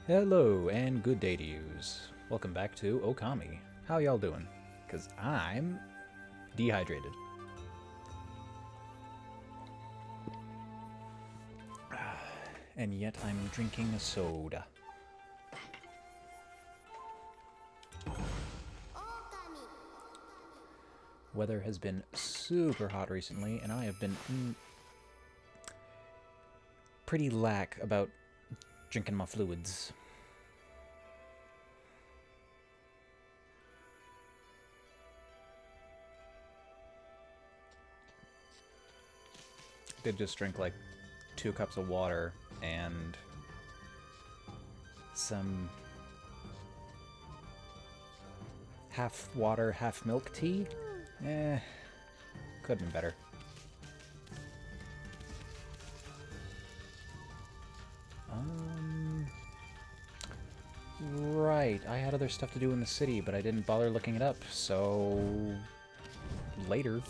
Hello and good day to yous. Welcome back to Okami. How y'all doing? Because I'm dehydrated. And yet I'm drinking a soda. Weather has been super hot recently, and I have been pretty lack about drinking my fluids. Did just drink like 2 cups of water and some half water, half milk tea. Could have been better. Right, I had other stuff to do in the city, but I didn't bother looking it up, so later.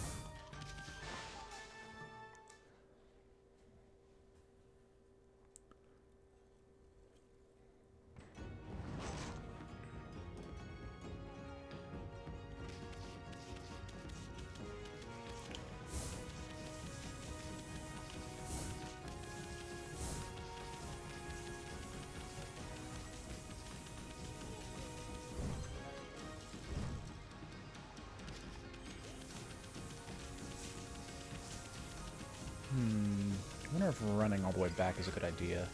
I wonder if running all the way back is a good idea.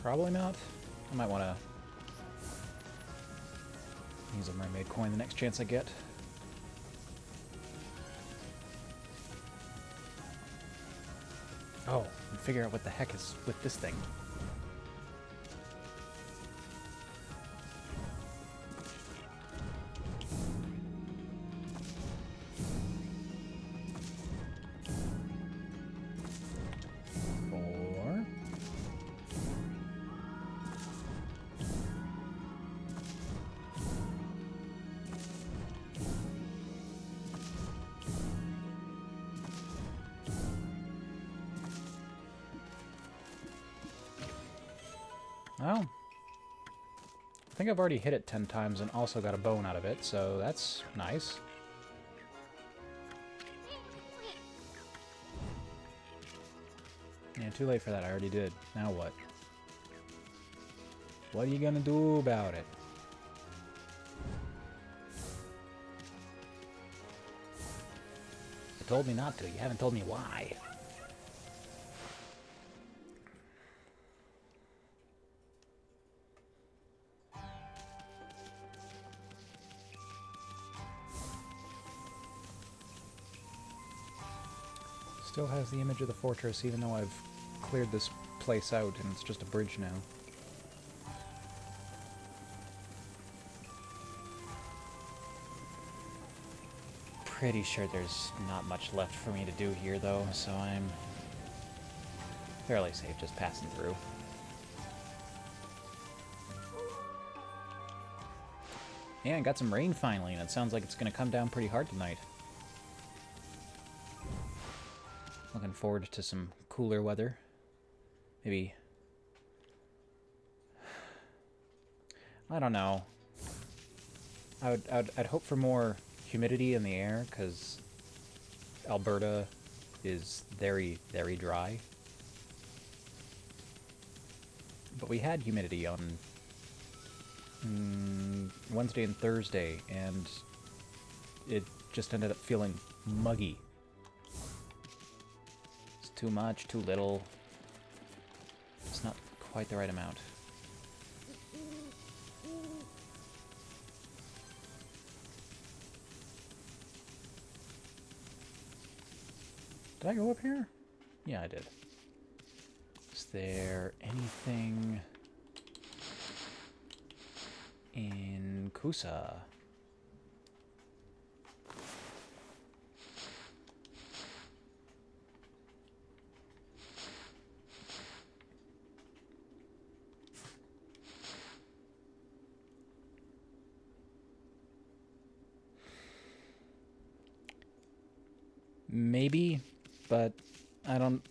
Probably not. I might want to use a mermaid coin the next chance I get. Oh, and figure out what the heck is with this thing. Oh. I think I've already hit it 10 times and also got a bone out of it, so that's nice. Yeah, too late for that. I already did. Now what? What are you gonna do about it? You told me not to. You haven't told me why. Still has the image of the fortress, even though I've cleared this place out and it's just a bridge now. Pretty sure there's not much left for me to do here, though, so I'm fairly safe just passing through. Yeah, I got some rain finally, and it sounds like it's going to come down pretty hard tonight. Looking forward to some cooler weather. Maybe... I don't know. I'd hope for more humidity in the air, because Alberta is very, very dry. But we had humidity on Wednesday and Thursday, and it just ended up feeling muggy. It's too much, too little. It's not quite the right amount. Did I go up here? Yeah, I did. Is there anything in Kusa? Maybe, but I don't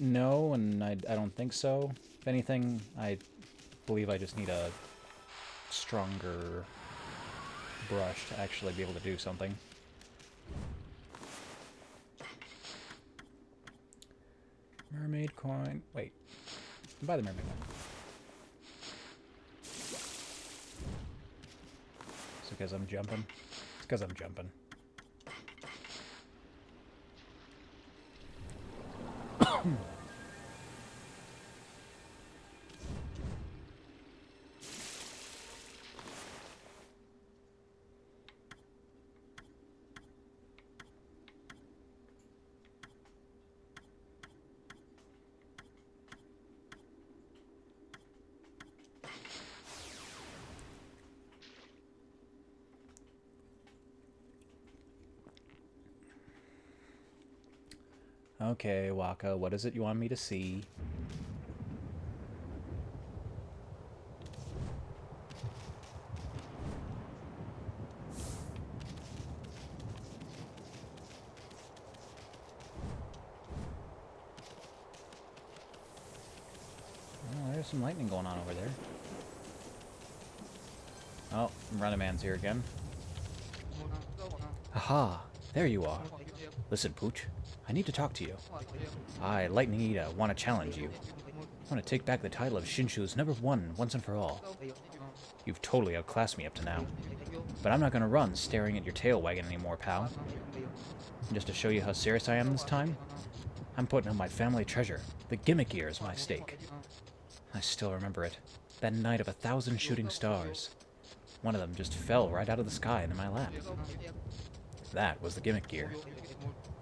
know, and I don't think so. If anything, I believe I just need a stronger brush to actually be able to do something. Mermaid coin. Wait. Buy the mermaid coin. It's because I'm jumping. It's because I'm jumping. Okay, Waka, what is it you want me to see? Oh, there's some lightning going on over there. Oh, Running Man's here again. Aha, there you are. Listen, Pooch, I need to talk to you. I, Lightning Ida, want to challenge you. I want to take back the title of Shinshu's #1 once and for all. You've totally outclassed me up to now. But I'm not going to run staring at your tail wagging anymore, pal. And just to show you how serious I am this time, I'm putting on my family treasure. The gimmick gear is my stake. I still remember it. That night of 1,000 shooting stars. One of them just fell right out of the sky into my lap. That was the gimmick gear.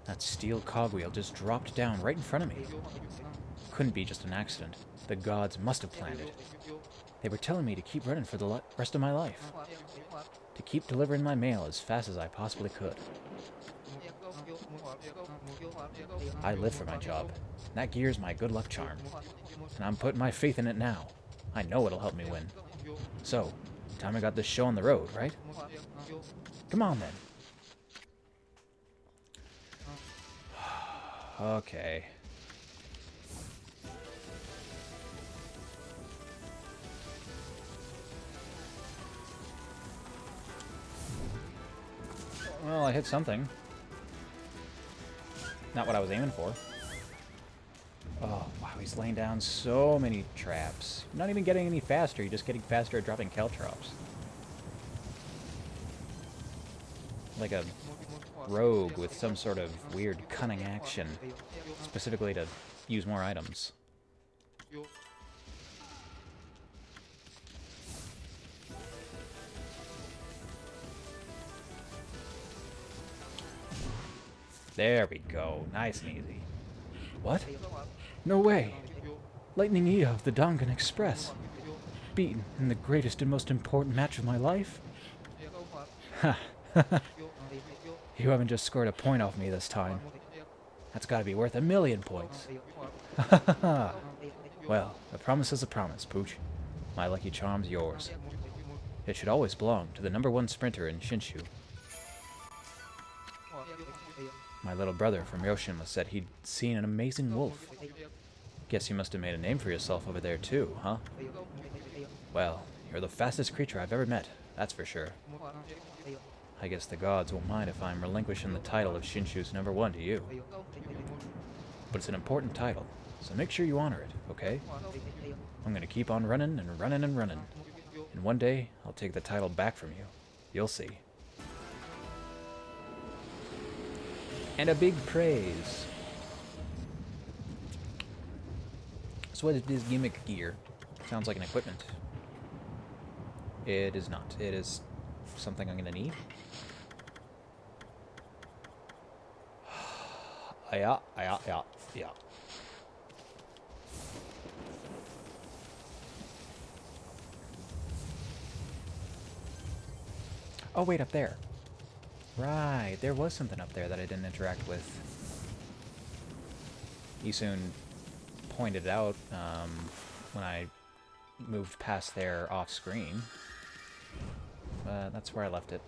That steel cogwheel just dropped down right in front of me. Couldn't be just an accident. The gods must have planned it. They were telling me to keep running for the rest of my life. To keep delivering my mail as fast as I possibly could. I live for my job. That gear's my good luck charm. And I'm putting my faith in it now. I know it'll help me win. So, time I got this show on the road, right? Come on then. Okay. Well, I hit something. Not what I was aiming for. Oh, wow, he's laying down so many traps. You're not even getting any faster, you're just getting faster at dropping caltrops. Like a rogue with some sort of weird cunning action, specifically to use more items. There we go, nice and easy. What? No way! Lightning Ida of the Dongan Express. Beaten in the greatest and most important match of my life? Ha! You haven't just scored a point off me this time. That's gotta be worth 1,000,000 points. Well, a promise is a promise, Pooch. My lucky charm's yours. It should always belong to the #1 sprinter in Shinshu. My little brother from Yoshima said he'd seen an amazing wolf. Guess you must have made a name for yourself over there too, huh? Well, you're the fastest creature I've ever met, that's for sure. I guess the gods won't mind if I'm relinquishing the title of Shinshu's #1 to you. But it's an important title, so make sure you honor it, okay? I'm gonna keep on running and running and running. And one day, I'll take the title back from you. You'll see. And a big praise. So what is this gimmick gear? Sounds like an equipment. It is not. It is something I'm going to need. Yeah. Oh, wait, up there. Right, there was something up there that I didn't interact with. Isun pointed it out when I moved past there off screen. That's where I left it.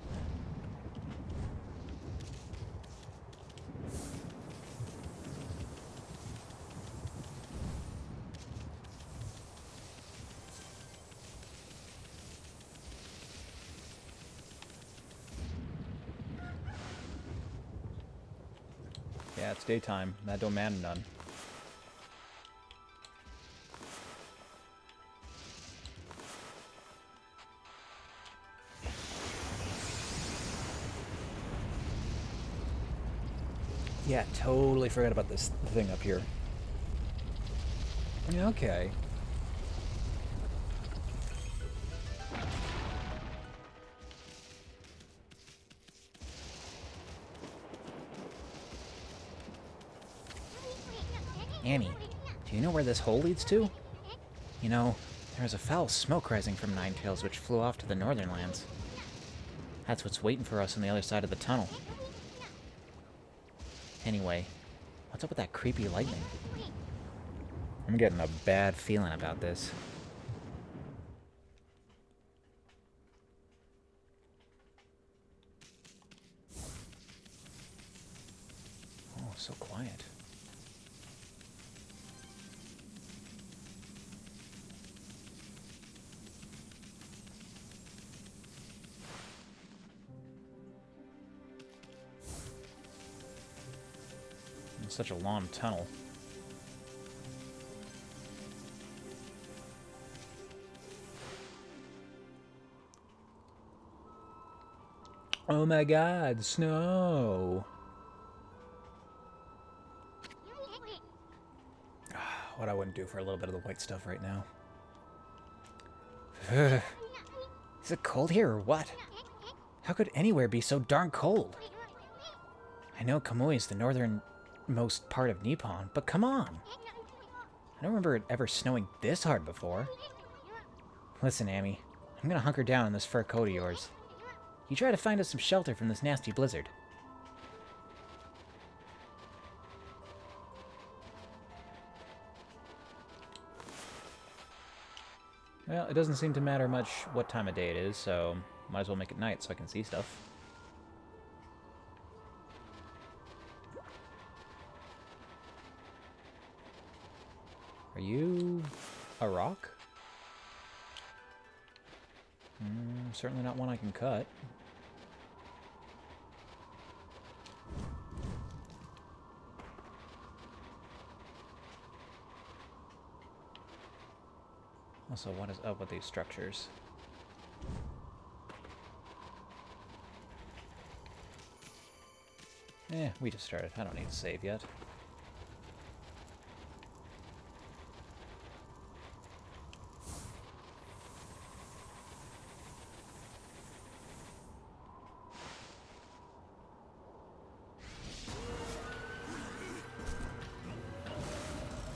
Yeah, it's daytime. That don't matter none. Yeah, totally forgot about this thing up here. Okay. Annie, do you know where this hole leads to? You know, there's a foul smoke rising from Ninetails which flew off to the northern lands. That's what's waiting for us on the other side of the tunnel. Anyway, what's up with that creepy lightning? I'm getting a bad feeling about this. Oh, so quiet. It's such a long tunnel. Oh my god, snow! What I wouldn't do for a little bit of the white stuff right now. Is it cold here or what? How could anywhere be so darn cold? I know Kamui is the northernmost part of Nippon, but come on! I don't remember it ever snowing this hard before. Listen, Amy, I'm gonna hunker down in this fur coat of yours. You try to find us some shelter from this nasty blizzard. Well, it doesn't seem to matter much what time of day it is, so might as well make it night so I can see stuff. Are you a rock? Certainly not one I can cut. Also, what is up with these structures? We just started. I don't need to save yet.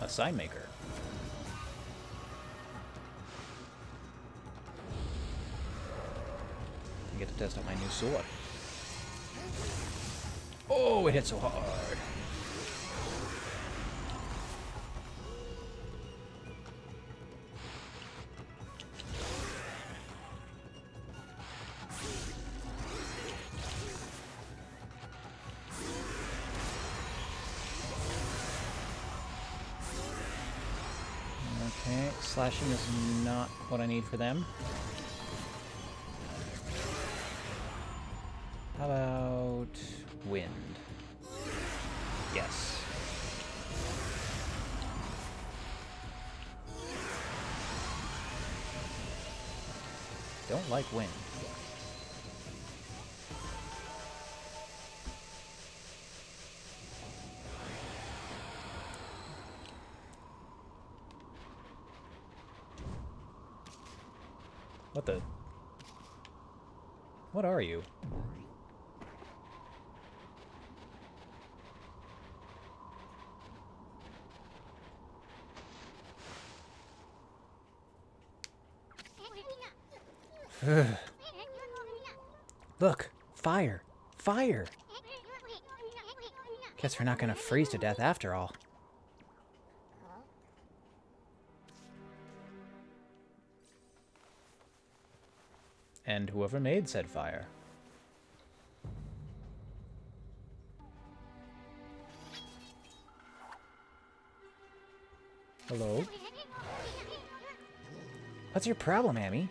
A sign maker. I get to test out my new sword. Oh, it hit so hard. Okay, slashing is not what I need for them. How about wind? Yes. don't like wind. What the? What are you? Look! Fire! Fire! Guess we're not gonna freeze to death after all. And whoever made said fire. Hello? What's your problem, Amy?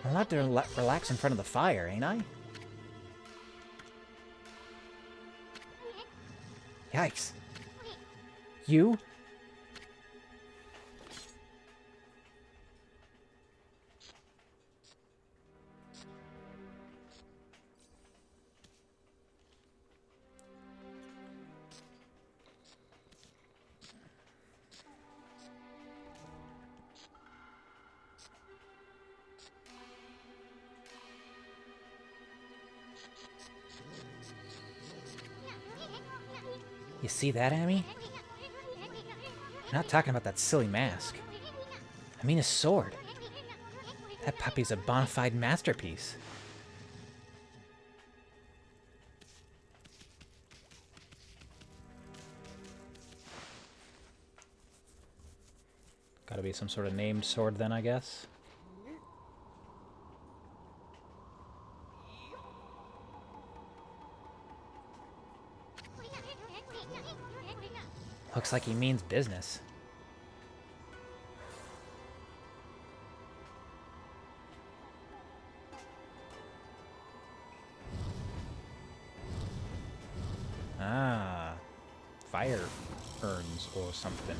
I'm allowed to relax in front of the fire, ain't I? Yikes. You? You see that, Amy? I'm not talking about that silly mask. I mean his sword. That puppy's a bona fide masterpiece. Gotta be some sort of named sword then, I guess. Looks like he means business. Ah, fire urns or something.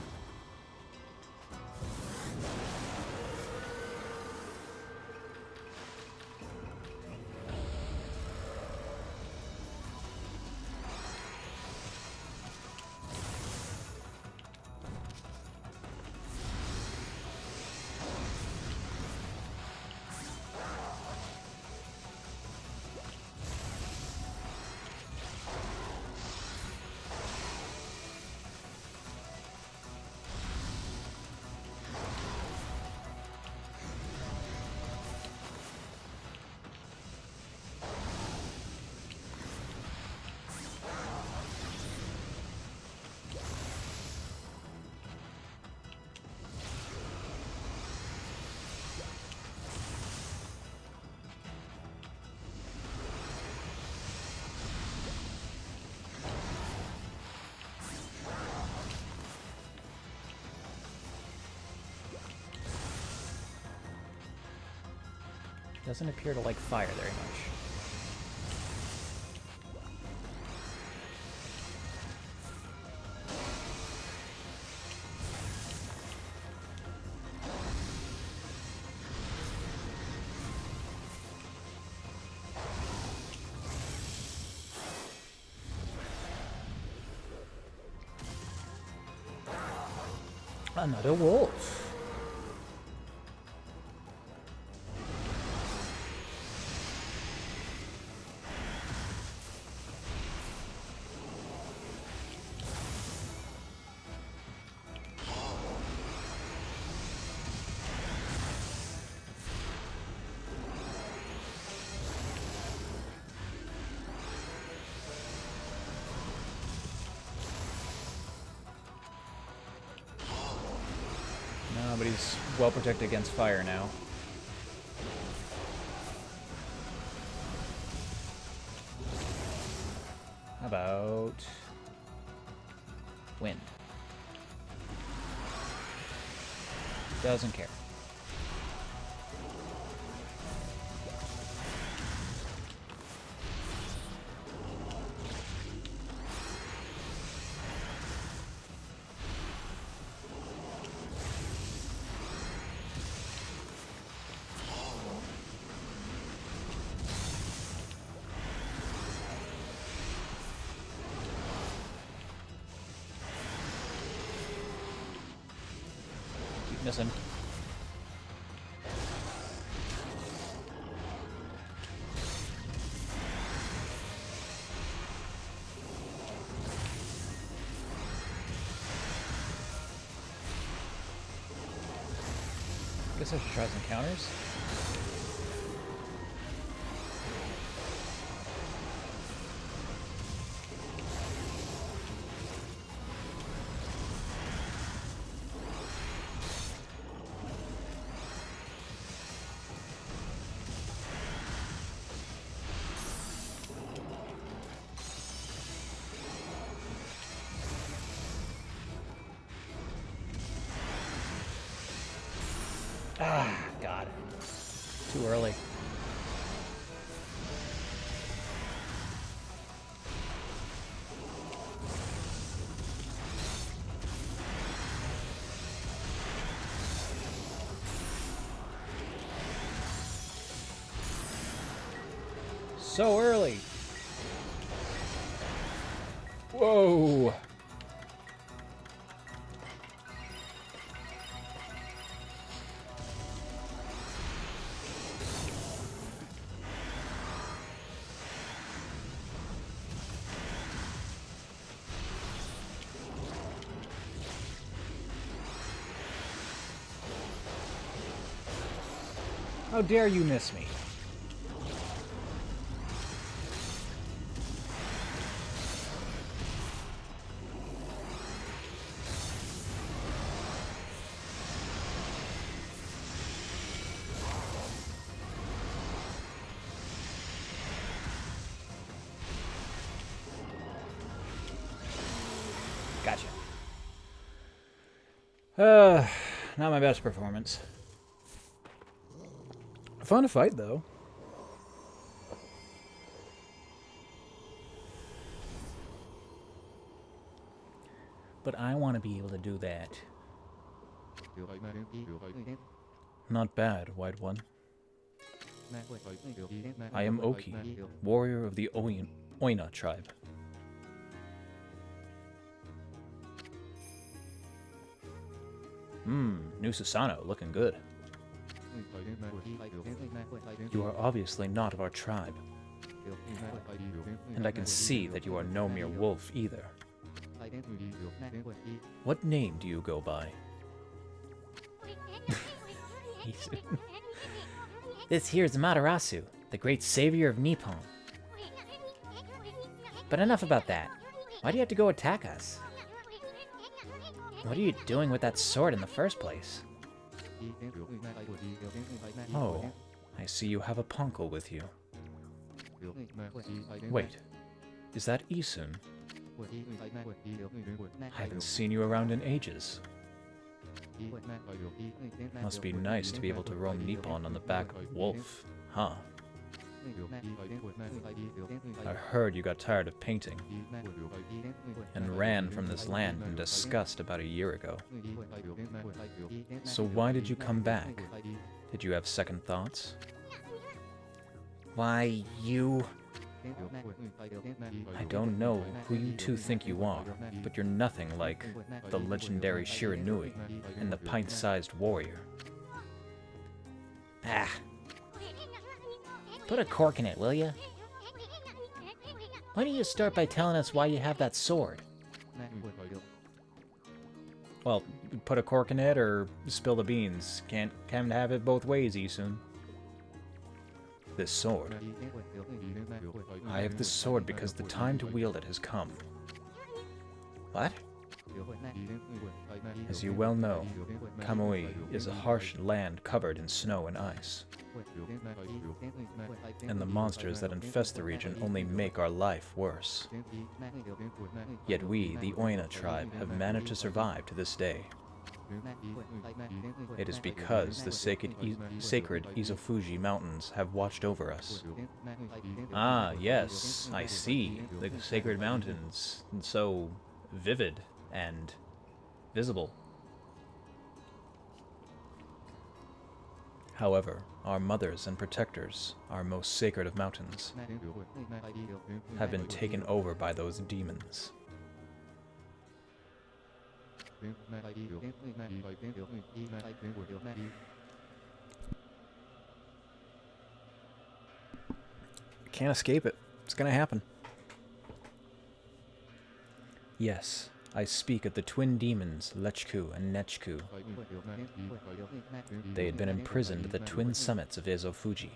Doesn't appear to like fire very much. Another wolf. But he's well protected against fire now. How about wind? Doesn't care. Missing. Guess I should try some counters. Ah, God. Too early. So early. Whoa. How dare you miss me? Gotcha. Not my best performance. Fun to fight, though. But I want to be able to do that. Not bad, White One. I am Oki, warrior of the Oina tribe. New Susano, looking good. You are obviously not of our tribe. And I can see that you are no mere wolf either. What name do you go by? This here's Matarasu, the great savior of Nippon. But enough about that. Why do you have to go attack us? What are you doing with that sword in the first place? Oh, I see you have a ponko with you. Wait, is that Isun? I haven't seen you around in ages. Must be nice to be able to roam Nippon on the back of a wolf, huh? I heard you got tired of painting and ran from this land in disgust about a year ago. So why did you come back? Did you have second thoughts? Why, you... I don't know who you two think you are, but you're nothing like the legendary Shiranui and the pint-sized warrior. Ah. Put a cork in it, will ya? Why don't you start by telling us why you have that sword? Well, put a cork in it or spill the beans. Can't have it both ways, Isun. This sword. I have this sword because the time to wield it has come. What? As you well know, Kamui is a harsh land covered in snow and ice. And the monsters that infest the region only make our life worse. Yet we, the Oina tribe, have managed to survive to this day. It is because the sacred Izofuji mountains have watched over us. Ah, yes, I see. The sacred mountains, so vivid and visible. However, our mothers and protectors, our most sacred of mountains, have been taken over by those demons. Can't escape it. It's gonna happen. Yes, I speak of the twin demons, Lechku and Nechku. They had been imprisoned at the twin summits of Ezofuji.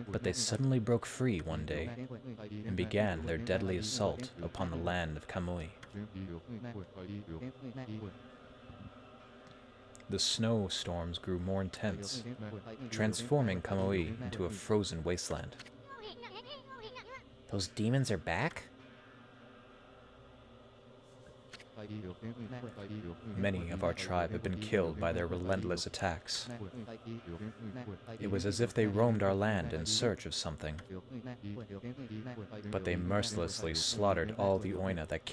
But they suddenly broke free one day and began their deadly assault upon the land of Kamui. The snowstorms grew more intense, transforming Kamui into a frozen wasteland. Those demons are back? Many of our tribe have been killed by their relentless attacks. It was as if they roamed our land in search of something. But they mercilessly slaughtered all the Oina that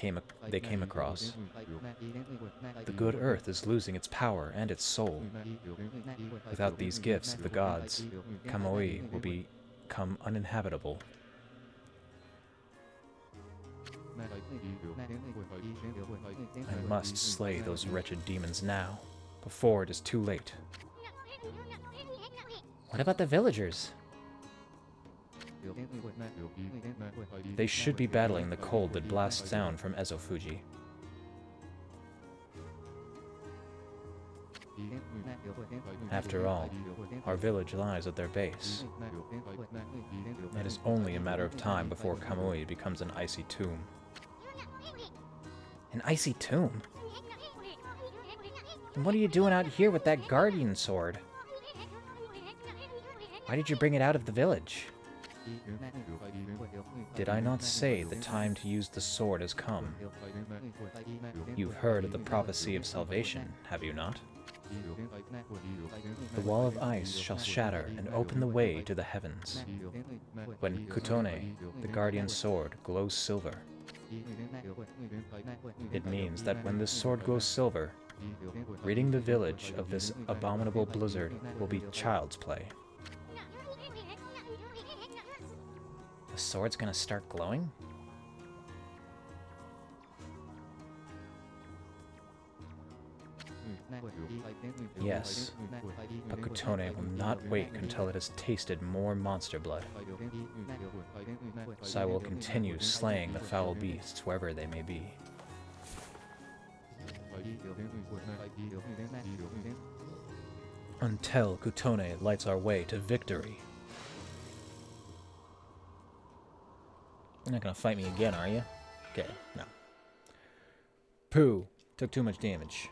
they came across. The good earth is losing its power and its soul. Without these gifts of the gods, Kamui will become uninhabitable. I must slay those wretched demons now, before it is too late. What about the villagers? They should be battling the cold that blasts down from Ezofuji. After all, our village lies at their base. It is only a matter of time before Kamui becomes an icy tomb. An icy tomb? And what are you doing out here with that guardian sword? Why did you bring it out of the village? Did I not say the time to use the sword has come? You've heard of the prophecy of salvation, have you not? The wall of ice shall shatter and open the way to the heavens. When Kutone, the guardian sword, glows silver, it means that when this sword glows silver, ridding the village of this abominable blizzard will be child's play. The sword's gonna start glowing? Yes, but Kutone will not wait until it has tasted more monster blood. So I will continue slaying the foul beasts wherever they may be. Until Kutone lights our way to victory. You're not gonna fight me again, are you? Okay, no. Pooh took too much damage.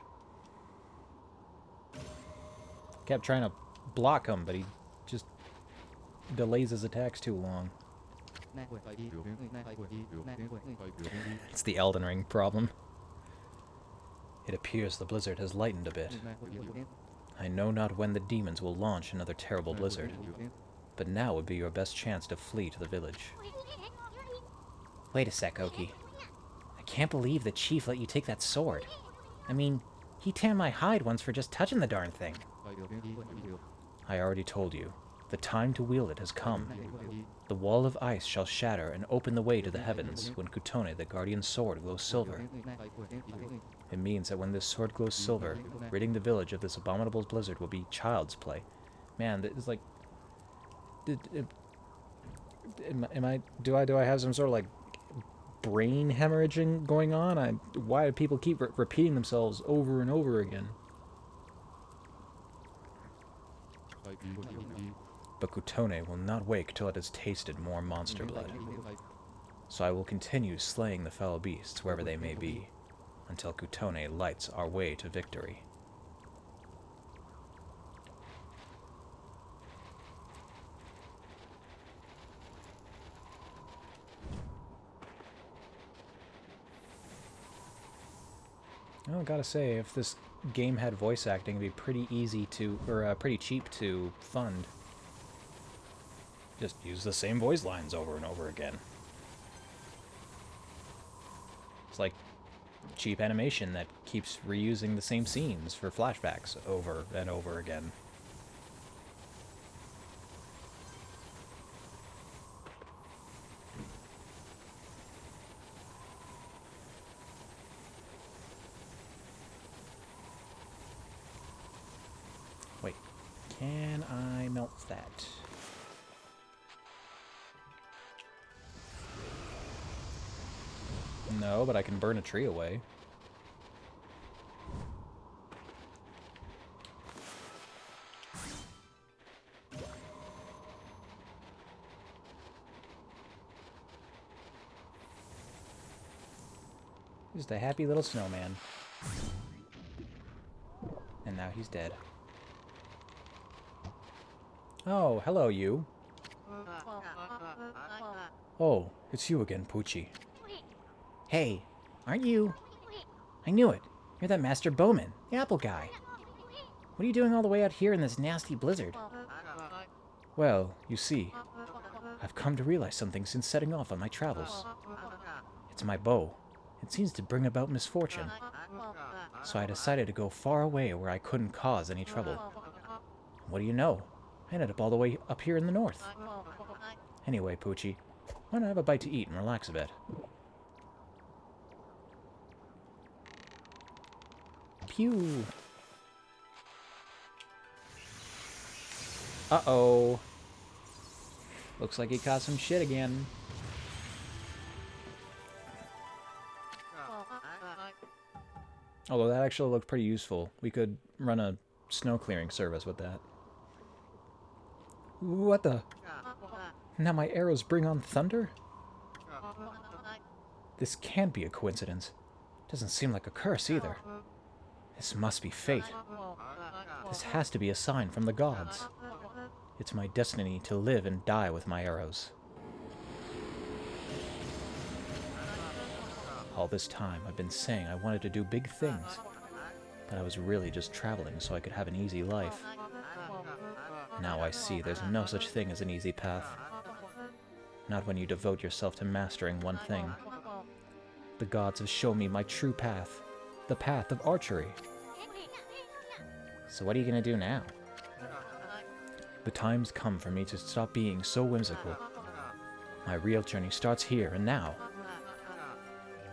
Kept trying to block him, but he just delays his attacks too long. It's the Elden Ring problem. It appears the blizzard has lightened a bit. I know not when the demons will launch another terrible blizzard, but now would be your best chance to flee to the village. Wait a sec, Oki. I can't believe the chief let you take that sword. I mean, he tanned my hide once for just touching the darn thing. I already told you. The time to wield it has come. The wall of ice shall shatter and open the way to the heavens when Kutone, the guardian sword, glows silver. It means that when this sword glows silver, ridding the village of this abominable blizzard will be child's play. Man, that is like... Do I have some sort of like brain hemorrhaging going on? Why do people keep repeating themselves over and over again? But Kutone will not wake till it has tasted more monster blood. So I will continue slaying the foul beasts wherever they may be, until Kutone lights our way to victory. I gotta say, if this game had voice acting, it'd be pretty easy to, or pretty cheap to fund. Just use the same voice lines over and over again. It's like cheap animation that keeps reusing the same scenes for flashbacks over and over again. Wait, can I melt that? No, but I can burn a tree away. Just a happy little snowman. And now he's dead. Oh, hello, you. Oh, it's you again, Poochie. Hey, aren't you? I knew it. You're that Master Bowman, the apple guy. What are you doing all the way out here in this nasty blizzard? Well, you see, I've come to realize something since setting off on my travels. It's my bow. It seems to bring about misfortune. So I decided to go far away where I couldn't cause any trouble. What do you know? I ended up all the way up here in the north. Anyway, Poochie, why not have a bite to eat and relax a bit? Pew! Uh-oh. Looks like he caused some shit again. Although that actually looked pretty useful. We could run a snow clearing service with that. What the? Now my arrows bring on thunder? This can't be a coincidence. Doesn't seem like a curse either. This must be fate. This has to be a sign from the gods. It's my destiny to live and die with my arrows. All this time, I've been saying I wanted to do big things, but I was really just traveling so I could have an easy life. Now I see there's no such thing as an easy path. Not when you devote yourself to mastering one thing. The gods have shown me my true path, the path of archery. So what are you gonna do now? The time's come for me to stop being so whimsical. My real journey starts here and now.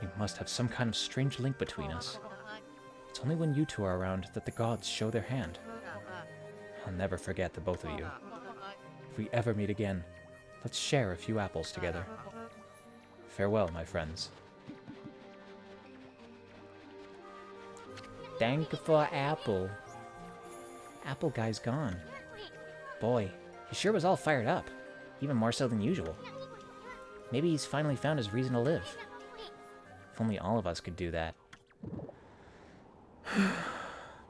We must have some kind of strange link between us. It's only when you two are around that the gods show their hand. I'll never forget the both of you. If we ever meet again, let's share a few apples together. Farewell, my friends. Thank you for apple. Apple guy's gone. Boy, he sure was all fired up. Even more so than usual. Maybe he's finally found his reason to live. If only all of us could do that.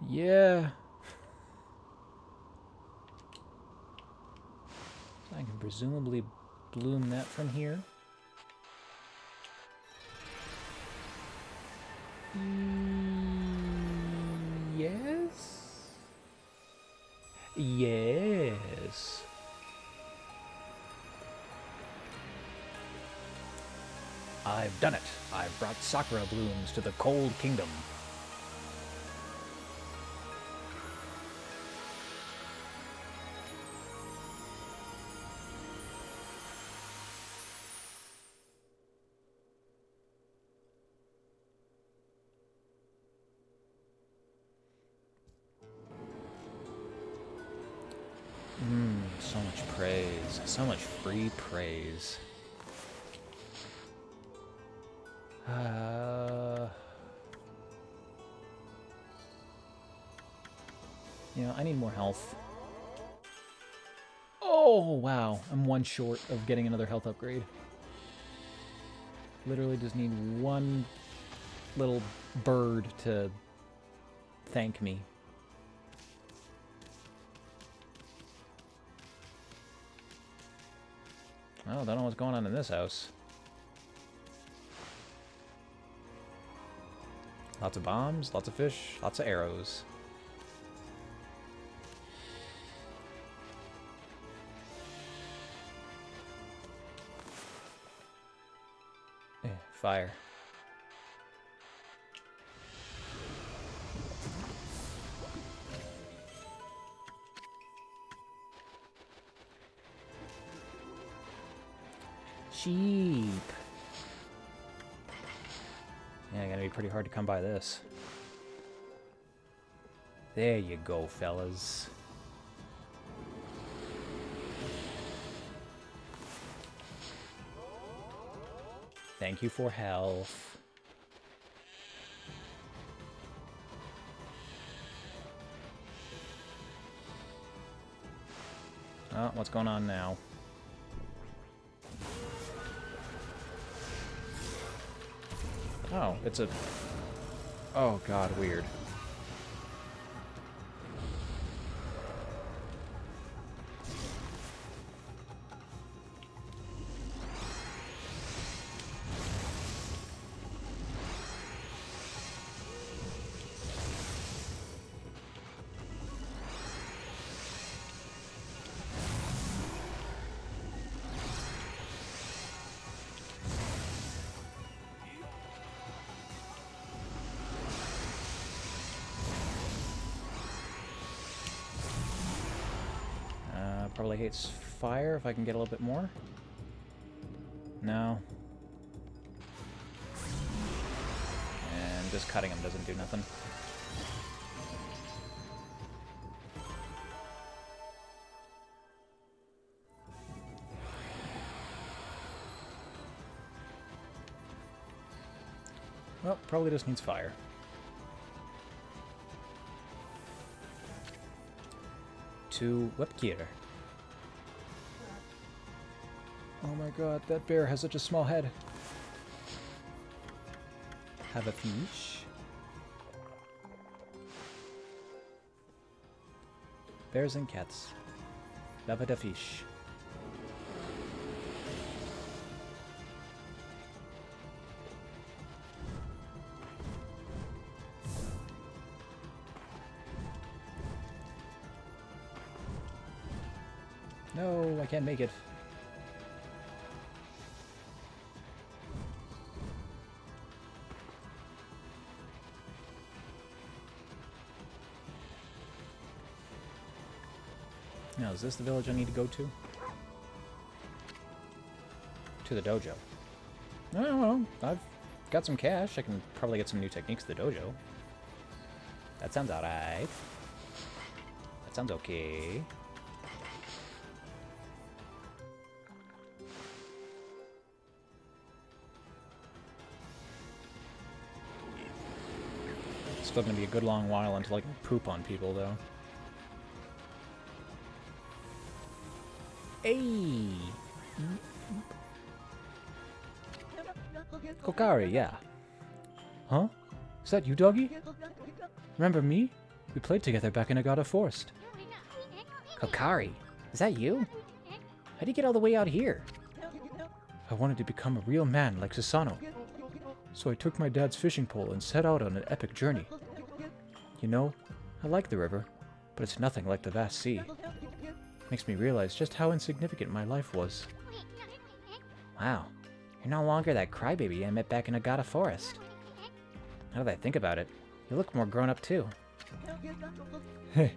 Yeah. So I can presumably bloom that from here. Yes? Yes. I've done it. I've brought sakura blooms to the cold kingdom. So much praise. So much free praise. You know, I need more health. Oh, wow. I'm one short of getting another health upgrade. Literally just need one little bird to thank me. Oh, I don't know what's going on in this house. Lots of bombs, lots of fish, lots of arrows. Fire. Sheep. Yeah, gonna be pretty hard to come by this. There you go, fellas. Thank you for health. Oh, what's going on now? Oh, it's a... Oh god, weird. Probably hates fire if I can get a little bit more. No. And just cutting him doesn't do nothing. Well, probably just needs fire. To Webkir. Oh my god, that bear has such a small head. Have a fish. Bears and cats. Love a fish. No, I can't make it. Now, is this the village I need to go to? To the dojo. No, well, I've got some cash. I can probably get some new techniques at the dojo. That sounds alright. That sounds okay. It's still gonna be a good long while until I can poop on people, though. Hey! Okami, yeah. Huh? Is that you, doggy? Remember me? We played together back in Agata Forest. Kokari, is that you? How'd you get all the way out here? I wanted to become a real man like Susanoo. So I took my dad's fishing pole and set out on an epic journey. You know, I like the river, but it's nothing like the vast sea. Makes me realize just how insignificant my life was. Wow, you're no longer that crybaby I met back in Agata Forest. Now that I think about it, you look more grown up too. Hey,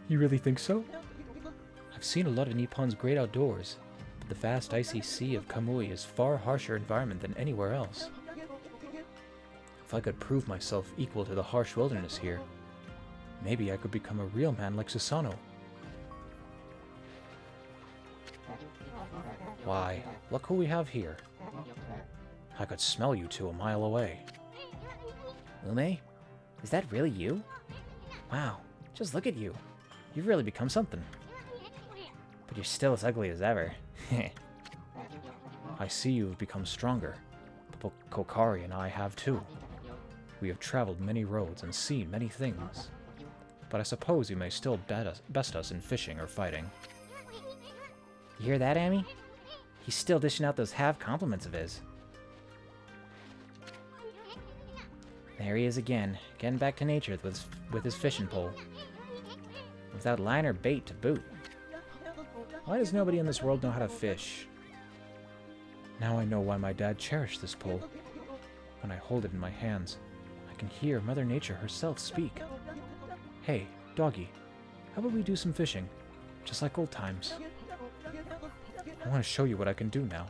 you really think so? I've seen a lot of Nippon's great outdoors, but the vast icy sea of Kamui is far harsher environment than anywhere else. If I could prove myself equal to the harsh wilderness here, maybe I could become a real man like Susanoo. Why, look who we have here. I could smell you two a mile away. Ume? Is that really you? Wow, just look at you. You've really become something. But you're still as ugly as ever. I see you have become stronger, but Kokari and I have too. We have traveled many roads and seen many things. But I suppose you may still best us in fishing or fighting. You hear that, Amy? He's still dishing out those half-compliments of his. There he is again, getting back to nature with his fishing pole. Without line or bait to boot. Why does nobody in this world know how to fish? Now I know why my dad cherished this pole. When I hold it in my hands, I can hear Mother Nature herself speak. Hey, doggy, how about we do some fishing? Just like old times. I want to show you what I can do now.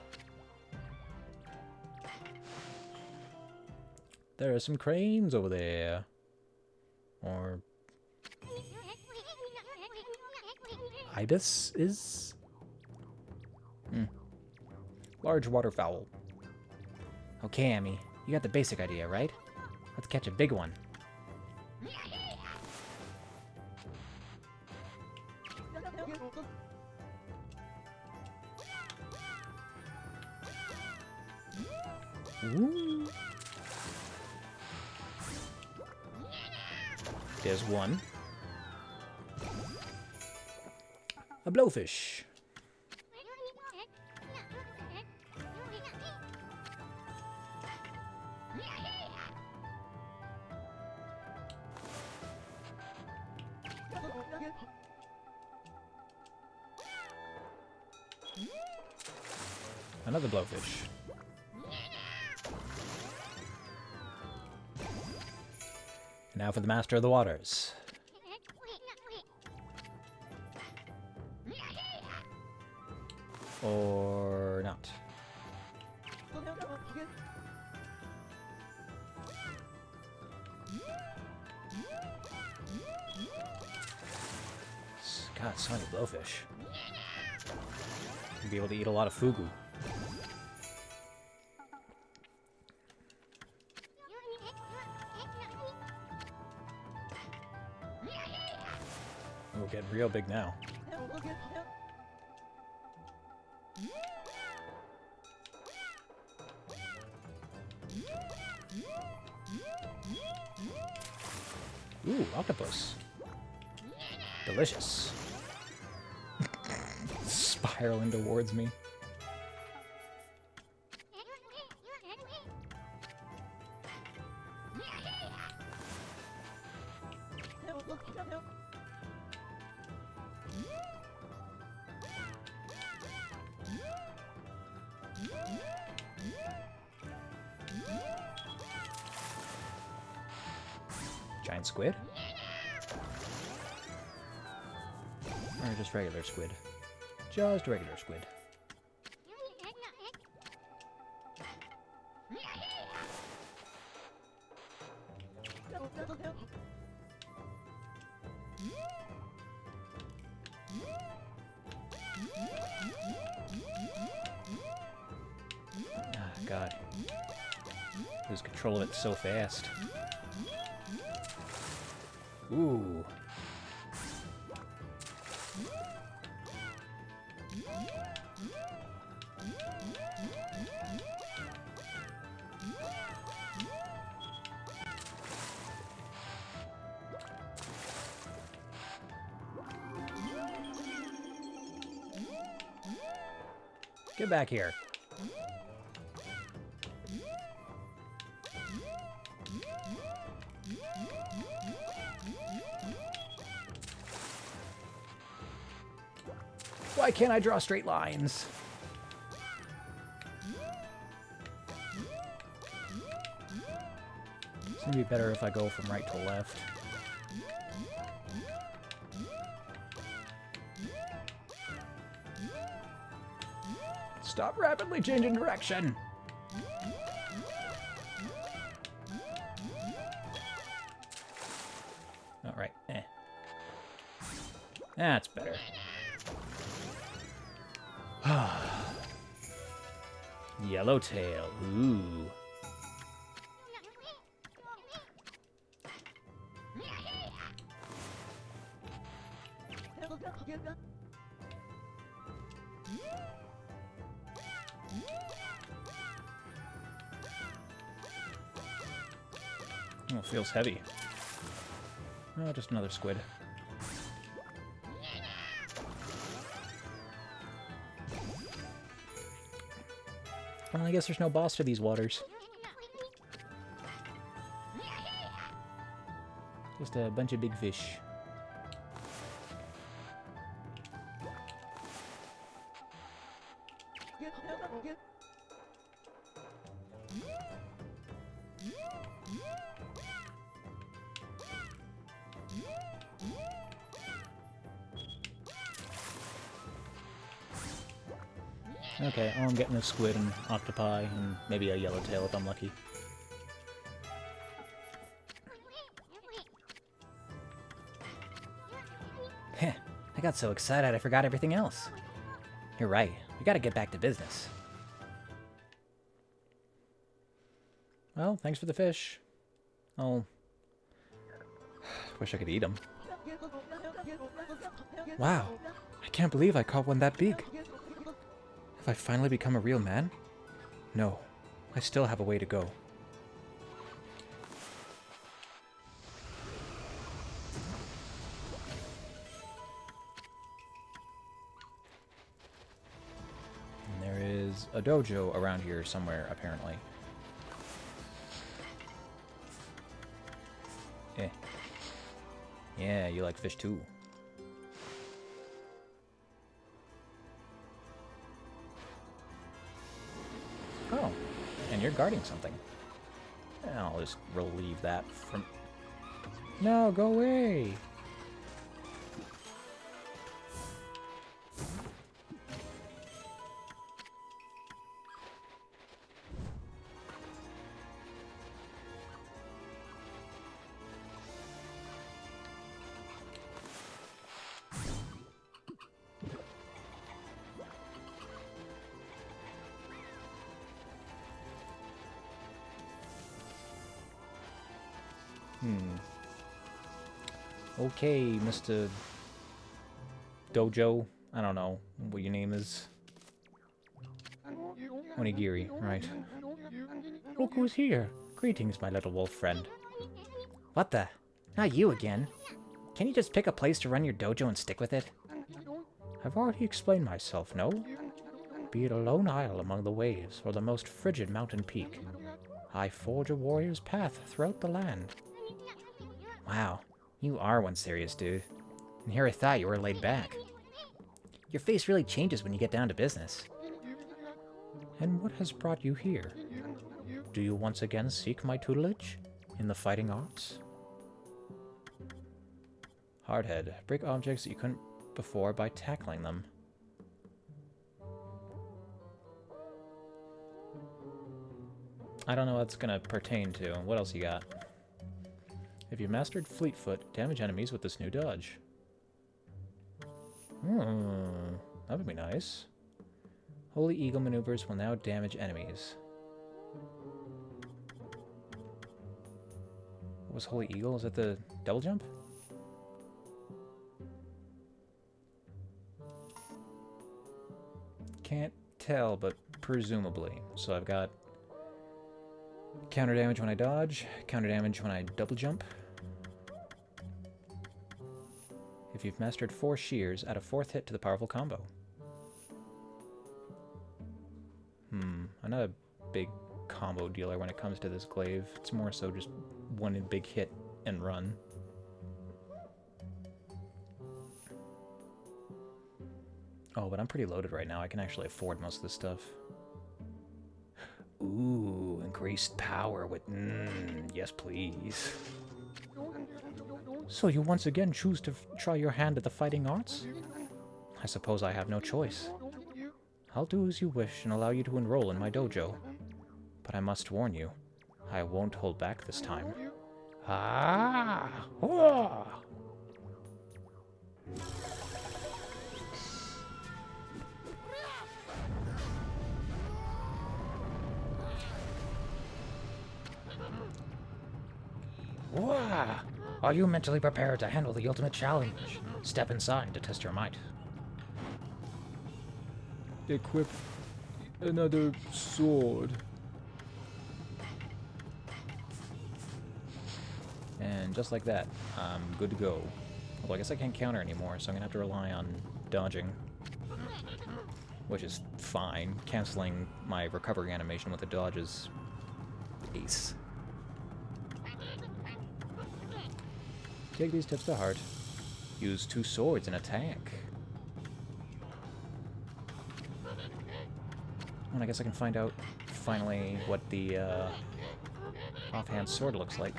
There are some cranes over there. Or... ibis is? Large waterfowl. Okami, you got the basic idea, right? Let's catch a big one. Ooh. There's one. A blowfish. Another blowfish. Now for the Master of the Waters. Or not. God, so many blowfish. You'll be able to eat a lot of fugu. Oh, getting real big now. Ooh, octopus. Delicious. Spiraling towards me. Giant squid? Or just regular squid? Just regular squid. Ah, God. Lose control of it so fast. Ooh. Get back here. Why can't I draw straight lines? It's gonna be better if I go from right to left. Stop rapidly changing direction! Alright, That's better. Yellowtail, ooh. Oh, it feels heavy. Oh, just another squid. Well, I guess there's no boss to these waters. Just a bunch of big fish. Okay, all I'm getting is squid and octopi and maybe a yellowtail if I'm lucky. Heh, I got so excited I forgot everything else. You're right, we gotta get back to business. Well, thanks for the fish. Oh, wish I could eat them. Wow, I can't believe I caught one that big. Have I finally become a real man? No, I still have a way to go. And there is a dojo around here somewhere, apparently. Eh. Yeah, you like fish too. Oh, and you're guarding something. I'll just relieve that from... No, go away! Okay, Mr. Dojo. I don't know what your name is. Onigiri, right. Look who's here. Greetings, my little wolf friend. What the? Not you again. Can you just pick a place to run your dojo and stick with it? I've already explained myself, no? Be it a lone isle among the waves or the most frigid mountain peak, I forge a warrior's path throughout the land. Wow, you are one serious dude. And here I thought you were laid back. Your face really changes when you get down to business. And what has brought you here? Do you once again seek my tutelage in the fighting arts? Hardhead. Break objects that you couldn't before by tackling them. I don't know what it's gonna pertain to. What else you got? If you mastered Fleetfoot, damage enemies with this new dodge. That would be nice. Holy Eagle maneuvers will now damage enemies. What was Holy Eagle? Is that the double jump? Can't tell, but presumably. So I've got counter damage when I dodge, counter damage when I double jump. If you've mastered 4 shears, add a 4th hit to the powerful combo. I'm not a big combo dealer when it comes to this glaive. It's more so just one big hit and run. Oh, but I'm pretty loaded right now. I can actually afford most of this stuff. Ooh, increased power with... yes, please. So you once again choose to try your hand at the fighting arts? I suppose I have no choice. I'll do as you wish and allow you to enroll in my dojo. But I must warn you, I won't hold back this time. Ah! Oh! Wah! Are you mentally prepared to handle the ultimate challenge? Step inside to test your might. Equip another sword. And just like that, I'm good to go. Although I guess I can't counter anymore, so I'm gonna have to rely on dodging. Which is fine. Canceling my recovery animation with the dodge is ace. Take these tips to heart. Use 2 swords in attack. And I guess I can find out, finally, what the offhand sword looks like.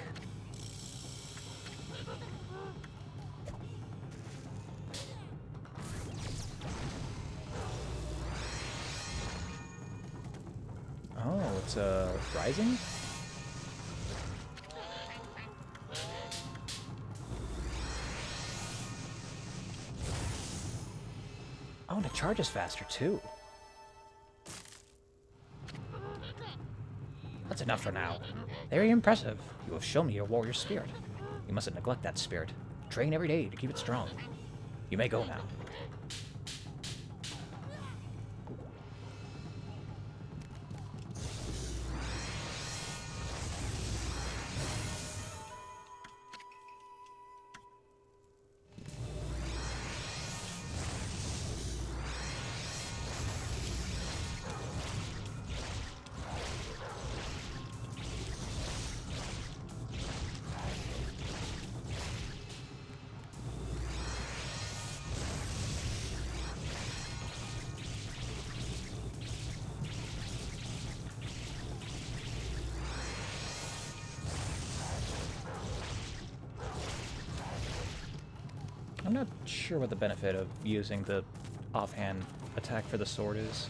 Oh, it's rising? Oh, and it charges faster, too. That's enough for now. Very impressive. You have shown me your warrior spirit. You mustn't neglect that spirit. Train every day to keep it strong. You may go now. I'm not sure what the benefit of using the offhand attack for the sword is.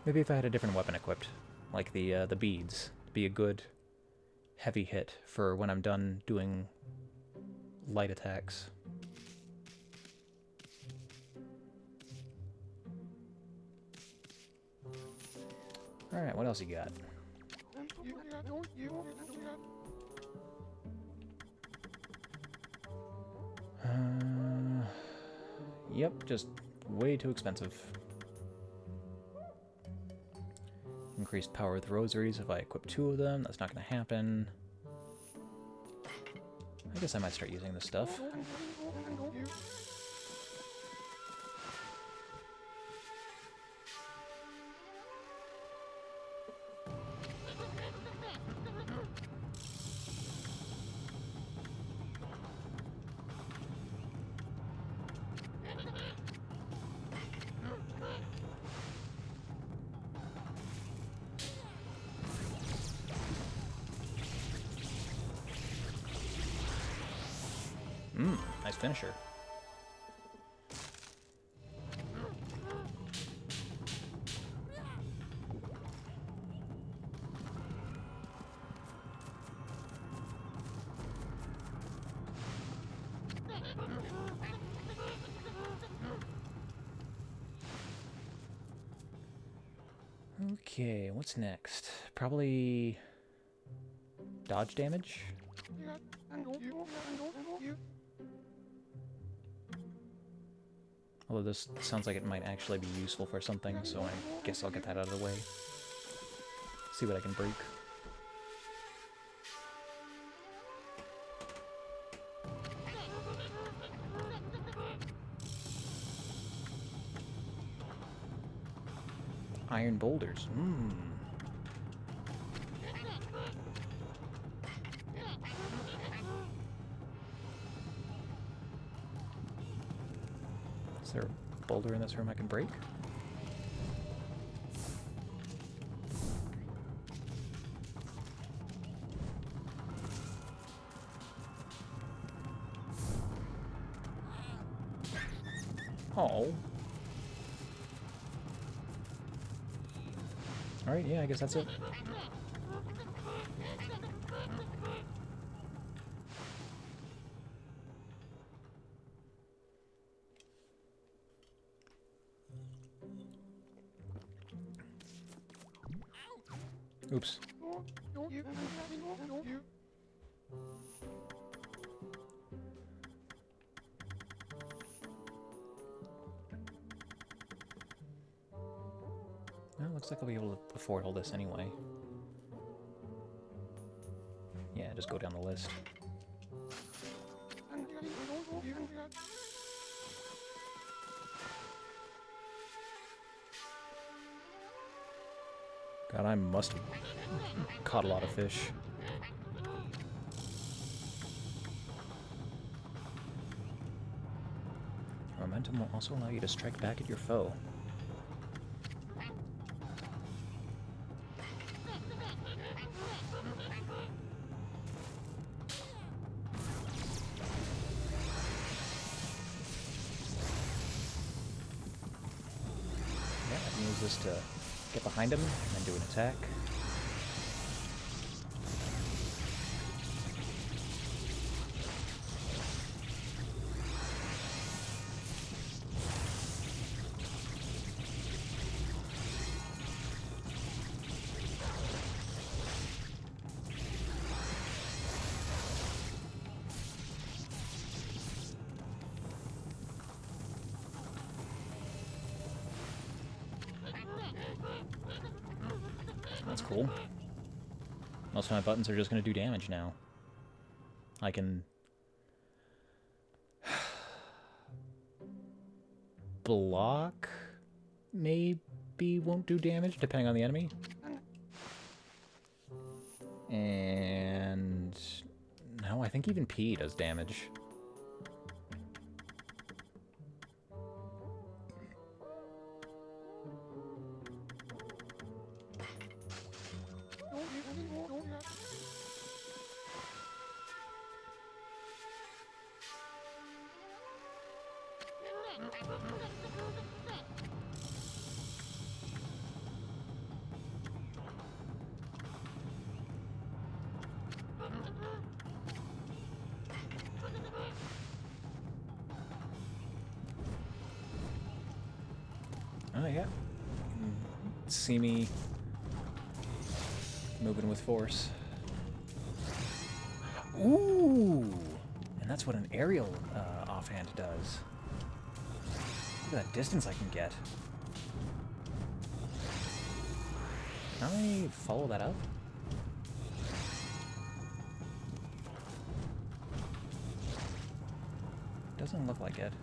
Maybe if I had a different weapon equipped, like the beads, it'd be a good heavy hit for when I'm done doing light attacks. Alright, what else you got? Yep, just way too expensive. Increased power with rosaries if I equip 2 of them. That's not going to happen. I guess I might start using this stuff. Nice finisher. Okay, what's next? Probably dodge damage? Although this sounds like it might actually be useful for something, so I guess I'll get that out of the way. See what I can break. Iron boulders. Is there a boulder in this room I can break? Oh. Alright, yeah, I guess that's it. Oops. Well, looks like I'll be able to afford all this anyway. Yeah, just go down the list. God, I must have caught a lot of fish. Momentum will also allow you to strike back at your foe. Yeah, I can use this to get behind him and then do an attack. cool. Most of my buttons are just going to do damage now. I can... block maybe won't do damage, depending on the enemy. And... no, I think even P does damage. Oh, yeah. See me moving with force. Ooh! And that's what an aerial offhand does. Look at that distance I can get. Can I follow that up? Doesn't look like it.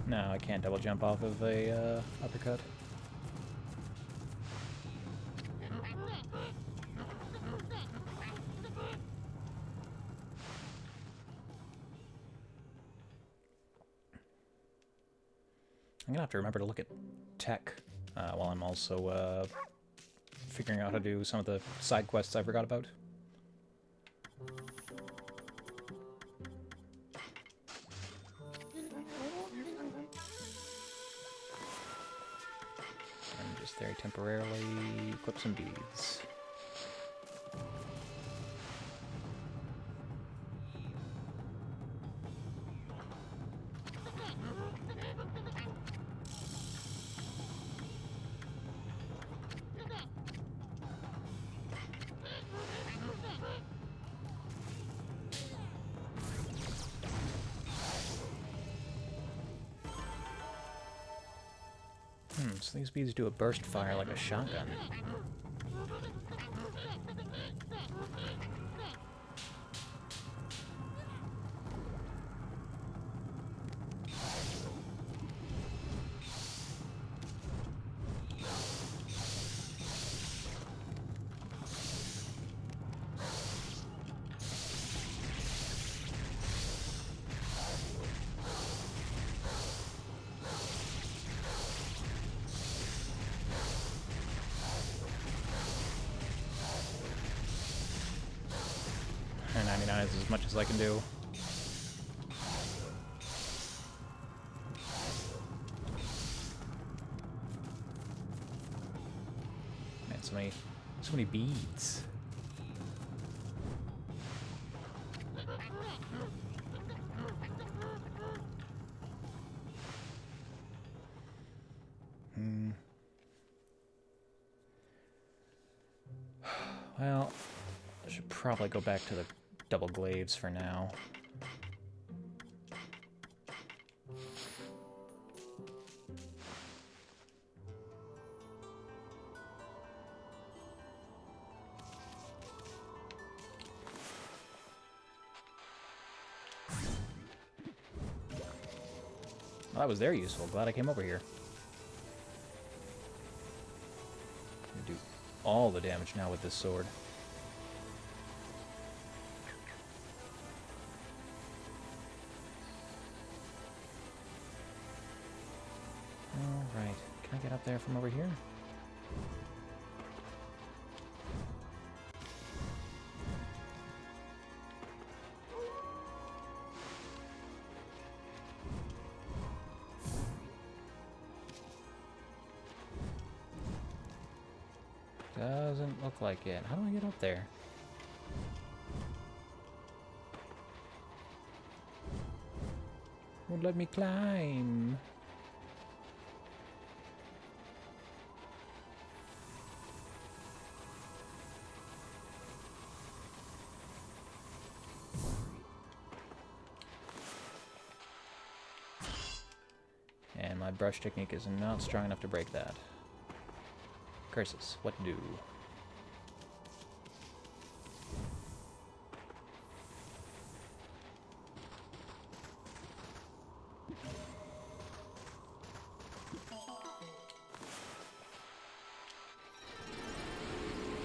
No, I can't double jump off of a uppercut. I'm gonna have to remember to look at tech while I'm also figuring out how to do some of the side quests I forgot about. And just very temporarily equip some beads. So these beads do a burst fire like a shotgun. And 99 is as much as I can do. Man, so many beads. Well, I should probably go back to the double glaives for now. Well, that was very useful. Glad I came over here. Do all the damage now with this sword. get up there from over here? Doesn't look like it. How do I get up there? Won't let me climb. And my brush technique is not strong enough to break that. Curses, what do?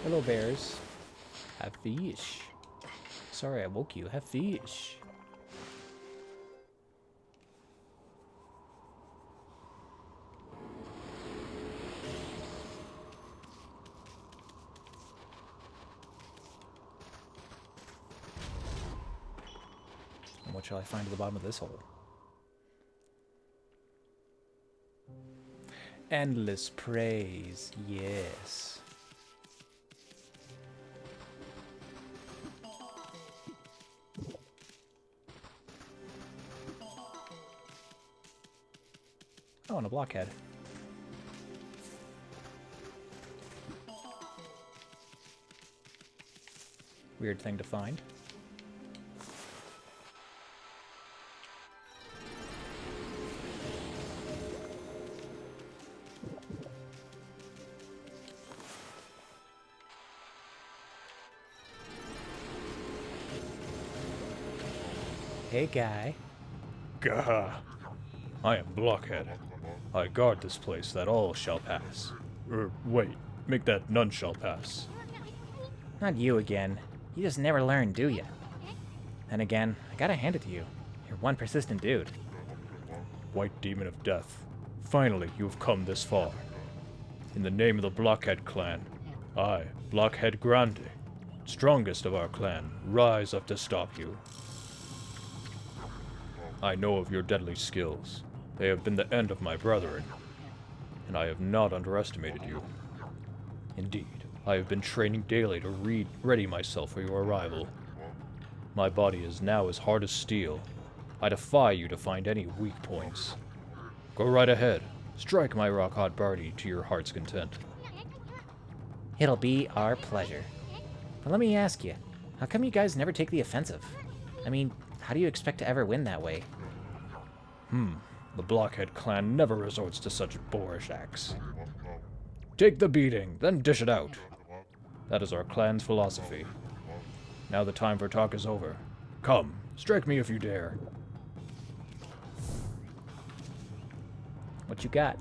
Hello, bears. Have fish. Sorry I woke you. Have fish. And what shall I find at the bottom of this hole? Endless praise. Yes. Oh, and a blockhead. Weird thing to find. Hey, guy. Gah! I am Blockhead. I guard this place that all shall pass. Wait, make that none shall pass. Not you again. You just never learn, do ya? And again, I gotta hand it to you. You're one persistent dude. White Demon of Death, finally you have come this far. In the name of the Blockhead clan, I, Blockhead Grande, strongest of our clan, rise up to stop you. I know of your deadly skills. They have been the end of my brethren, and I have not underestimated you. Indeed, I have been training daily to ready myself for your arrival. My body is now as hard as steel. I defy you to find any weak points. Go right ahead. Strike my rock-hot body to your heart's content. It'll be our pleasure. But let me ask you, how come you guys never take the offensive? I mean, how do you expect to ever win that way? The Blockhead clan never resorts to such boorish acts. Take the beating, then dish it out. That is our clan's philosophy. Now the time for talk is over. Come, strike me if you dare. What you got?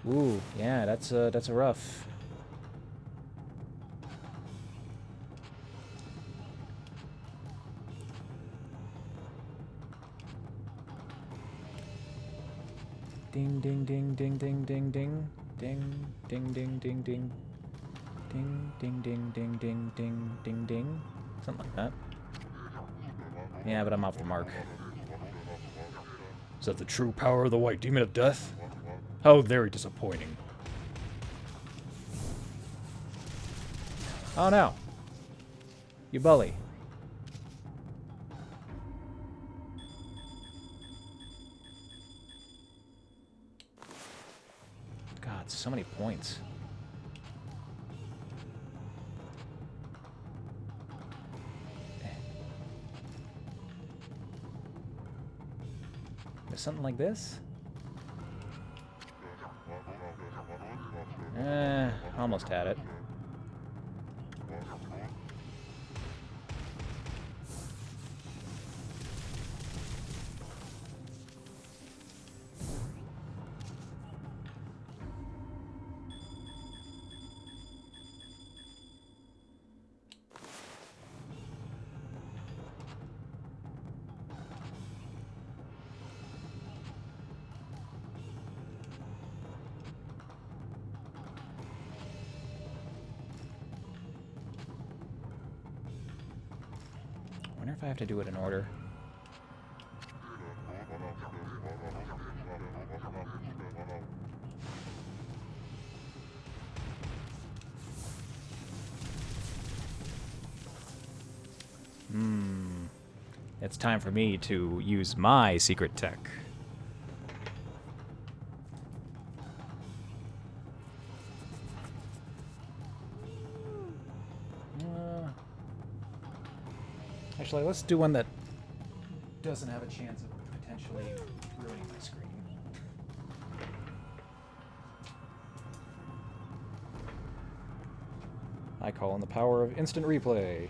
Ooh, yeah, that's a rough. Ding ding ding ding ding ding ding ding ding ding ding ding ding ding ding ding ding ding ding ding, something like that. Yeah, but I'm off the mark. Is that the true power of the White Demon of Death? How very disappointing. Oh no! You bully. God, so many points. There's something like this? Almost had it. wonder if I have to do it in order. It's time for me to use my secret tech. Actually, let's do one that doesn't have a chance of potentially ruining my screen. I call on the power of instant replay.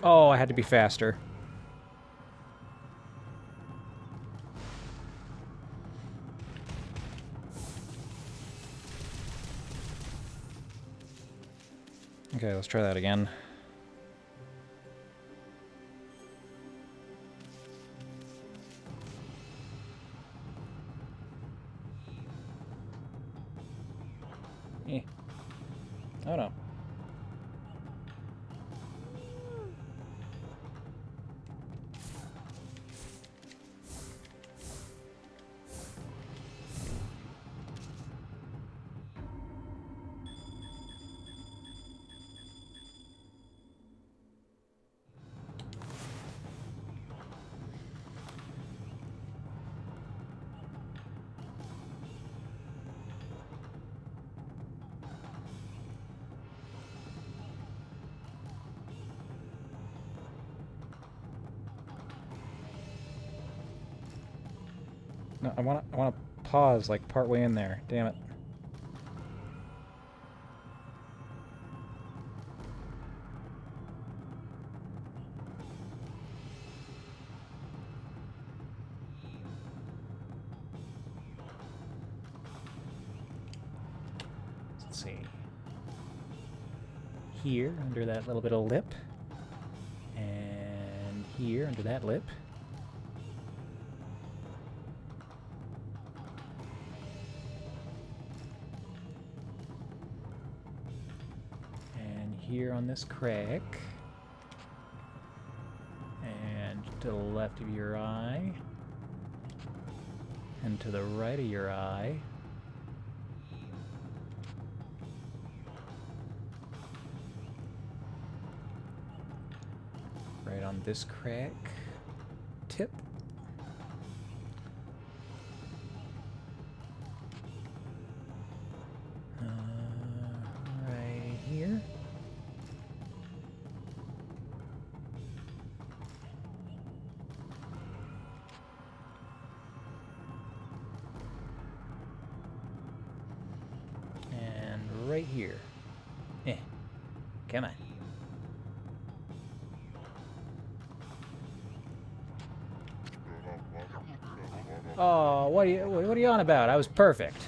Oh, I had to be faster. Okay, let's try that again. Eh. Oh no. No, I wanna pause like partway in there. Damn it. Let's see. Here, under that little bit of lip. And here, under that lip. Here on this crack, and to the left of your eye, and to the right of your eye, right on this crack tip, right here. Right here. Come on. Oh, what are you on about? I was perfect.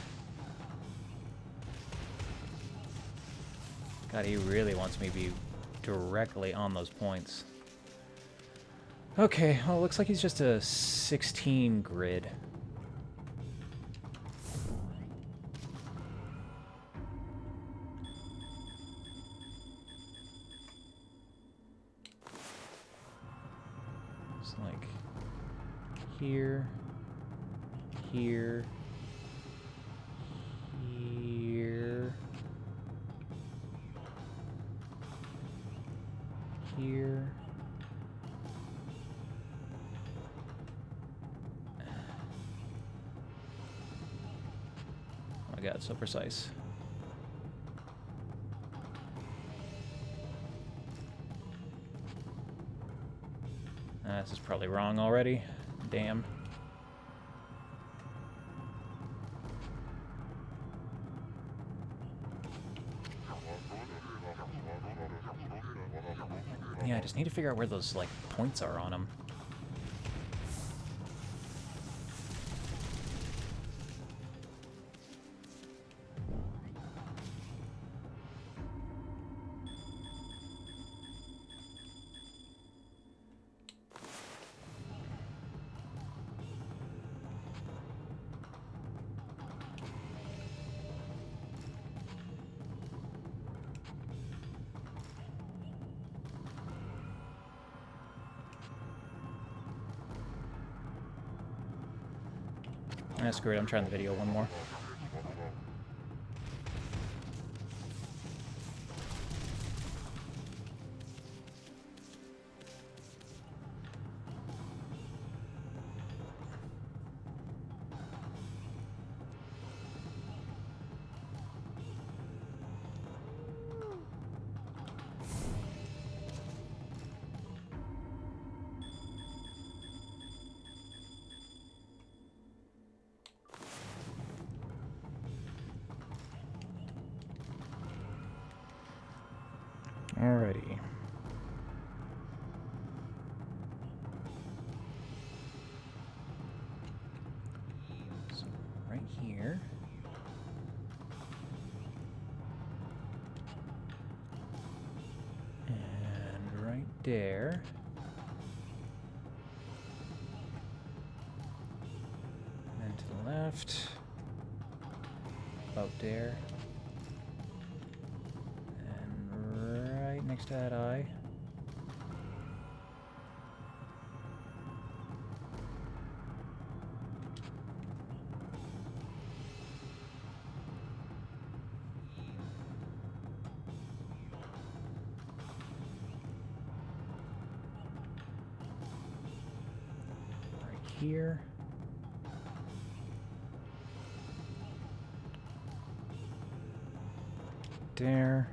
God, he really wants me to be directly on those points. Okay, well, it looks like he's just a 16 grid. Like here, here, here, here. Oh my God, so precise. This is probably wrong already. Damn. Yeah, I just need to figure out where those, like, points are on them. Ah, screw it, I'm trying the video one more. Alrighty. So, right here. And right there. And then to the left. About there. Next to that eye. Right here. There.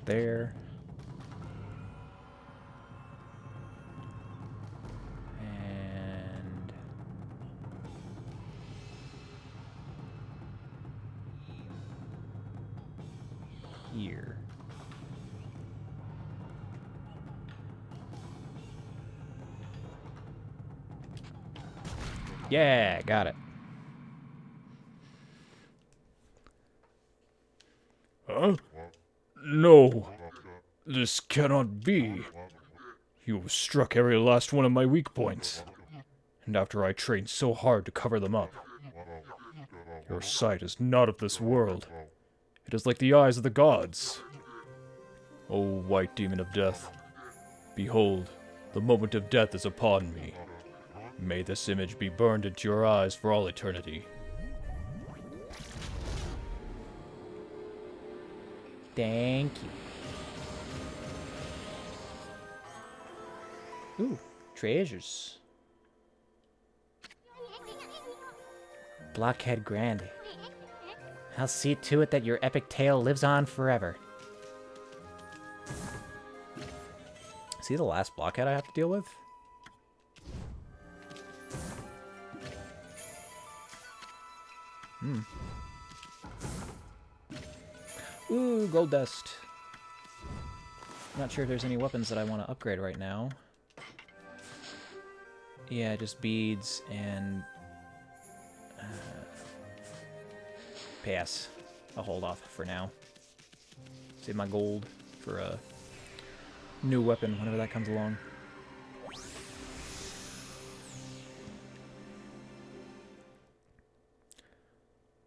There. And here. Yeah, got it. Huh? No. This cannot be. You have struck every last one of my weak points. And after I trained so hard to cover them up. Your sight is not of this world. It is like the eyes of the gods. O white demon of death, behold, the moment of death is upon me. May this image be burned into your eyes for all eternity. Thank you. Ooh, treasures. Blockhead Grande. I'll see to it that your epic tale lives on forever. Is he the last blockhead I have to deal with? Ooh, gold dust. Not sure if there's any weapons that I want to upgrade right now. Yeah, just beads and... pass. I'll hold off for now. Save my gold for a new weapon whenever that comes along.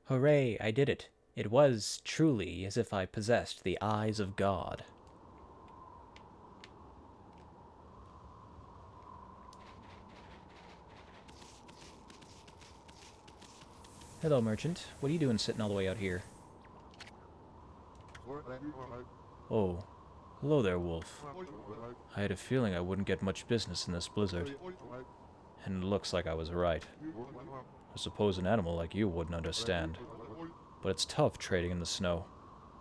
Hooray, I did it. It was truly as if I possessed the eyes of God. Hello, merchant. What are you doing sitting all the way out here? Oh, hello there, wolf. I had a feeling I wouldn't get much business in this blizzard. And it looks like I was right. I suppose an animal like you wouldn't understand. But it's tough trading in the snow,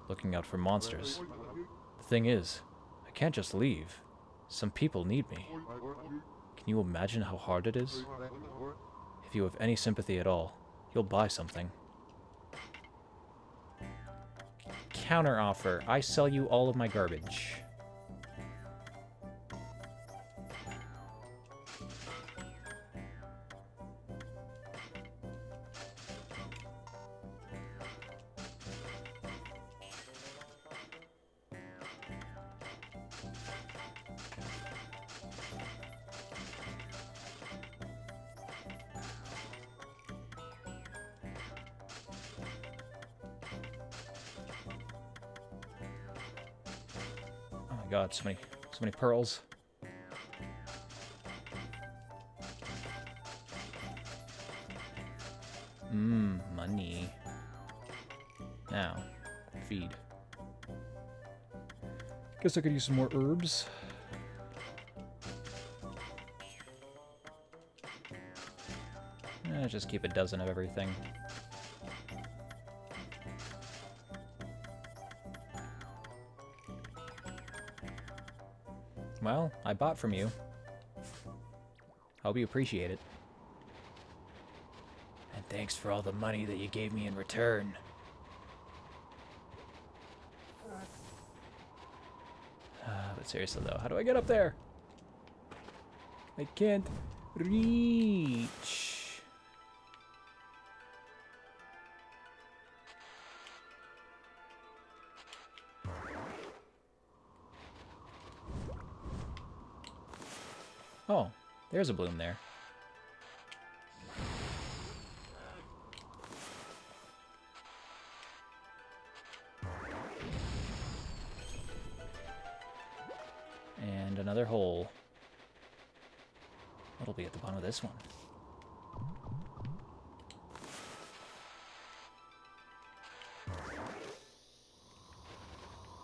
looking out for monsters. The thing is, I can't just leave. Some people need me. Can you imagine how hard it is? If you have any sympathy at all, you'll buy something. counter offer. I sell you all of my garbage. God, so many pearls. Money. Now, feed. Guess I could use some more herbs. Just keep a dozen of everything. Well, I bought from you. Hope you appreciate it. And thanks for all the money that you gave me in return. But seriously though, how do I get up there? I can't reach. Oh, there's a bloom there. And another hole. What'll be at the bottom of this one?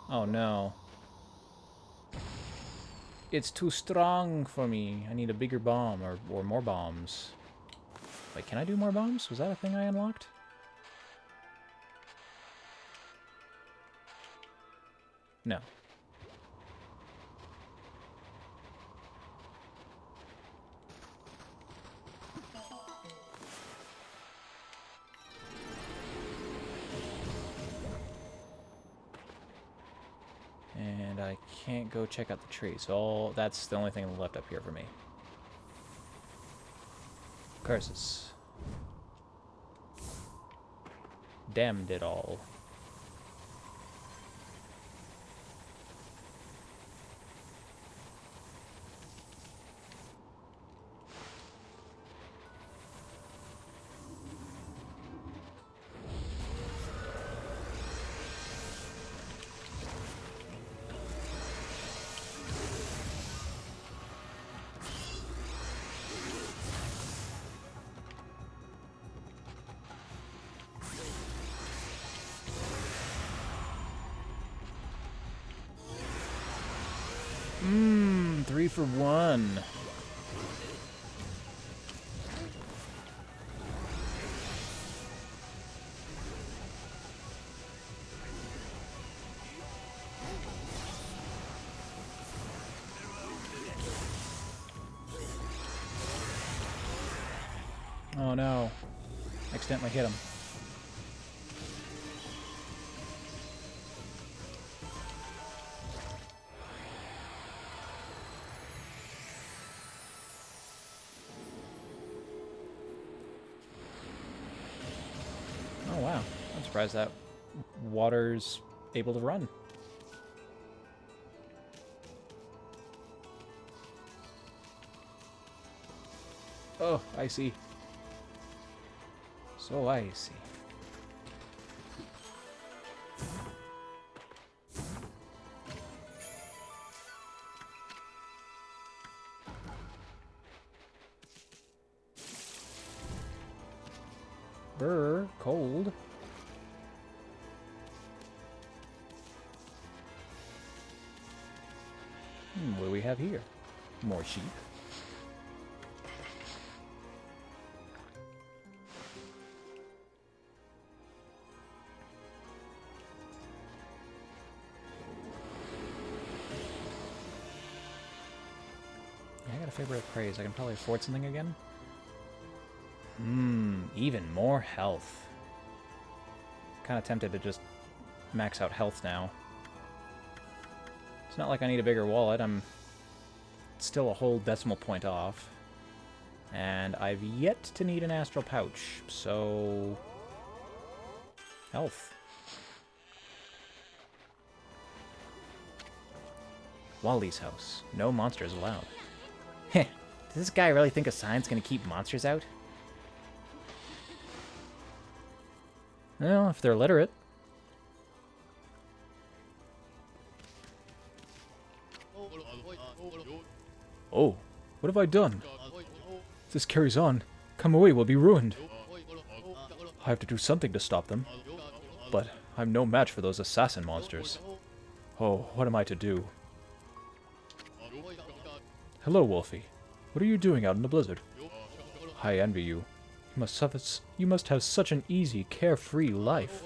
Oh no. It's too strong for me. I need a bigger bomb or more bombs. Wait, can I do more bombs? Was that a thing I unlocked? No. And I can't go check out the tree, so that's the only thing left up here for me. Curses. Damned it all. Mmm, 3 for 1. Oh no. Accidentally hit him. Oh wow. I'm surprised that water's able to run. Oh, I see. So I see. Brr, cold. What do we have here? More sheep. Yeah, I got a favorite of praise. I can probably afford something again. Even more health. Kind of tempted to just max out health now. It's not like I need a bigger wallet. I'm still a whole decimal point off. And I've yet to need an astral pouch, so... health. Wally's house. No monsters allowed. Heh. Does this guy really think a sign's gonna keep monsters out? Well, if they're literate. Oh, what have I done? If this carries on, Kamui will be ruined. I have to do something to stop them. But I'm no match for those assassin monsters. Oh, what am I to do? Hello, Wolfie. What are you doing out in the blizzard? I envy you. You must have such an easy, carefree life.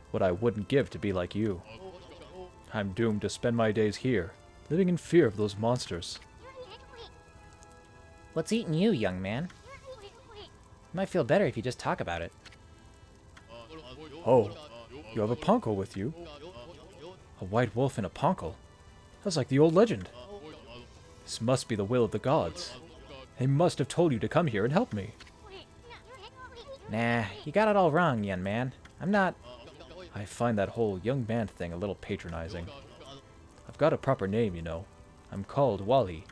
What I wouldn't give to be like you. I'm doomed to spend my days here, living in fear of those monsters. What's eating you, young man? You might feel better if you just talk about it. Oh, you have a ponko with you? A white wolf and a ponko? That's like the old legend. This must be the will of the gods. They must have told you to come here and help me. Nah, you got it all wrong, young man. I'm not... I find that whole young man thing a little patronizing. I've got a proper name, you know. I'm called Wally.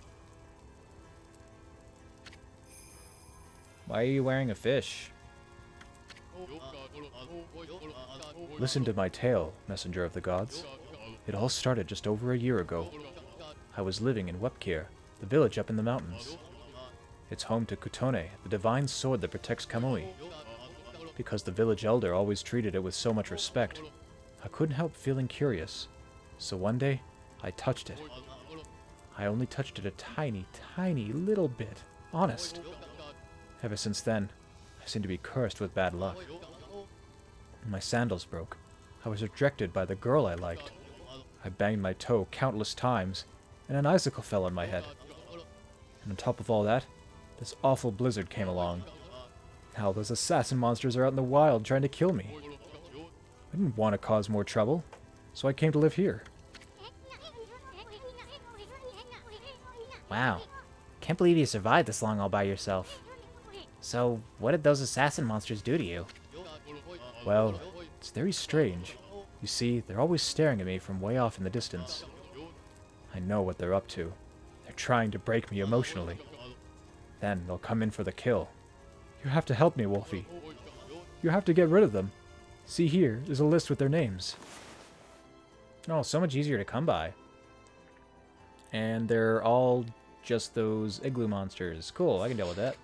Why are you wearing a fish? Listen to my tale, messenger of the gods. It all started just over a year ago. I was living in Wepkir, the village up in the mountains. It's home to Kutone, the divine sword that protects Kamui. Because the village elder always treated it with so much respect, I couldn't help feeling curious. So one day, I touched it. I only touched it a tiny, tiny little bit. Honest. Ever since then, I seem to be cursed with bad luck. My sandals broke. I was rejected by the girl I liked. I banged my toe countless times, and an icicle fell on my head. And on top of all that, this awful blizzard came along. Now those assassin monsters are out in the wild trying to kill me. I didn't want to cause more trouble, so I came to live here. Wow. Can't believe you survived this long all by yourself. So, what did those assassin monsters do to you? Well, it's very strange. You see, they're always staring at me from way off in the distance. I know what they're up to. They're trying to break me emotionally. Then they'll come in for the kill. You have to help me, Wolfie. You have to get rid of them. See, here is a list with their names. Oh, so much easier to come by. And they're all just those igloo monsters. Cool, I can deal with that.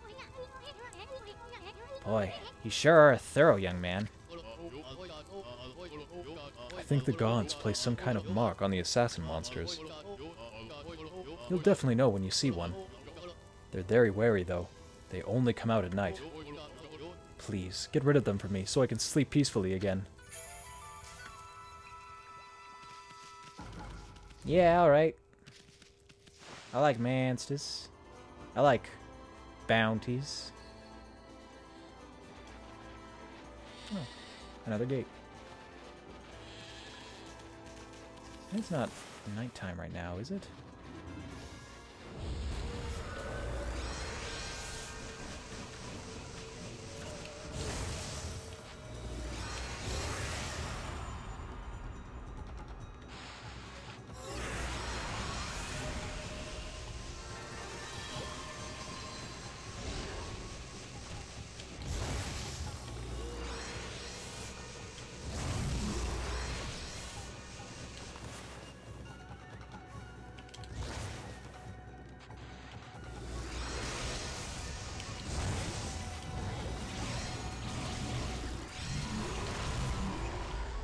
Boy, you sure are a thorough young man. I think the gods place some kind of mark on the assassin monsters. You'll definitely know when you see one. They're very wary, though. They only come out at night. Please, get rid of them for me so I can sleep peacefully again. Yeah, alright. I like monsters. I like bounties. Oh, another gate. It's not nighttime right now, is it?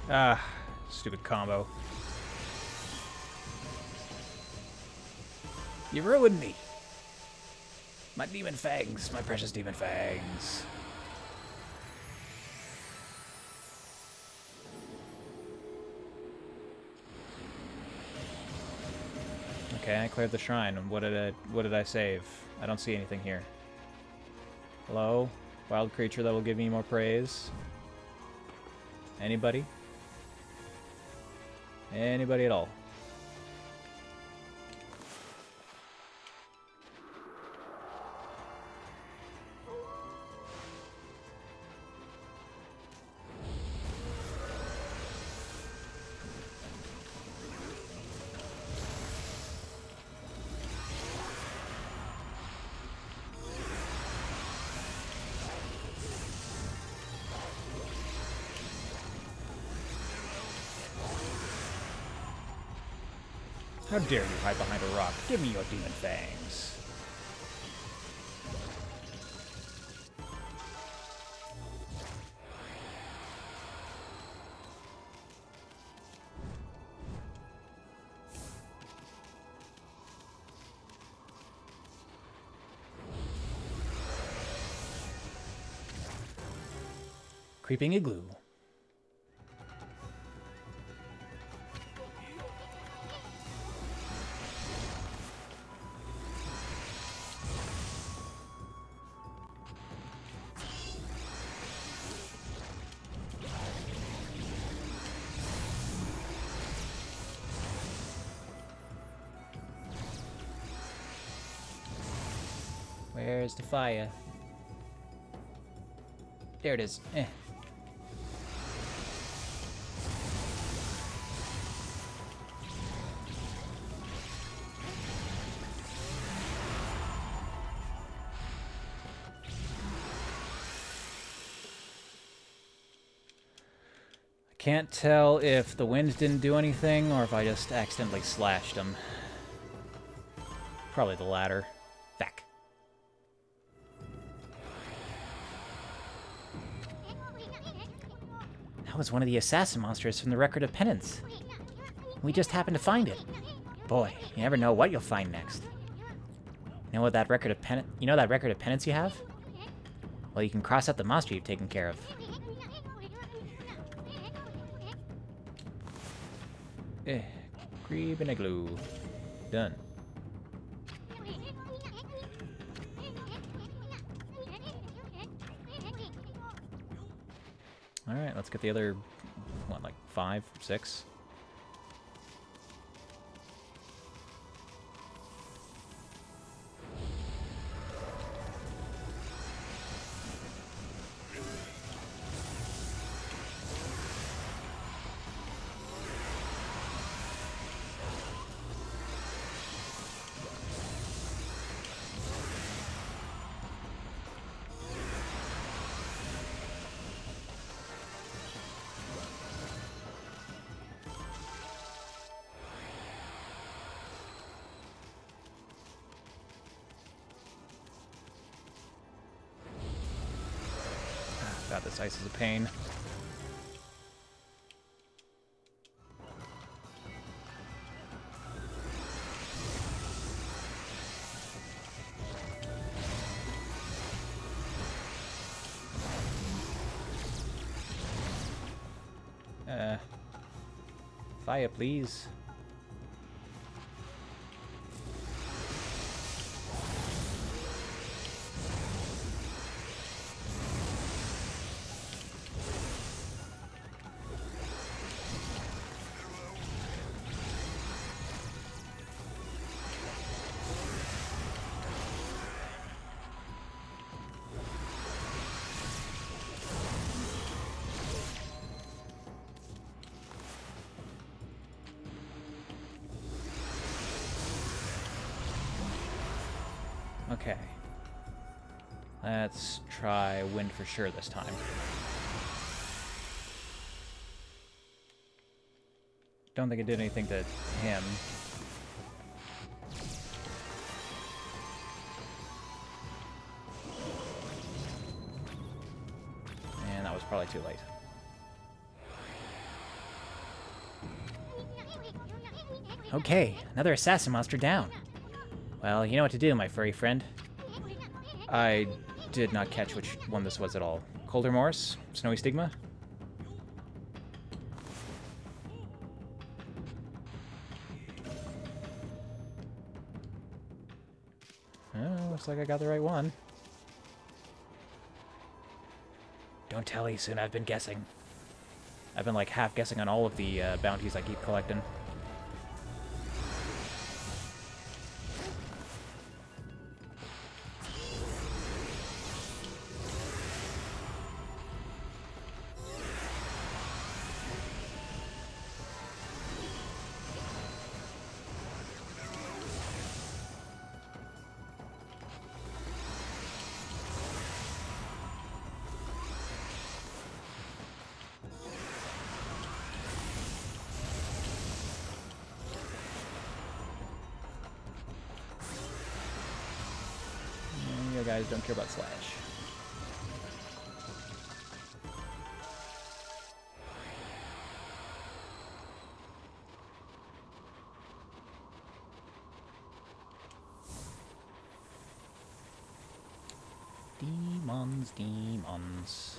Ah, stupid combo. You ruined me. My demon fangs, my precious demon fangs. Okay, I cleared the shrine. What did I save? I don't see anything here. Hello? Wild creature that will give me more praise? Anybody? Anybody at all? How dare you hide behind a rock? Give me your demon fangs. Creeping igloo. Where's the fire? There it is. Eh. Can't tell if the wind didn't do anything or if I just accidentally slashed him. Probably the latter. Back. That was one of the assassin monsters from the Record of Penance. We just happened to find it. Boy, you never know what you'll find next. You know what that record of penance? You know that record of penance you have? Well, you can cross out the monster you've taken care of. Creep and igloo. Done. Alright, let's get the other, what, like 5, 6? God, this ice is a pain. Fire, please. Okay. Let's try wind for sure this time. Don't think it did anything to him. And that was probably too late. Okay, another assassin monster down. Well, you know what to do, my furry friend. I did not catch which one this was at all. Cold Remorse? Snowy Stigma? Looks like I got the right one. Don't tell Isun I've been guessing. I've been like half guessing on all of the bounties I keep collecting. You guys don't care about Slash. Demons, demons.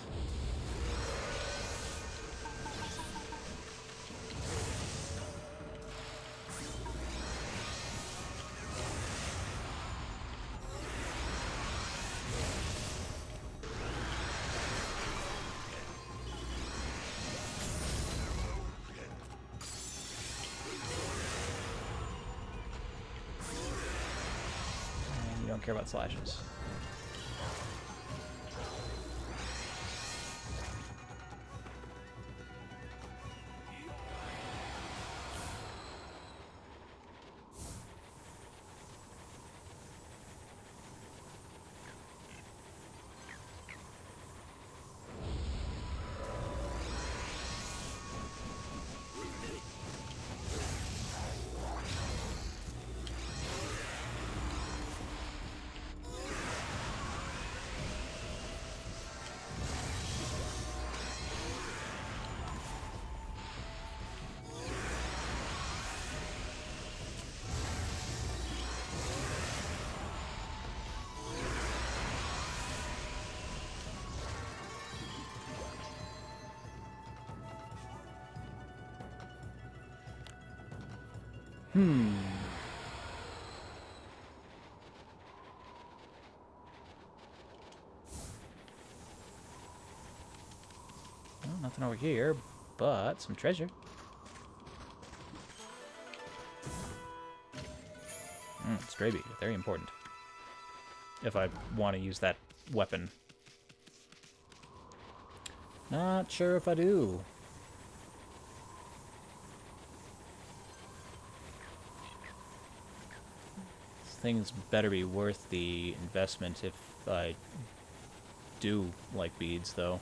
And you don't care about slashes. Well, nothing over here, but some treasure. Stray bead, very important. If I want to use that weapon. Not sure if I do. This thing's better be worth the investment if I do like beads, though.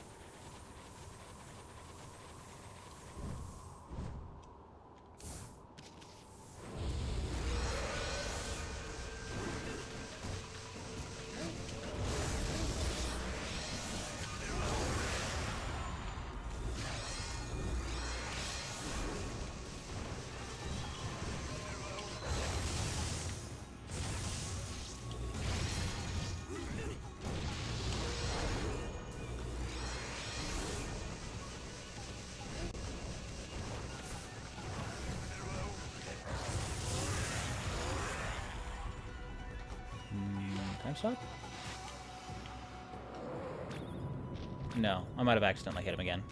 Time stop? No, I might have accidentally hit him again.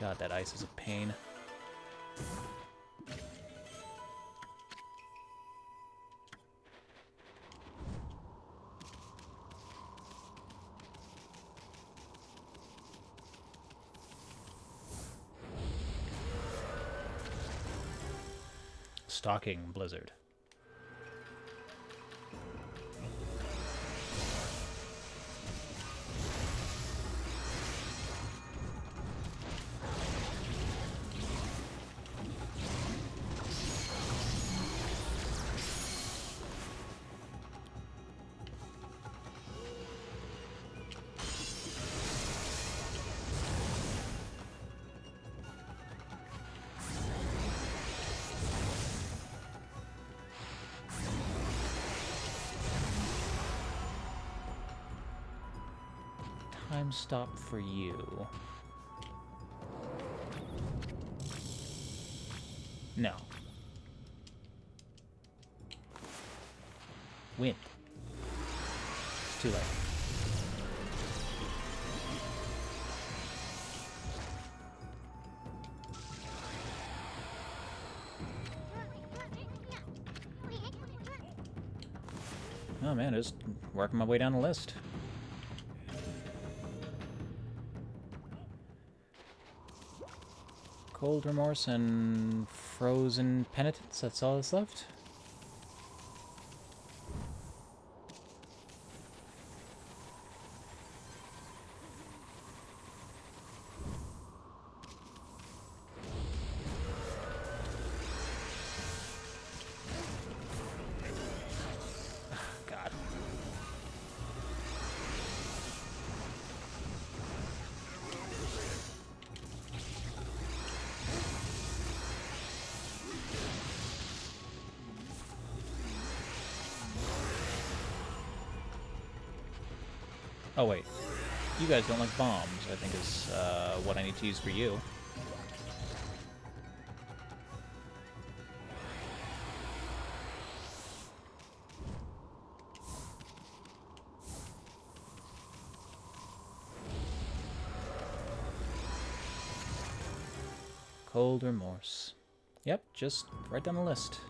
God, that ice is a pain. Stalking Blizzard. time stop for you. No. Wind. It's too late. Oh man, just working my way down the list. Cold Remorse and Frozen Penitence, that's all that's left. God. Oh wait, you guys don't like bombs, I think is what I need to use for you. Cold Remorse. Yep, just right down the list.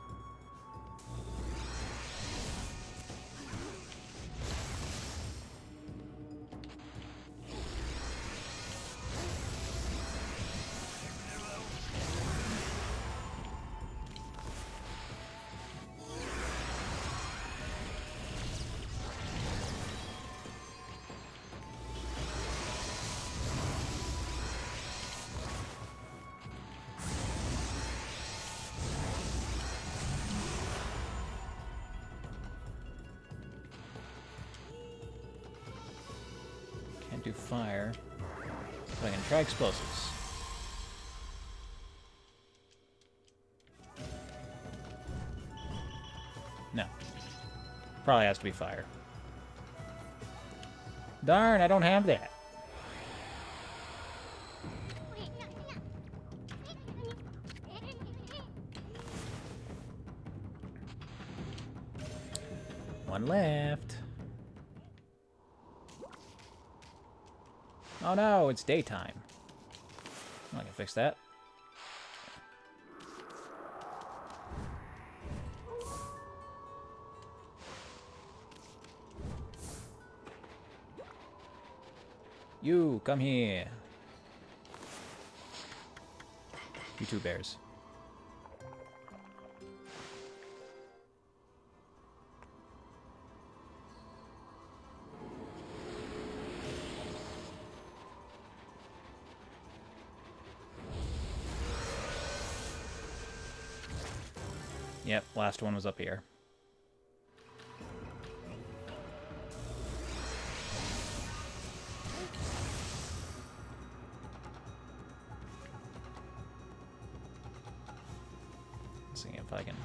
Can't do fire, but I can try explosives. No. Probably has to be fire. Darn, I don't have that. One left. Oh no, it's daytime. I can fix that. You, come here. You two bears. Yep, last one was up here. Let's see if I can...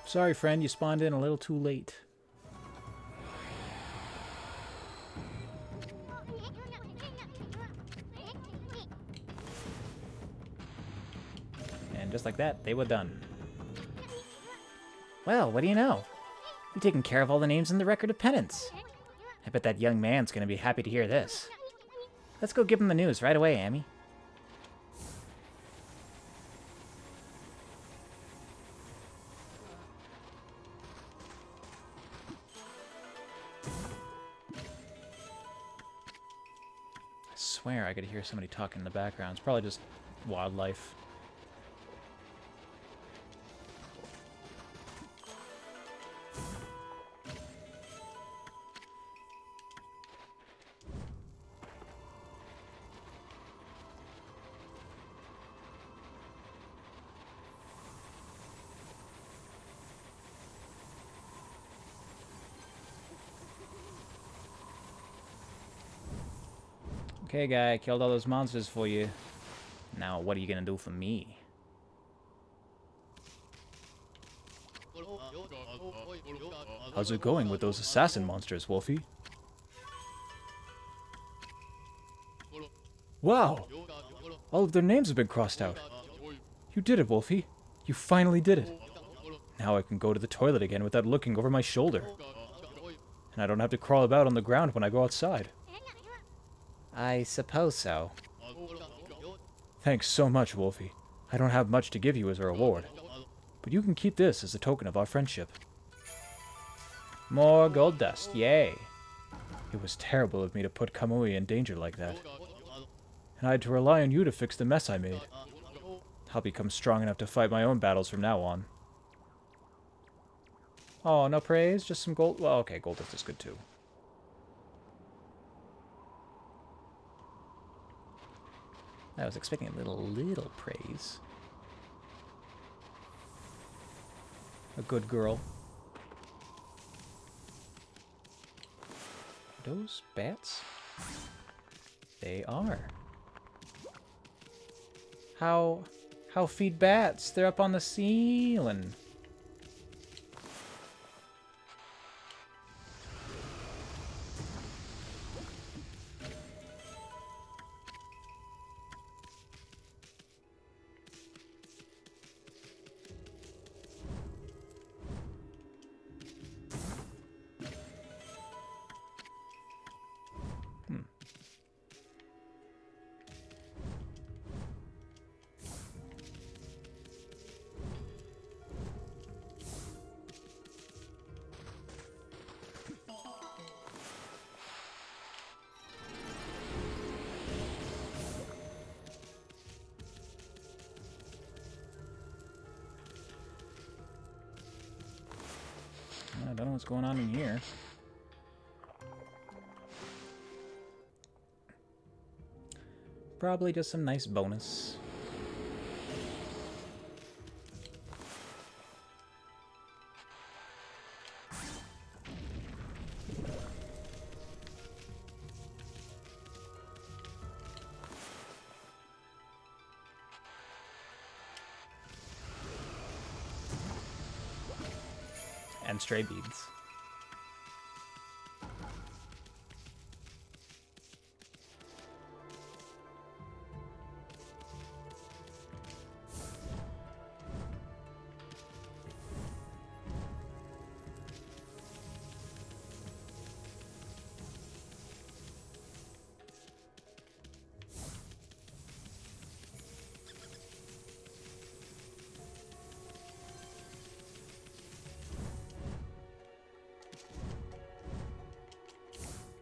Sorry, friend, you spawned in a little too late. And just like that, they were done. Well, what do you know? You've taken care of all the names in the record of penance. I bet that young man's gonna be happy to hear this. Let's go give him the news right away, Amy. swear I could hear somebody talking in the background. It's probably just wildlife. Okay, guy, I killed all those monsters for you. Now, what are you gonna do for me? How's it going with those assassin monsters, Wolfie? Wow! All of their names have been crossed out. You did it, Wolfie. You finally did it. Now I can go to the toilet again without looking over my shoulder. And I don't have to crawl about on the ground when I go outside. I suppose so. Thanks so much, Wolfie. I don't have much to give you as a reward. But you can keep this as a token of our friendship. More gold dust, yay! It was terrible of me to put Kamui in danger like that. And I had to rely on you to fix the mess I made. I'll become strong enough to fight my own battles from now on. Oh, no praise? Just some gold? Well, okay, gold dust is good too. I was expecting a little praise. A good girl. Are those bats? They are. How feed bats? They're up on the ceiling. I don't know what's going on in here. Probably just some nice bonus. And stray beads.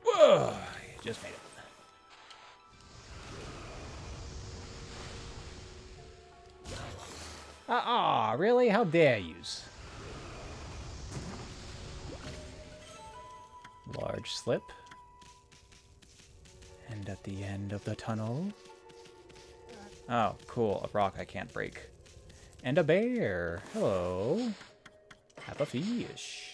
Whoa! You just made it. Really? How dare yous? Large slip. And at the end of the tunnel... Oh, cool. A rock I can't break. And a bear. Hello. Have a fish.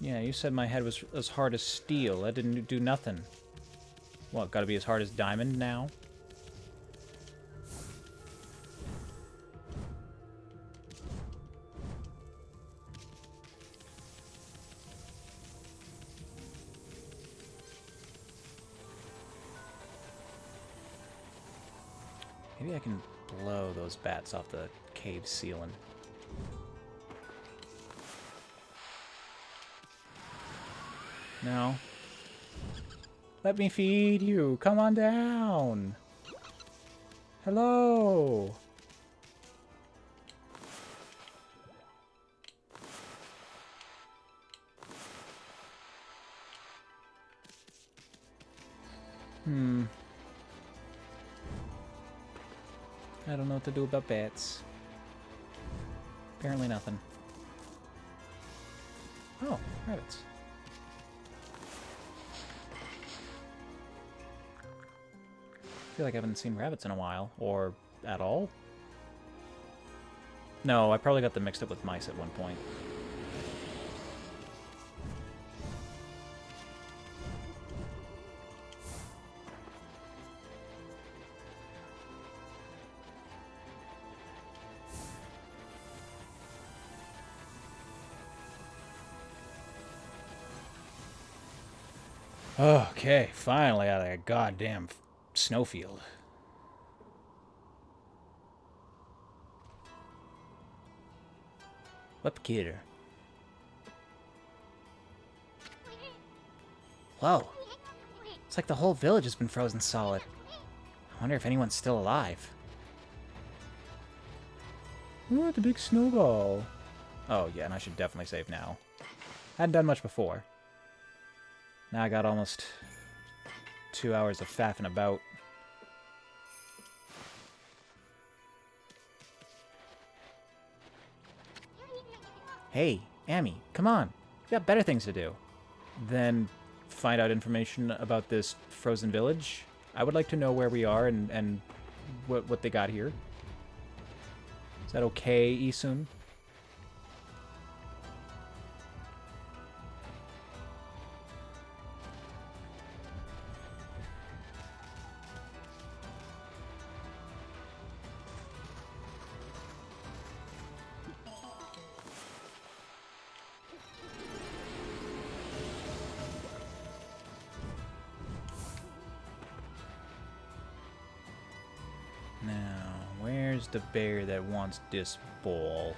Yeah, you said my head was as hard as steel. That didn't do nothing. What, gotta be as hard as diamond now? Maybe I can blow those bats off the cave ceiling. No. Let me feed you. Come on down. Hello. I don't know what to do about bats. Apparently nothing. Oh, rabbits. I feel like I haven't seen rabbits in a while, or at all. No, I probably got them mixed up with mice at one point. Okay, finally out of that goddamn snowfield. What kidder? Whoa. It's like the whole village has been frozen solid. I wonder if anyone's still alive. Oh, the big snowball. Oh, yeah, and I should definitely save now. Hadn't done much before. Now I got almost 2 hours of faffing about. Hey, Amy, come on. We got better things to do than find out information about this frozen village. I would like to know where we are and what they got here. Is that okay, Isun? Now, where's the bear that wants this ball?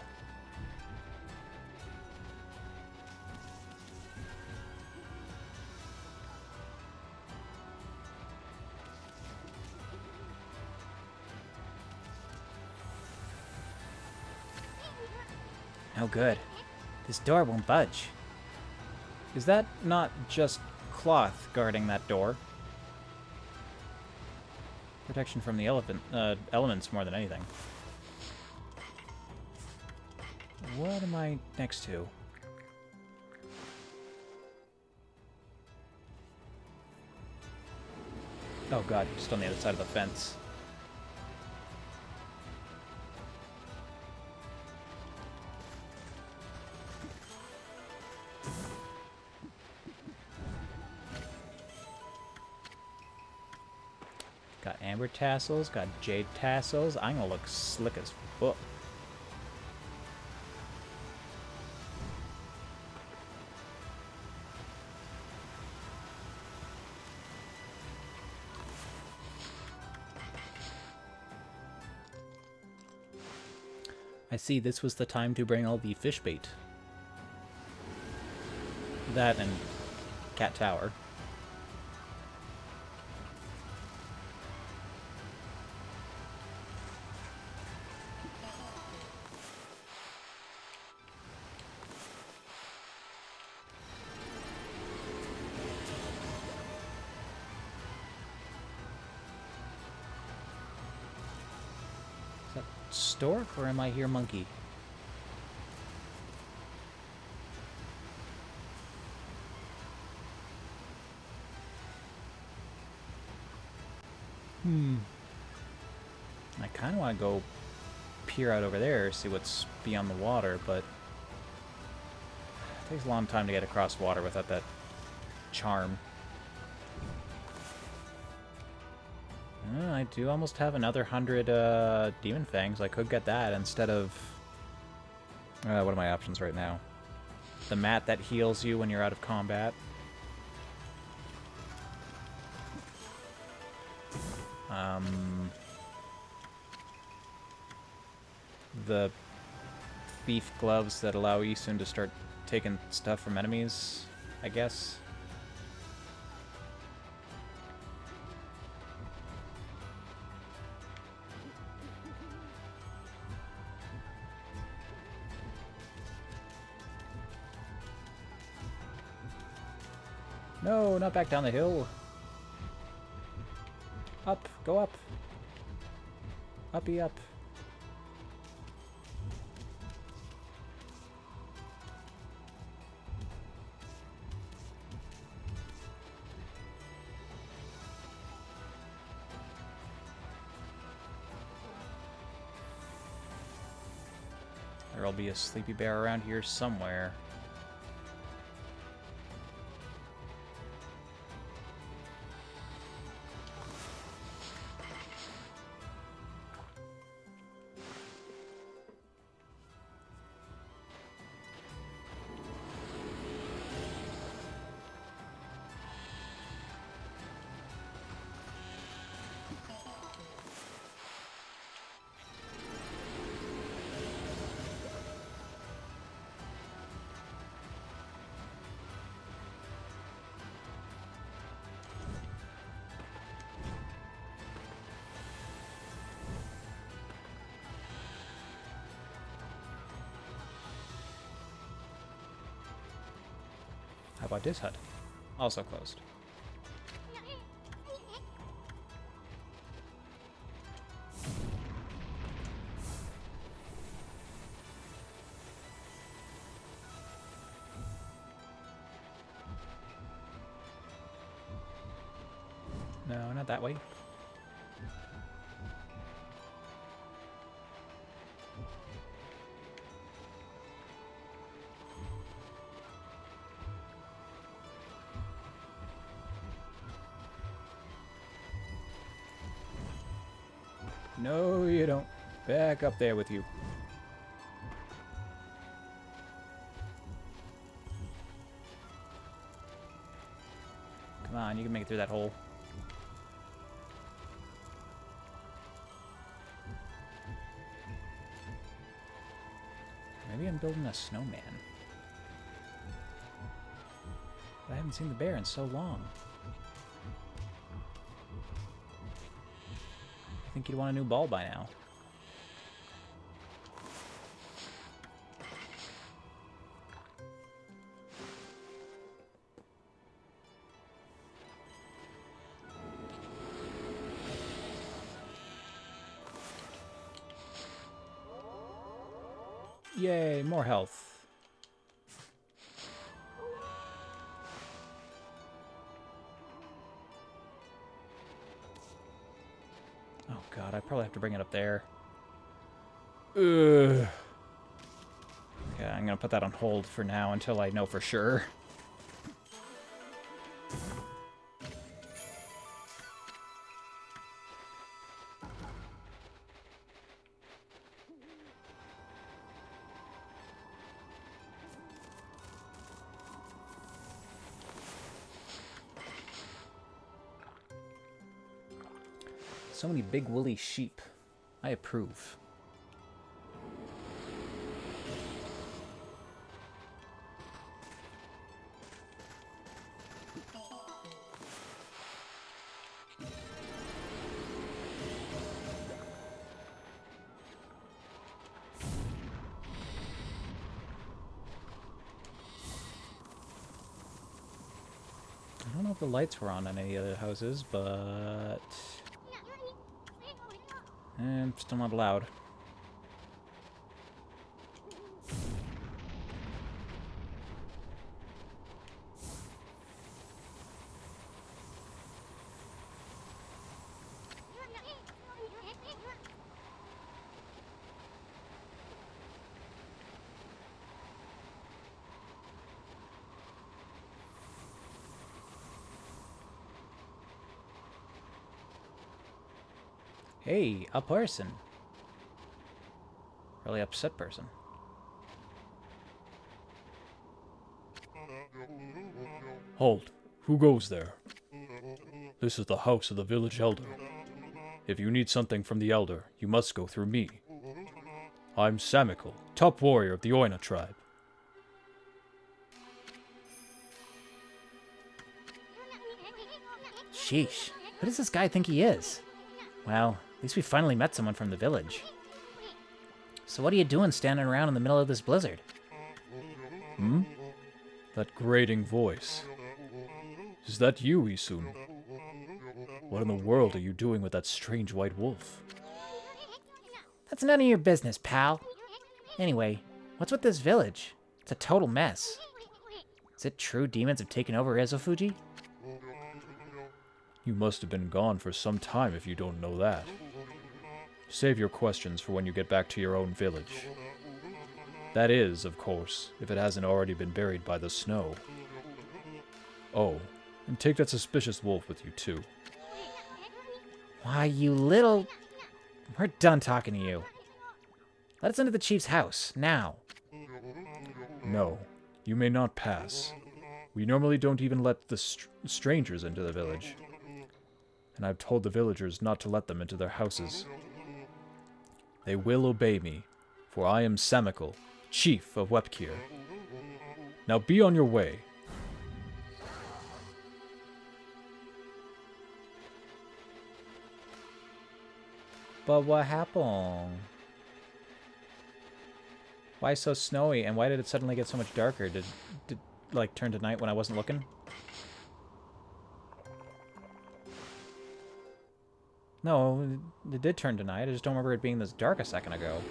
No good. This door won't budge. Is that not just cloth guarding that door? Protection from the elements more than anything. What am I next to? Oh god, just on the other side of the fence. Got amber tassels, got jade tassels. I'm gonna look slick as fuck. I see this was the time to bring all the fish bait. That and Cat Tower. Stork, or am I here monkey? I kind of want to go peer out over there, see what's beyond the water, but it takes a long time to get across water without that charm. I do almost have another 100 Demon Fangs. I could get that instead of... what are my options right now? The mat that heals you when you're out of combat. The thief gloves that allow Isun to start taking stuff from enemies, I guess. No, not back down the hill. Up. Go up. Uppy up. There'll be a sleepy bear around here somewhere. How about this hut? Also closed. No, not that way. No, you don't. Back up there with you. Come on, you can make it through that hole. Maybe I'm building a snowman. But I haven't seen the bear in so long. I think you'd want a new ball by now. Yay, more health. Oh god, I probably have to bring it up there. Ugh. Okay, I'm gonna put that on hold for now until I know for sure. So many big woolly sheep. I approve. I don't know if the lights were on any of the houses, but... I'm still not allowed. Hey, a person. Really upset person. Halt! Who goes there? This is the house of the village elder. If you need something from the elder, you must go through me. I'm Samikal, top warrior of the Oina tribe. Sheesh. Who does this guy think he is? Well, at least we finally met someone from the village. So what are you doing standing around in the middle of this blizzard? Hmm? That grating voice. Is that you, Isun? What in the world are you doing with that strange white wolf? That's none of your business, pal. Anyway, what's with this village? It's a total mess. Is it true demons have taken over Ezofuji? You must have been gone for some time if you don't know that. Save your questions for when you get back to your own village. That is, of course, if it hasn't already been buried by the snow. Oh, and take that suspicious wolf with you, too. Why, you little... We're done talking to you. Let us into the chief's house, now. No, you may not pass. We normally don't even let the strangers into the village. And I've told the villagers not to let them into their houses. They will obey me, for I am Samikal, chief of Wepkir. Now be on your way. But what happened? Why so snowy, and why did it suddenly get so much darker? Did like, turn to night when I wasn't looking? No, it did turn to night. I just don't remember it being this dark a second ago.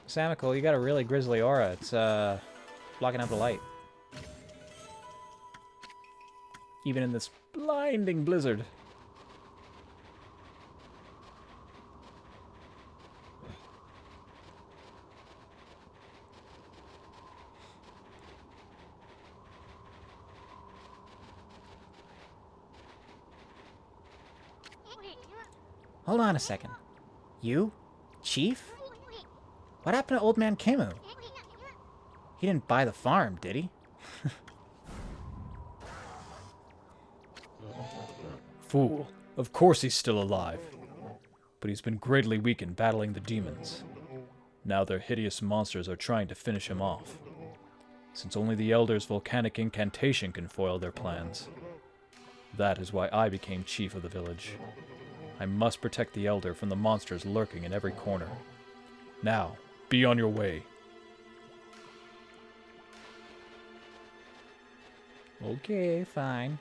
Samikal, you got a really grisly aura. It's, blocking out the light. Even in this blinding blizzard. Hold on a second. You? Chief? What happened to Old Man Kimu? He didn't buy the farm, did he? Fool. Of course he's still alive. But he's been greatly weakened battling the demons. Now their hideous monsters are trying to finish him off. Since only the Elder's volcanic incantation can foil their plans. That is why I became chief of the village. I must protect the Elder from the monsters lurking in every corner. Now, be on your way. Okay, fine.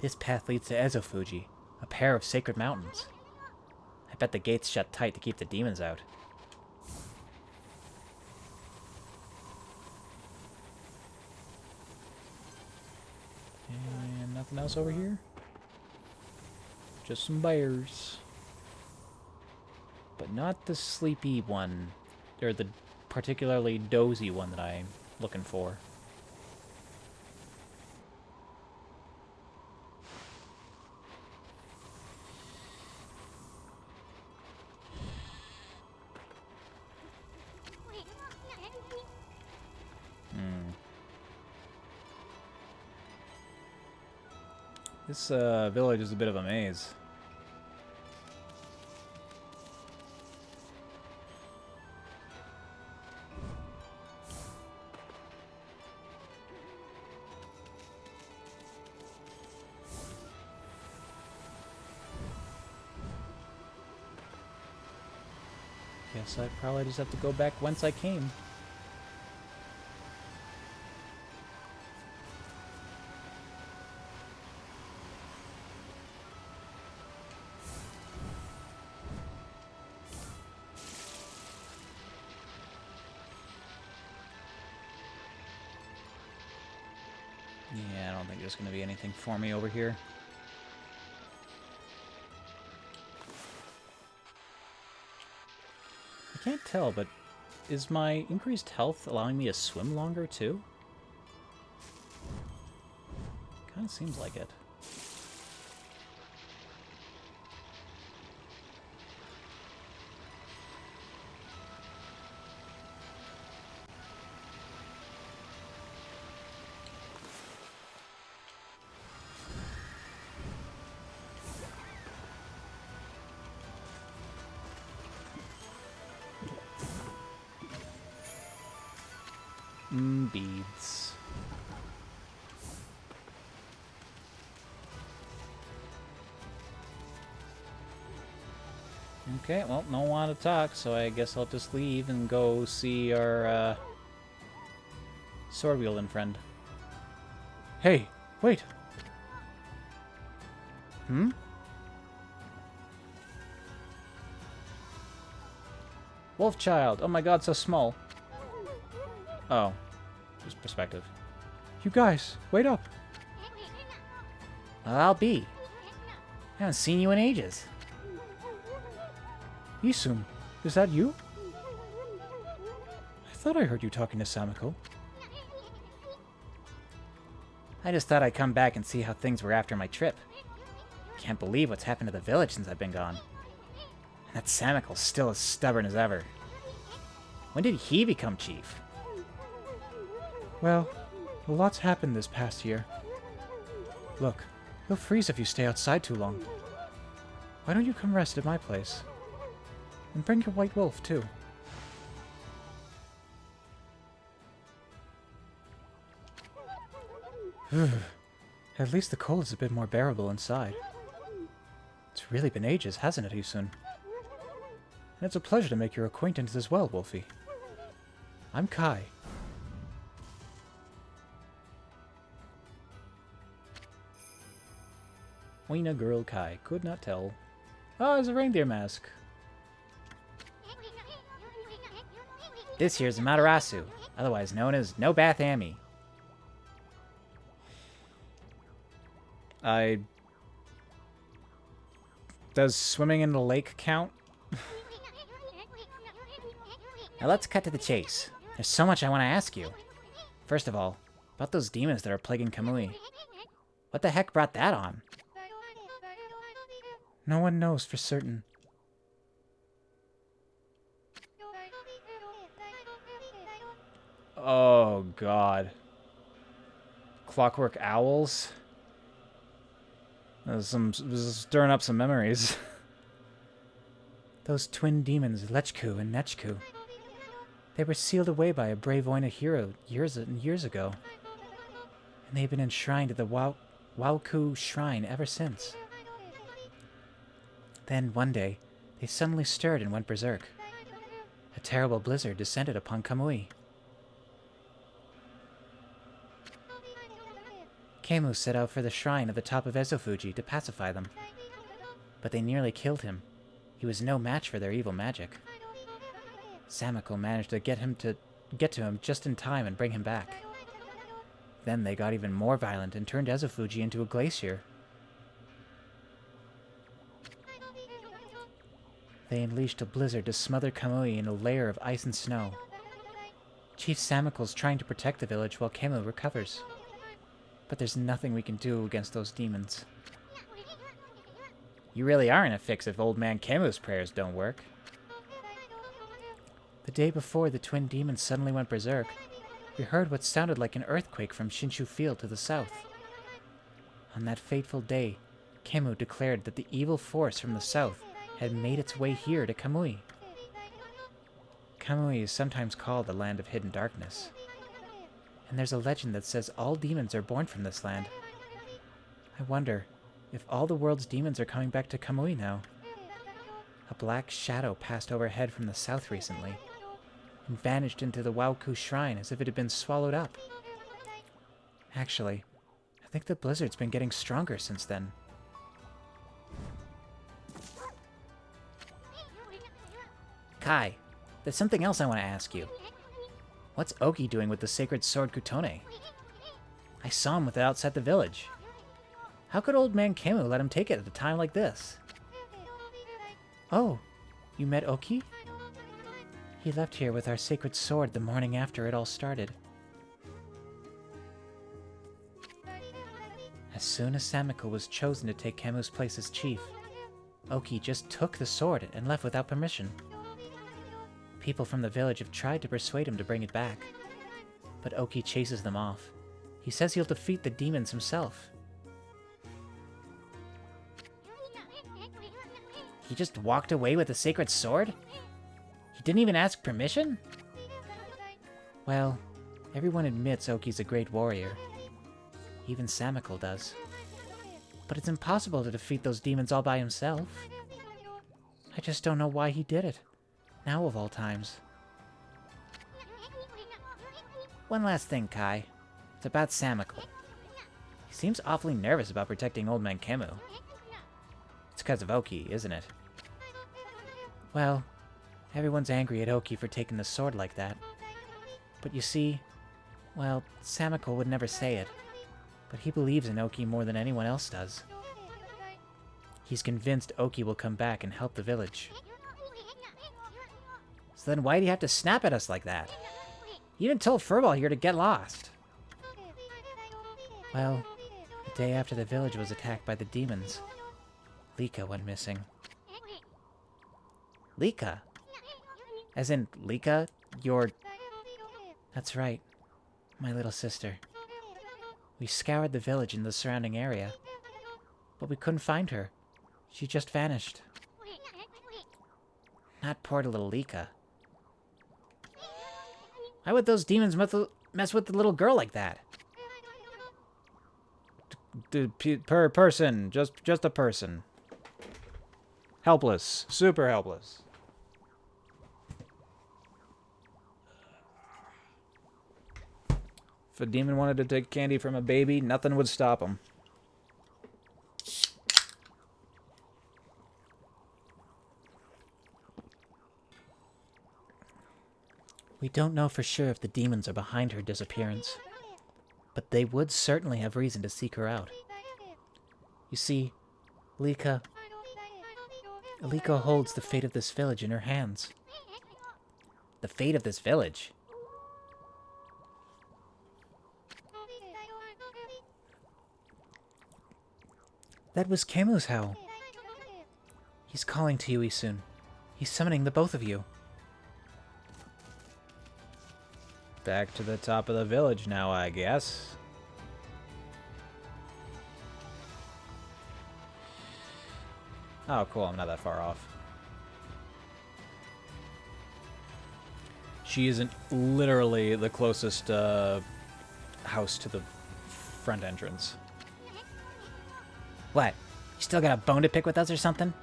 This path leads to Ezofuji, a pair of sacred mountains. I bet the gates shut tight to keep the demons out. And nothing else over here? Just some bears. But not the sleepy one, or the particularly dozy one that I'm looking for. This village is a bit of a maze. Guess I probably just have to go back whence I came. Yeah, I don't think there's going to be anything for me over here. I can't tell, but is my increased health allowing me to swim longer too? Kind of seems like it. Beads. Okay, well, no one want to talk, so I guess I'll just leave and go see our sword-wielding friend. Hey, wait. Hmm? Wolfchild! Oh my god, so small. Oh. Just perspective. You guys, wait up. I'll be. I haven't seen you in ages. Isum, is that you? I thought I heard you talking to Samiko. I just thought I'd come back and see how things were after my trip. Can't believe what's happened to the village since I've been gone. And that Samiko's still as stubborn as ever. When did he become chief? Well, a lot's happened this past year. Look, you'll freeze if you stay outside too long. Why don't you come rest at my place? And bring your white wolf, too. At least the cold is a bit more bearable inside. It's really been ages, hasn't it, Isun? And it's a pleasure to make your acquaintance as well, Wolfie. I'm Kai. Weena girl Kai, could not tell. Oh, it's a reindeer mask. This here's Amaterasu, otherwise known as No Bath Amy. Does swimming in the lake count? Now let's cut to the chase. There's so much I want to ask you. First of all, about those demons that are plaguing Kamui. What the heck brought that on? No one knows for certain. Oh, God. Clockwork owls? This is stirring up some memories. Those twin demons, Lechku and Nechku. They were sealed away by a brave Oina hero years ago. And they've been enshrined at the Wauku Shrine ever since. Then, one day, they suddenly stirred and went berserk. A terrible blizzard descended upon Kamui. Keimu set out for the shrine at the top of Ezofuji to pacify them. But they nearly killed him. He was no match for their evil magic. Samiko managed to get to him just in time and bring him back. Then they got even more violent and turned Ezofuji into a glacier. They unleashed a blizzard to smother Kamui in a layer of ice and snow. Chief Samiko's trying to protect the village while Keimu recovers. But there's nothing we can do against those demons. You really are in a fix if old man Keimu's prayers don't work. The day before the twin demons suddenly went berserk, we heard what sounded like an earthquake from Shinshu Field to the south. On that fateful day, Keimu declared that the evil force from the south had made its way here to Kamui. Kamui is sometimes called the Land of Hidden Darkness. And there's a legend that says all demons are born from this land. I wonder if all the world's demons are coming back to Kamui now. A black shadow passed overhead from the south recently, and vanished into the Wauku Shrine as if it had been swallowed up. Actually, I think the blizzard's been getting stronger since then. Kai, there's something else I want to ask you. What's Oki doing with the sacred sword Kutone? I saw him with it outside the village. How could old man Keimu let him take it at a time like this? Oh, you met Oki? He left here with our sacred sword the morning after it all started. As soon as Samiko was chosen to take Keimu's place as chief, Oki just took the sword and left without permission. People from the village have tried to persuade him to bring it back, but Oki chases them off. He says he'll defeat the demons himself. He just walked away with the sacred sword? He didn't even ask permission? Well, everyone admits Oki's a great warrior. Even Samiko does. But it's impossible to defeat those demons all by himself. I just don't know why he did it. Now of all times. One last thing, Kai. It's about Samical. He seems awfully nervous about protecting Old Man Kemu. It's because of Oki, isn't it? Well, everyone's angry at Oki for taking the sword like that. But you see, well, Samical would never say it. But he believes in Oki more than anyone else does. He's convinced Oki will come back and help the village. So then why do you have to snap at us like that? You even told Furball here to get lost. Well, the day after the village was attacked by the demons, Lika went missing. Lika? As in, Lika? Your... That's right. My little sister. We scoured the village and the surrounding area, but we couldn't find her. She just vanished. Not poor little Lika. Why would those demons mess with the little girl like that? Per person. Just a person. Helpless. Super helpless. If a demon wanted to take candy from a baby, nothing would stop him. We don't know for sure if the demons are behind her disappearance, but they would certainly have reason to seek her out. You see, Lika holds the fate of this village in her hands. The fate of this village? That was Kemu's howl. He's calling to you, Isun. He's summoning the both of you. Back to the top of the village now, I guess. Oh, cool. I'm not that far off. She isn't literally the closest house to the front entrance. What? You still got a bone to pick with us or something?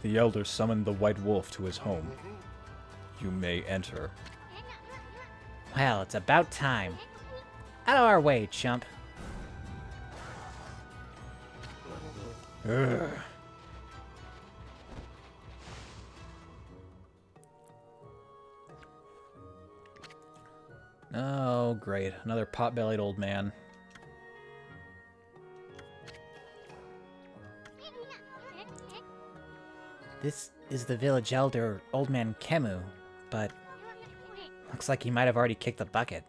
The elder summoned the white wolf to his home. You may enter. Well, it's about time. Out of our way, chump. Ugh. Oh, great. Another pot-bellied old man. This is the village elder, Old Man Kemu, but looks like he might have already kicked the bucket.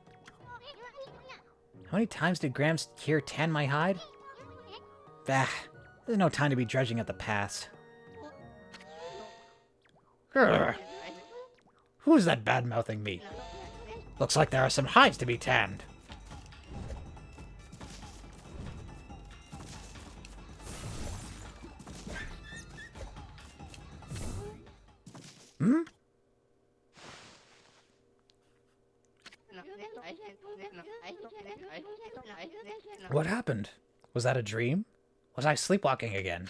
How many times did Gramps here tan my hide? Bah, there's no time to be drudging at the past. Grr. Who's that bad-mouthing me? Looks like there are some hides to be tanned. Hmm? What happened? Was that a dream? Was I sleepwalking again?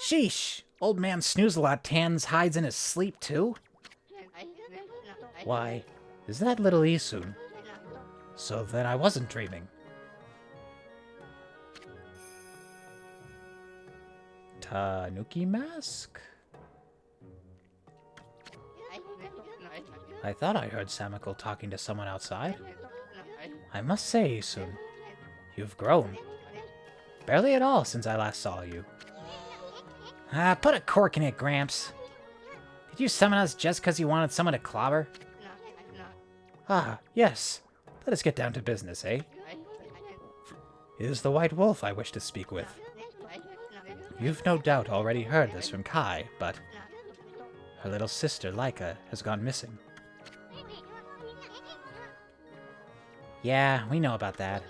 Sheesh! Old man Snooze-a-lot tans hides in his sleep, too? Why, is that little Isun? So then I wasn't dreaming. Tanuki mask? I thought I heard Samical talking to someone outside. I must say, Isun, you've grown. Barely at all since I last saw you. Put a cork in it, Gramps. Did you summon us just because you wanted someone to clobber? Ah, yes. Let us get down to business, eh? It is the White Wolf I wish to speak with. You've no doubt already heard this from Kai, but her little sister, Laika, has gone missing. Yeah, we know about that.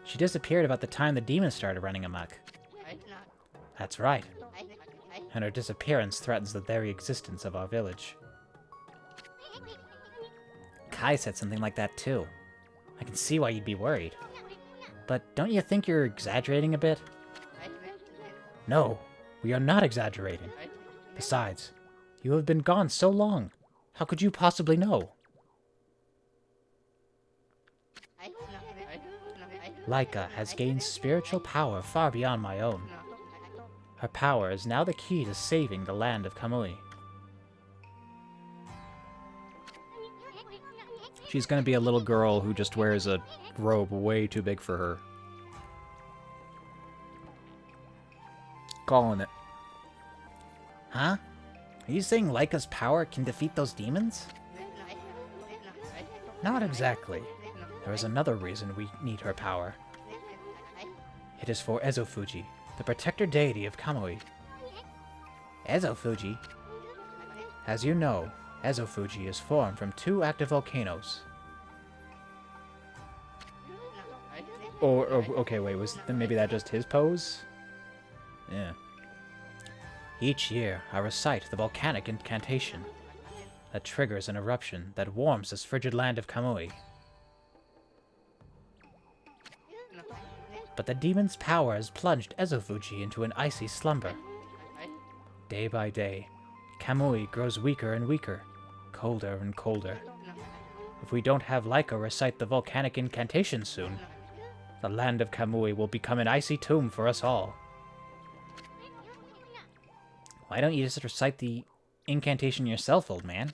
She disappeared about the time the demons started running amok. That's right. And her disappearance threatens the very existence of our village. Kai said something like that too. I can see why you'd be worried. But don't you think you're exaggerating a bit? No, We are not exaggerating. Besides, you have been gone so long. How could you possibly know? Laika has gained spiritual power far beyond my own. Her power is now the key to saving the land of Kamui. She's gonna be a little girl who just wears a robe way too big for her. Calling it. Huh? Are you saying Laika's power can defeat those demons? Not exactly. There is another reason we need her power. It is for Ezofuji, the protector deity of Kamui. Ezofuji? As you know, Ezofuji is formed from 2 active volcanoes. Okay, wait, was maybe that just his pose? Yeah. Each year, I recite the volcanic incantation that triggers an eruption that warms this frigid land of Kamui. But the demon's power has plunged Ezofuji into an icy slumber. Day by day, Kamui grows weaker and weaker, colder and colder. If we don't have Laika recite the volcanic incantation soon, the land of Kamui will become an icy tomb for us all. Why don't you just recite the incantation yourself, old man?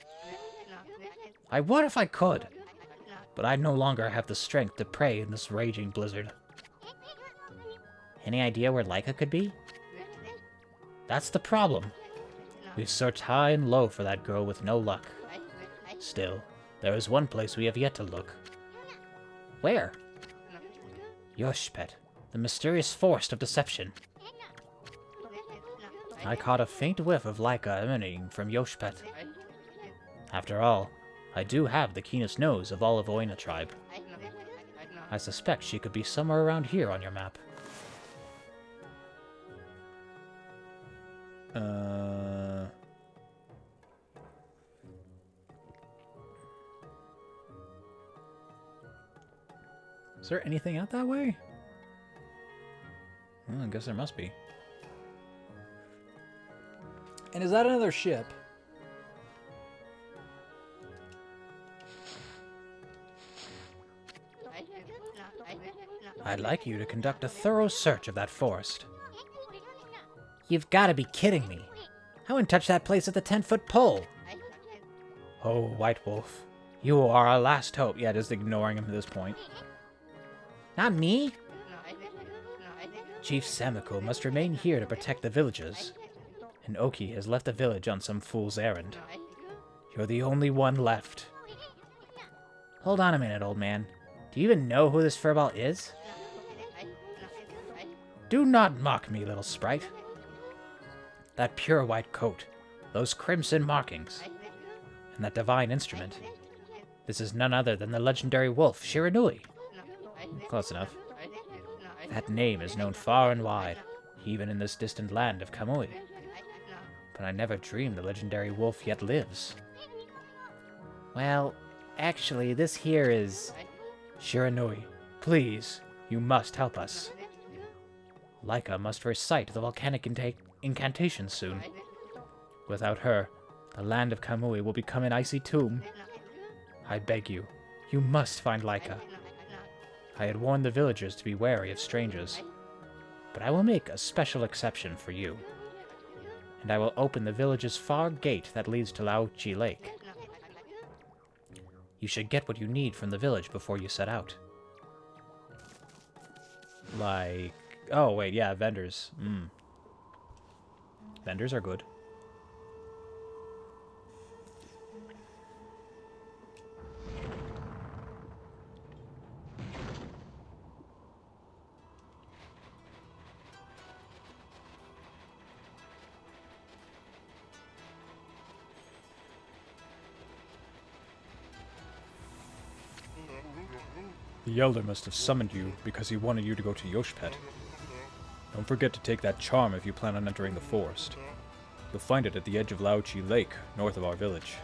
I would if I could, but I no longer have the strength to pray in this raging blizzard. Any idea where Laika could be? That's the problem. We've searched high and low for that girl with no luck. Still, there is one place we have yet to look. Where? Yoshpet, the mysterious forest of deception. I caught a faint whiff of Laika emanating from Yoshpet. After all, I do have the keenest nose of all of Oina tribe. I suspect she could be somewhere around here on your map. Is there anything out that way? Well, I guess there must be. And is that another ship? I'd like you to conduct a thorough search of that forest. You've got to be kidding me. I wouldn't touch that place at the 10-foot pole. Oh, White Wolf, you are our last hope. Yeah, just ignoring him at this point. Not me. Chief Samiko must remain here to protect the villagers. And Oki has left the village on some fool's errand. You're the only one left. Hold on a minute, old man. Do you even know who this furball is? Do not mock me, little sprite. That pure white coat, those crimson markings, and that divine instrument. This is none other than the legendary wolf, Shiranui. Close enough. That name is known far and wide, even in this distant land of Kamui. But I never dreamed the legendary wolf yet lives. Well, actually, this here is... Shiranui, please, you must help us. Laika must recite the volcanic incantation soon. Without her, the land of Kamui will become an icy tomb. I beg you, you must find Laika. I had warned the villagers to be wary of strangers, but I will make a special exception for you. And I will open the village's far gate that leads to Lauchi Lake. You should get what you need from the village before you set out. Like... Oh, wait, yeah, vendors. Vendors are good. The Elder must have summoned you because he wanted you to go to Yoshpet. Don't forget to take that charm if you plan on entering the forest. You'll find it at the edge of Lauchi Lake, north of our village.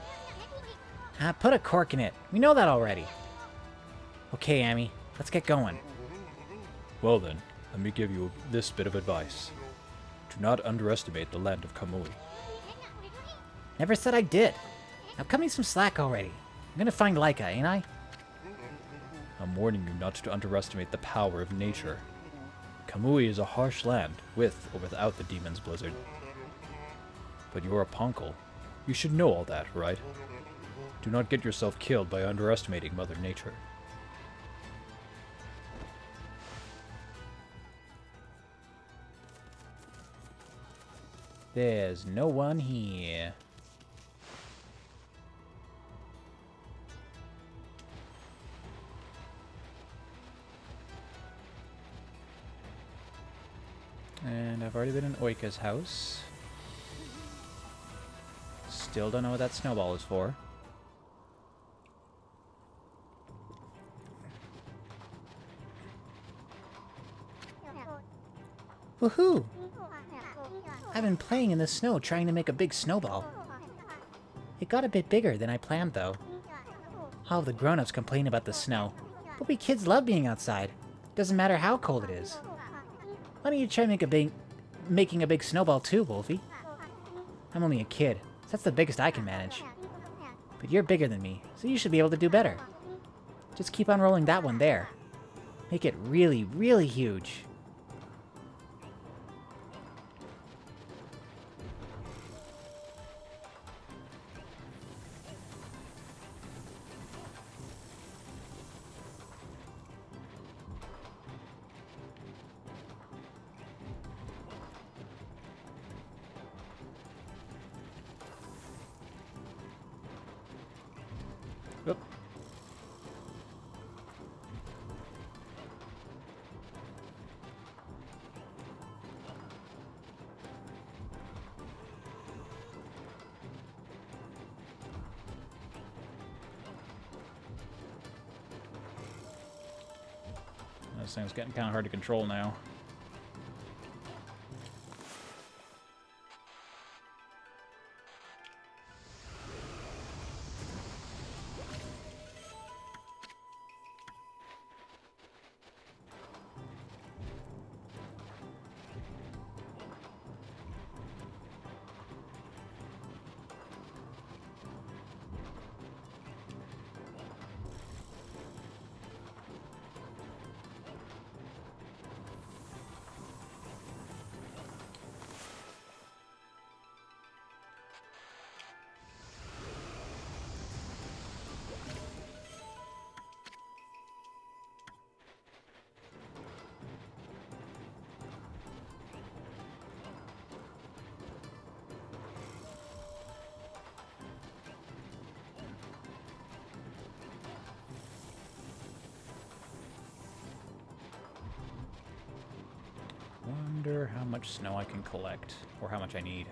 Put a cork in it. We know that already. Okay, Amy, let's get going. Well then, let me give you this bit of advice. Do not underestimate the land of Kamui. Never said I did. Now cut me some slack already. I'm gonna find Laika, ain't I? I'm warning you not to underestimate the power of nature. Kamui is a harsh land, with or without the demon's blizzard. But you're a Ponkel. You should know all that, right? Do not get yourself killed by underestimating Mother Nature. There's no one here. And I've already been in Oika's house. Still don't know what that snowball is for. Woohoo! I've been playing in the snow trying to make a big snowball. It got a bit bigger than I planned, though. All of the grown-ups complain about the snow, but we kids love being outside. Doesn't matter how cold it is. Why don't you try making a big snowball too, Wolfie? I'm only a kid, so that's the biggest I can manage. But you're bigger than me, so you should be able to do better. Just keep on rolling that one there. Make it really, really huge. Oop. This thing's getting kind of hard to control now. Wonder how much snow I can collect, or how much I need.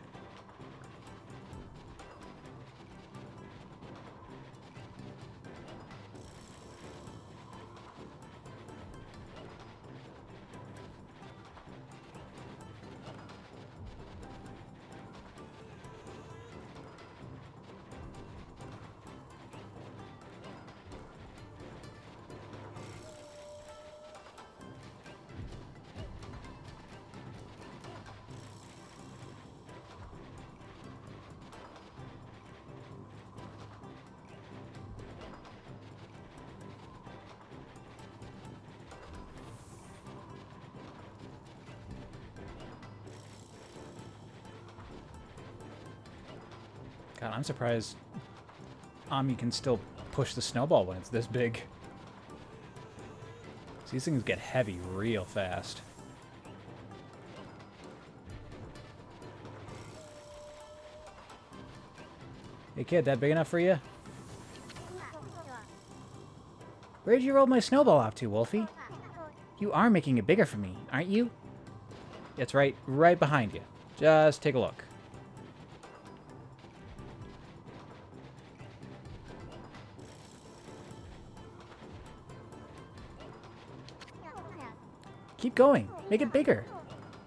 God, I'm surprised Ami can still push the snowball when it's this big. So these things get heavy real fast. Hey kid, that big enough for you? Where'd you roll my snowball off to, Wolfie? You are making it bigger for me, aren't you? It's right behind you. Just take a look. Keep going. Make it bigger.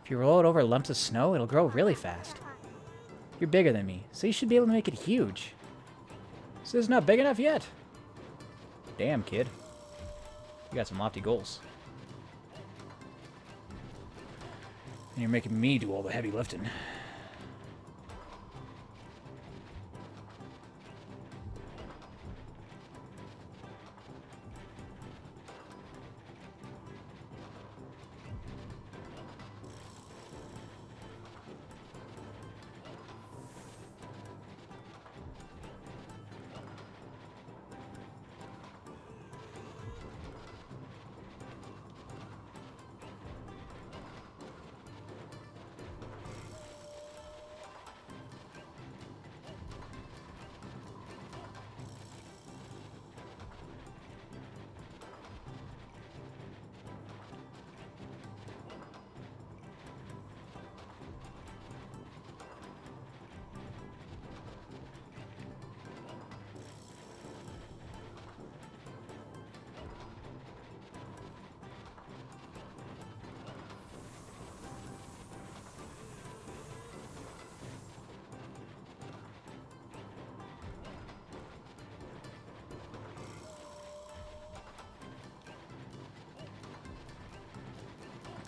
If you roll it over lumps of snow, it'll grow really fast. You're bigger than me, so you should be able to make it huge. This is not big enough yet. Damn, kid. You got some lofty goals. And you're making me do all the heavy lifting.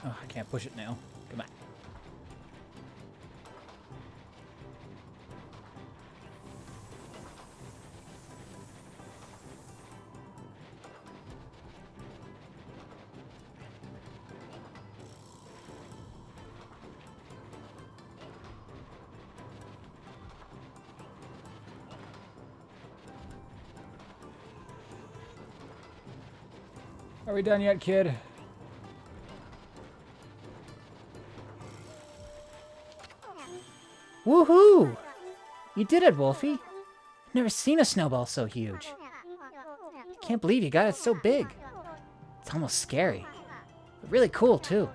Oh, I can't push it now. Come on. Are we done yet, kid? Woohoo! You did it, Wolfie. I've never seen a snowball so huge. I can't believe you got it so big. It's almost scary. But really cool, too.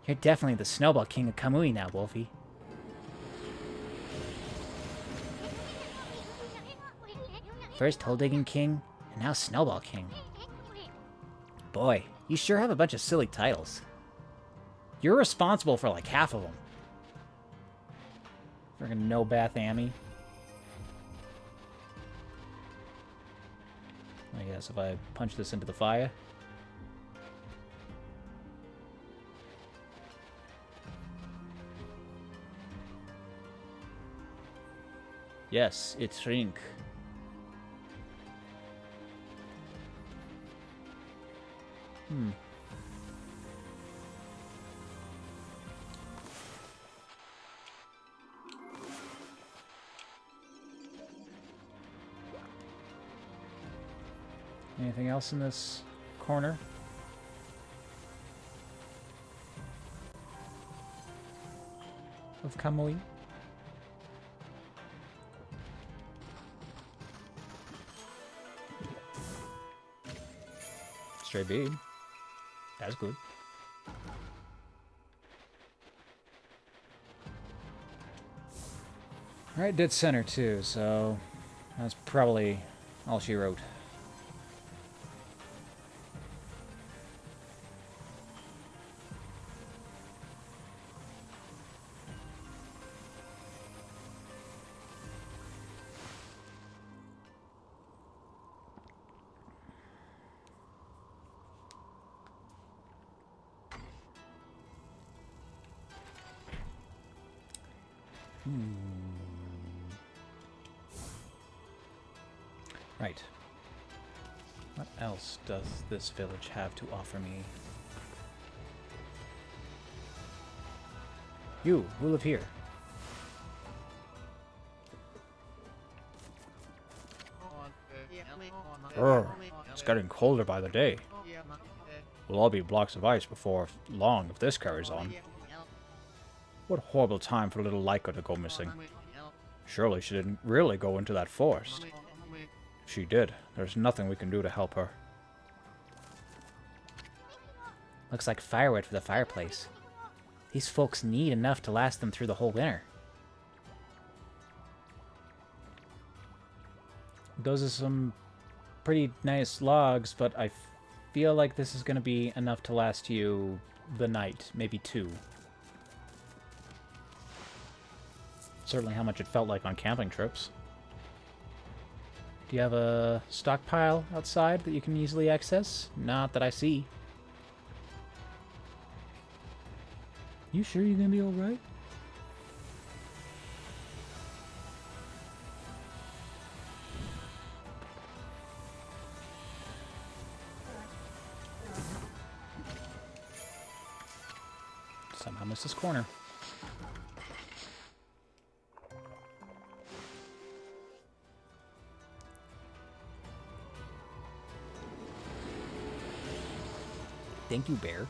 You're definitely the Snowball King of Kamui now, Wolfie. First Hole Digging King, and now Snowball King. Boy, you sure have a bunch of silly titles. You're responsible for like half of them. Friggin' No Bath Amy. I guess if I punch this into the fire. Yes, it shrink. Anything else in this corner? Of Kamui? Straight bead. That's good. Alright, dead center too, so that's probably all she wrote. Right. What else does this village have to offer me? You, who live here? It's getting colder by the day. We'll all be blocks of ice before long if this carries on. What horrible time for little Laika to go missing. Surely she didn't really go into that forest. If she did, there's nothing we can do to help her. Looks like firewood for the fireplace. These folks need enough to last them through the whole winter. Those are some pretty nice logs, but I feel like this is going to be enough to last you the night, maybe two. Certainly how much it felt like on camping trips. Do you have a stockpile outside that you can easily access? Not that I see. You sure you're gonna be alright? Somehow missed this corner. Thank you, bear.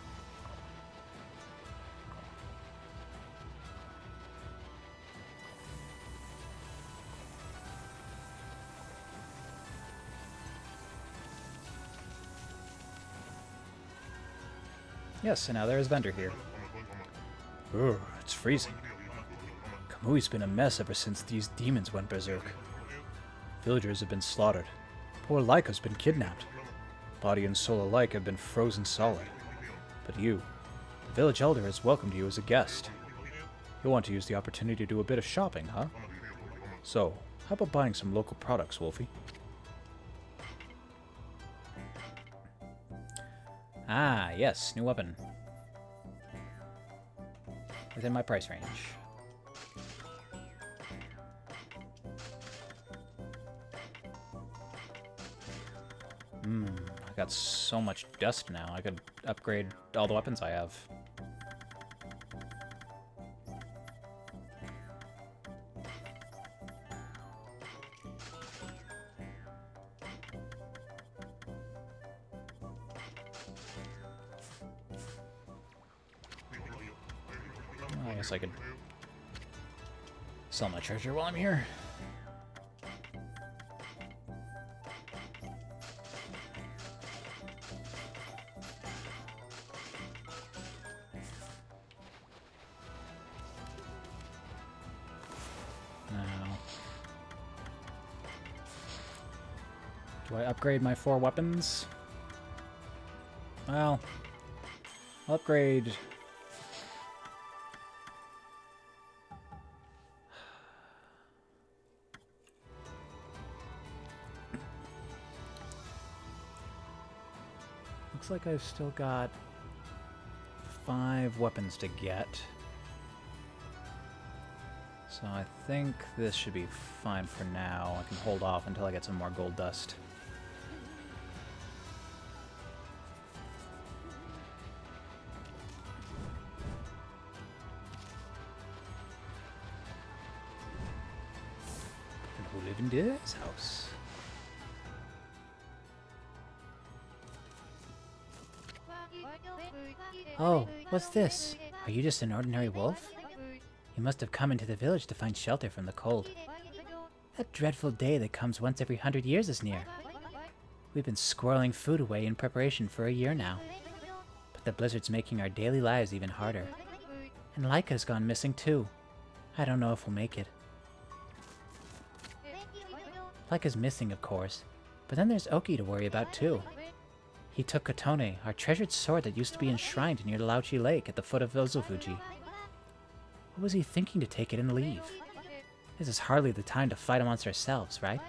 Yes, and now there is Vendor here. Ugh, it's freezing. Kamui's been a mess ever since these demons went berserk. Villagers have been slaughtered. Poor Laika's been kidnapped. Body and soul alike have been frozen solid. But you, the village elder, has welcomed you as a guest. You'll want to use the opportunity to do a bit of shopping, huh? So, how about buying some local products, Wolfie? Ah, yes, new weapon. Within my price range. I got so much dust now. I could upgrade all the weapons I have. I guess I could sell my treasure while I'm here. Now, do I upgrade my 4 weapons? Well, I'll upgrade... Looks like I've still got 5 weapons to get. So I think this should be fine for now. I can hold off until I get some more gold dust. And who live in this house? Oh, what's this? Are you just an ordinary wolf? You must have come into the village to find shelter from the cold. That dreadful day that comes once every 100 years is near. We've been squirreling food away in preparation for a year now. But the blizzard's making our daily lives even harder. And Laika's gone missing too. I don't know if we'll make it. Laika's missing, of course. But then there's Oki to worry about too. He took Kotone, our treasured sword that used to be enshrined near the Lauchi Lake at the foot of Ozofuji. What was he thinking to take it and leave? This is hardly the time to fight amongst ourselves, right?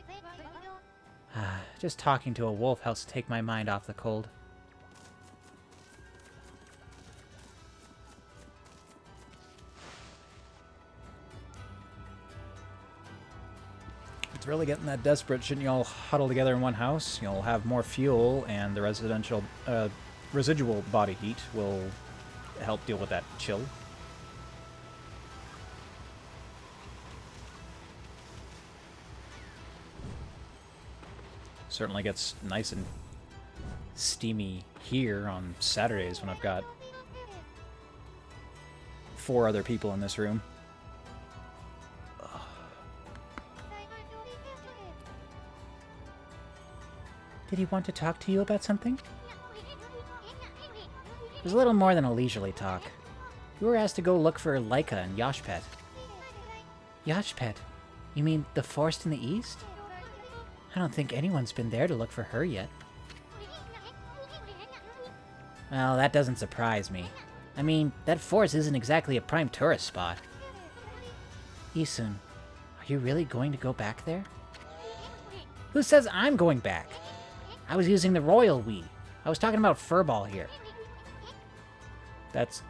Just talking to a wolf helps take my mind off the cold. It's really getting that desperate. Shouldn't you all huddle together in one house? You'll have more fuel, and the residual body heat will help deal with that chill. Certainly gets nice and steamy here on Saturdays when I've got 4 other people in this room. Did he want to talk to you about something? It was a little more than a leisurely talk. We were asked to go look for Laika and Yoshpet. Yoshpet? You mean the forest in the east? I don't think anyone's been there to look for her yet. Well, that doesn't surprise me. I mean, that forest isn't exactly a prime tourist spot. Isun, are you really going to go back there? Who says I'm going back? I was using the royal we. I was talking about Furball here. That's...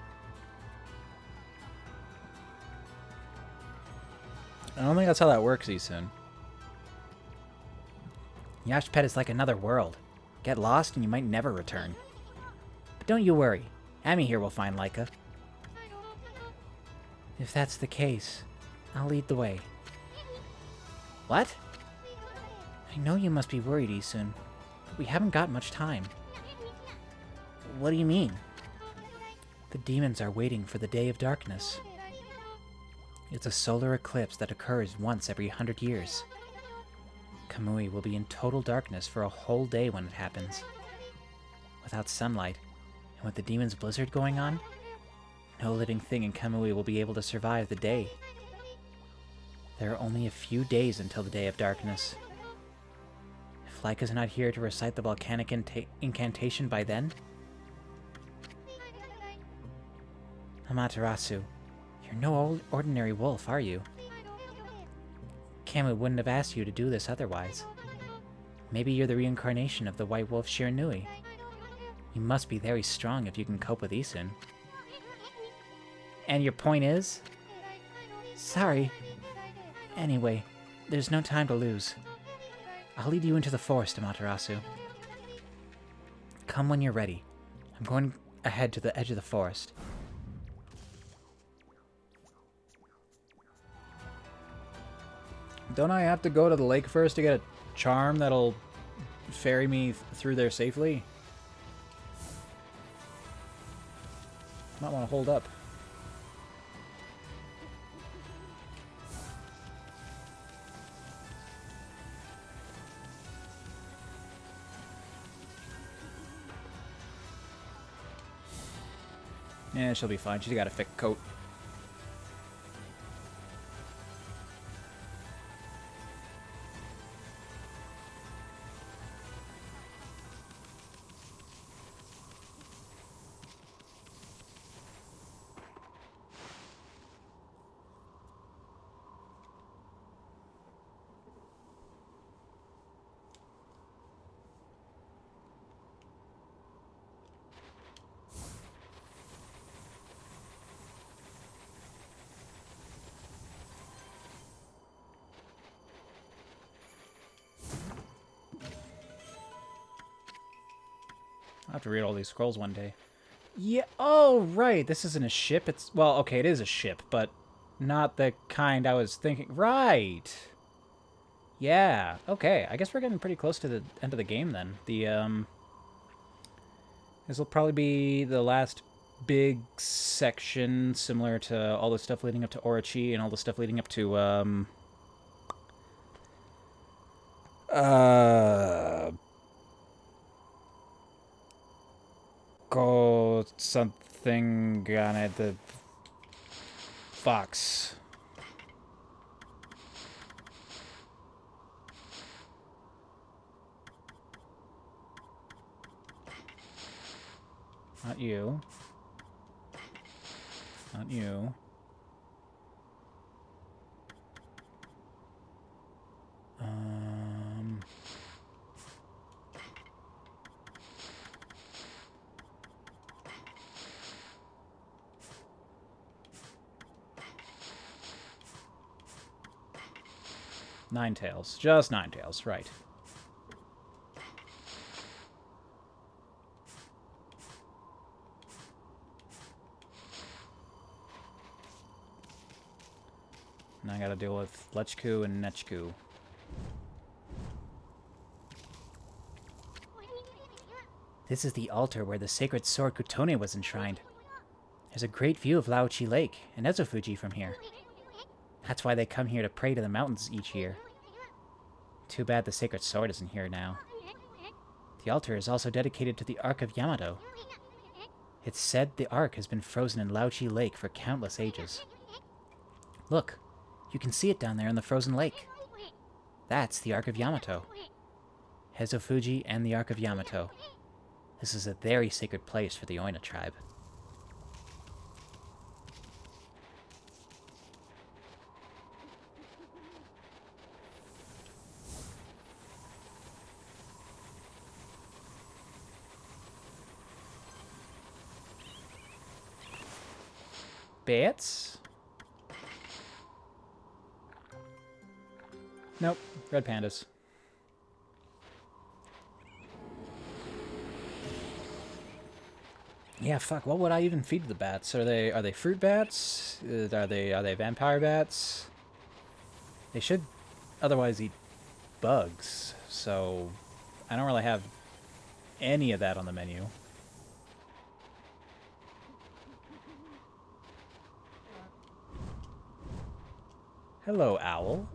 I don't think that's how that works, Isun. Yashpet is like another world. Get lost and you might never return. But don't you worry. Ami here will find Laika. If that's the case, I'll lead the way. What? I know you must be worried, Isun, but we haven't got much time. What do you mean? The demons are waiting for the Day of Darkness. It's a solar eclipse that occurs once every 100 years. Kamui will be in total darkness for a whole day when it happens. Without sunlight, and with the demon's blizzard going on, no living thing in Kamui will be able to survive the day. There are only a few days until the Day of Darkness. If Laika's not here to recite the volcanic incantation by then... Amaterasu, you're no ordinary wolf, are you? Kamui wouldn't have asked you to do this otherwise. Maybe you're the reincarnation of the white wolf Shiranui. You must be very strong if you can cope with Isun. And your point is? Sorry. Anyway, there's no time to lose. I'll lead you into the forest, Amaterasu. Come when you're ready. I'm going ahead to the edge of the forest. Don't I have to go to the lake first to get a charm that'll ferry me through there safely? Might want to hold up. Yeah, she'll be fine. She's got a thick coat. I'll have to read all these scrolls one day. Yeah, oh, right. This isn't a ship. It's, well, okay, it is a ship, but not the kind I was thinking. Right. Yeah, okay. I guess we're getting pretty close to the end of the game then. This will probably be the last big section, similar to all the stuff leading up to Orochi and all the stuff leading up to, go something on it, the fox. Not you. Not you. Ninetales. Just Ninetales, right. And I gotta deal with Lechku and Nechku. This is the altar where the sacred sword Kutone was enshrined. There's a great view of Laochi Lake and Ezofuji from here. That's why they come here to pray to the mountains each year. Too bad the sacred sword isn't here now. The altar is also dedicated to the Ark of Yamato. It's said the Ark has been frozen in Laochi Lake for countless ages. Look, you can see it down there in the frozen lake. That's the Ark of Yamato. Hezofuji and the Ark of Yamato. This is a very sacred place for the Oina tribe. Bats? Nope. Red pandas. Yeah, fuck. What would I even feed the bats? Are they fruit bats? Are they vampire bats? They should otherwise eat bugs. So I don't really have any of that on the menu. Hello, owl.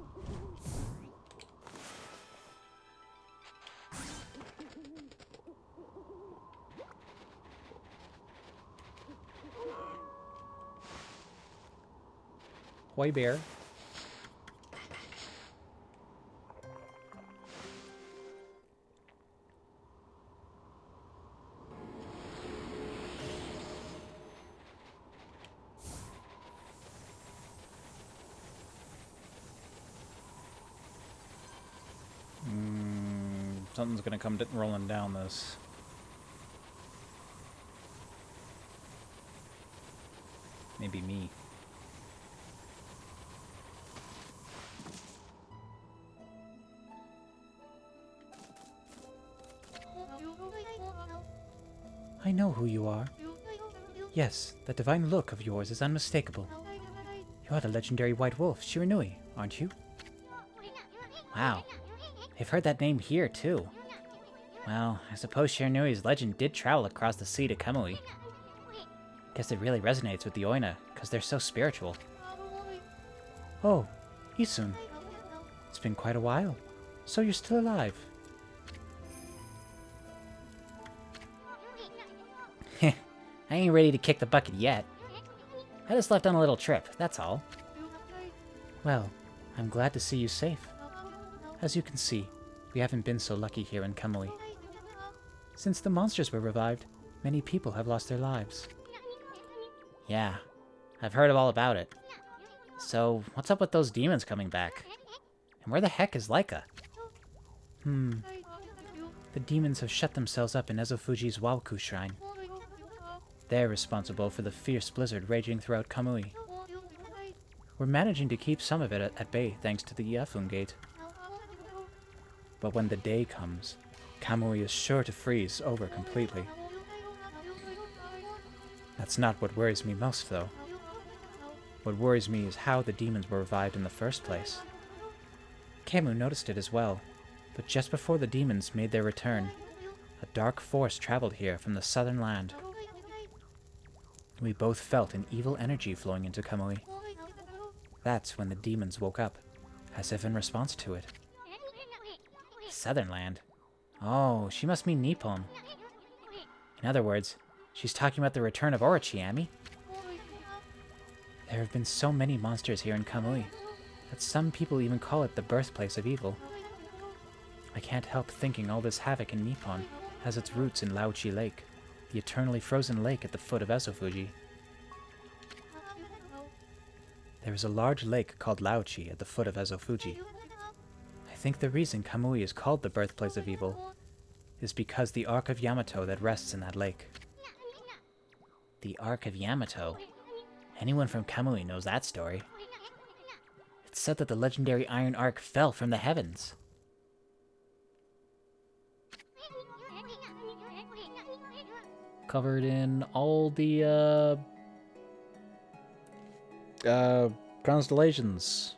Hoy bear. Something's gonna come rolling down this. Maybe me. I know who you are. Yes, that divine look of yours is unmistakable. You are the legendary White Wolf, Shiranui, aren't you? Wow. I've heard that name here, too. Well, I suppose Shiranui's legend did travel across the sea to Kamui. Guess it really resonates with the Oina, because they're so spiritual. Oh, Isun. It's been quite a while. So you're still alive. I ain't ready to kick the bucket yet. I just left on a little trip, that's all. Well, I'm glad to see you safe. As you can see, we haven't been so lucky here in Kamui. Since the monsters were revived, many people have lost their lives. Yeah, I've heard all about it. So, what's up with those demons coming back? And where the heck is Laika? The demons have shut themselves up in Ezofuji's Waoku shrine. They're responsible for the fierce blizzard raging throughout Kamui. We're managing to keep some of it at bay thanks to the Yafun Gate. But when the day comes, Kamui is sure to freeze over completely. That's not what worries me most, though. What worries me is how the demons were revived in the first place. Kemu noticed it as well, but just before the demons made their return, a dark force traveled here from the southern land. We both felt an evil energy flowing into Kamui. That's when the demons woke up, as if in response to it. Southern land? Oh, she must mean Nippon. In other words, she's talking about the return of Orochiami. There have been so many monsters here in Kamui that some people even call it the birthplace of evil. I can't help thinking all this havoc in Nippon has its roots in Laochi Lake, the eternally frozen lake at the foot of Ezofuji. There is a large lake called Laochi at the foot of Ezofuji. I think the reason Kamui is called the birthplace of evil is because the Ark of Yamato that rests in that lake. The Ark of Yamato? Anyone from Kamui knows that story. It's said that the legendary Iron Ark fell from the heavens. Covered in all the, constellations.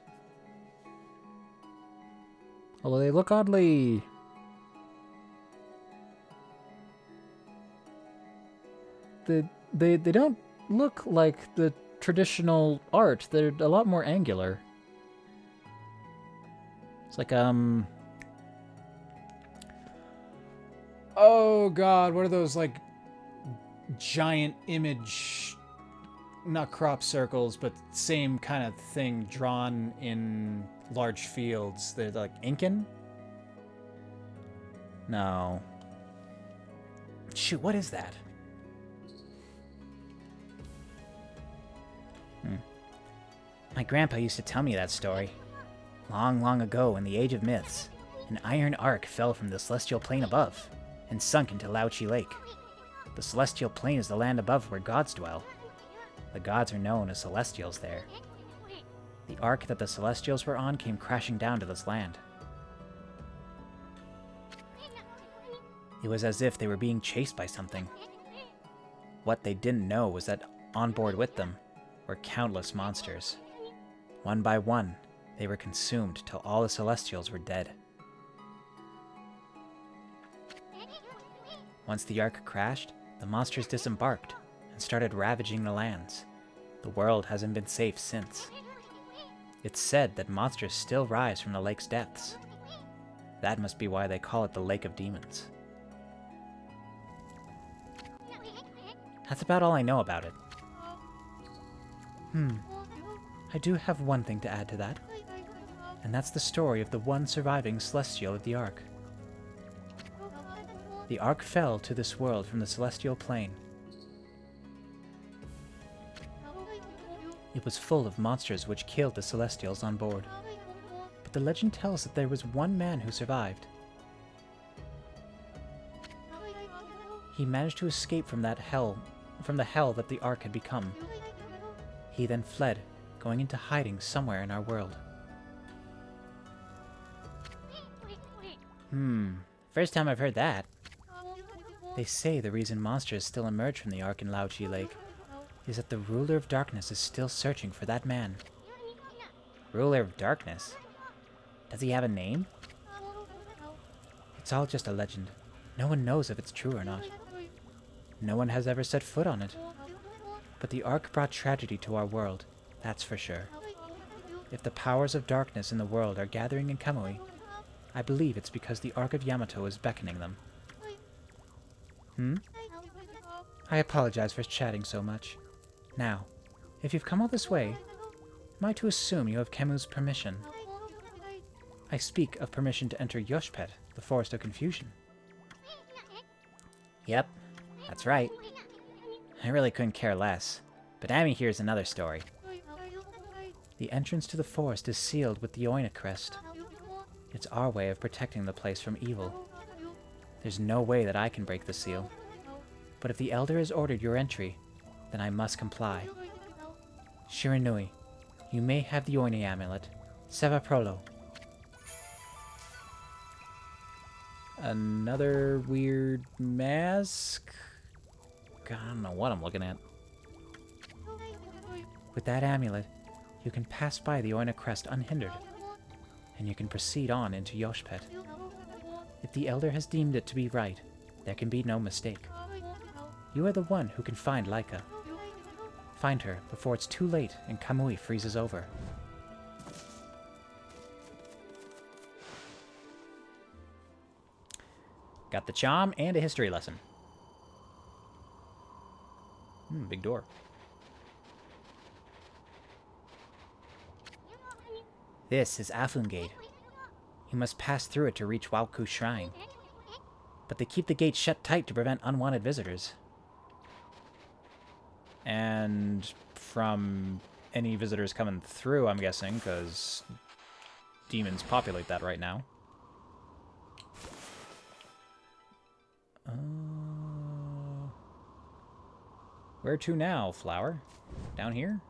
Although they look oddly... They don't look like the traditional art. They're a lot more angular. It's like, oh god, what are those, like, giant image, not crop circles, but same kind of thing drawn in large fields? They're like Incan? No. Shoot, what is that? My grandpa used to tell me that story. Long, long ago, in the Age of Myths, an iron ark fell from the celestial plane above and sunk into Laochi Lake. The celestial plane is the land above where gods dwell. The gods are known as celestials there. The ark that the Celestials were on came crashing down to this land. It was as if they were being chased by something. What they didn't know was that on board with them were countless monsters. One by one, they were consumed till all the Celestials were dead. Once the ark crashed, the monsters disembarked and started ravaging the lands. The world hasn't been safe since. It's said that monsters still rise from the lake's depths. That must be why they call it the Lake of Demons. That's about all I know about it. I do have one thing to add to that, and that's the story of the one surviving Celestial of the Ark. The Ark fell to this world from the Celestial Plane. It was full of monsters which killed the Celestials on board. But the legend tells that there was one man who survived. He managed to escape from the hell that the Ark had become. He then fled, going into hiding somewhere in our world. First time I've heard that. They say the reason monsters still emerge from the Ark in Laochi Lake is that the Ruler of Darkness is still searching for that man. Ruler of Darkness? Does he have a name? It's all just a legend. No one knows if it's true or not. No one has ever set foot on it. But the Ark brought tragedy to our world, that's for sure. If the powers of darkness in the world are gathering in Kamui, I believe it's because the Ark of Yamato is beckoning them. I apologize for chatting so much. Now, if you've come all this way, am I to assume you have Kemu's permission? I speak of permission to enter Yoshpet, the Forest of Confusion. Yep, that's right. I really couldn't care less, but Ami here's another story. The entrance to the forest is sealed with the Oina crest. It's our way of protecting the place from evil. There's no way that I can break the seal. But if the Elder has ordered your entry, then I must comply. Shiranui, you may have the Oina amulet. Seva Prolo. Another weird mask? God, I don't know what I'm looking at. With that amulet, you can pass by the Oina crest unhindered, and you can proceed on into Yoshpet. If the Elder has deemed it to be right, there can be no mistake. You are the one who can find Laika. Find her before it's too late and Kamui freezes over. Got the charm and a history lesson. Big door. This is Afun Gate. You must pass through it to reach Wauku Shrine. But they keep the gate shut tight to prevent unwanted visitors. And from any visitors coming through, I'm guessing, because demons populate that right now. Where to now, Flower? Down here?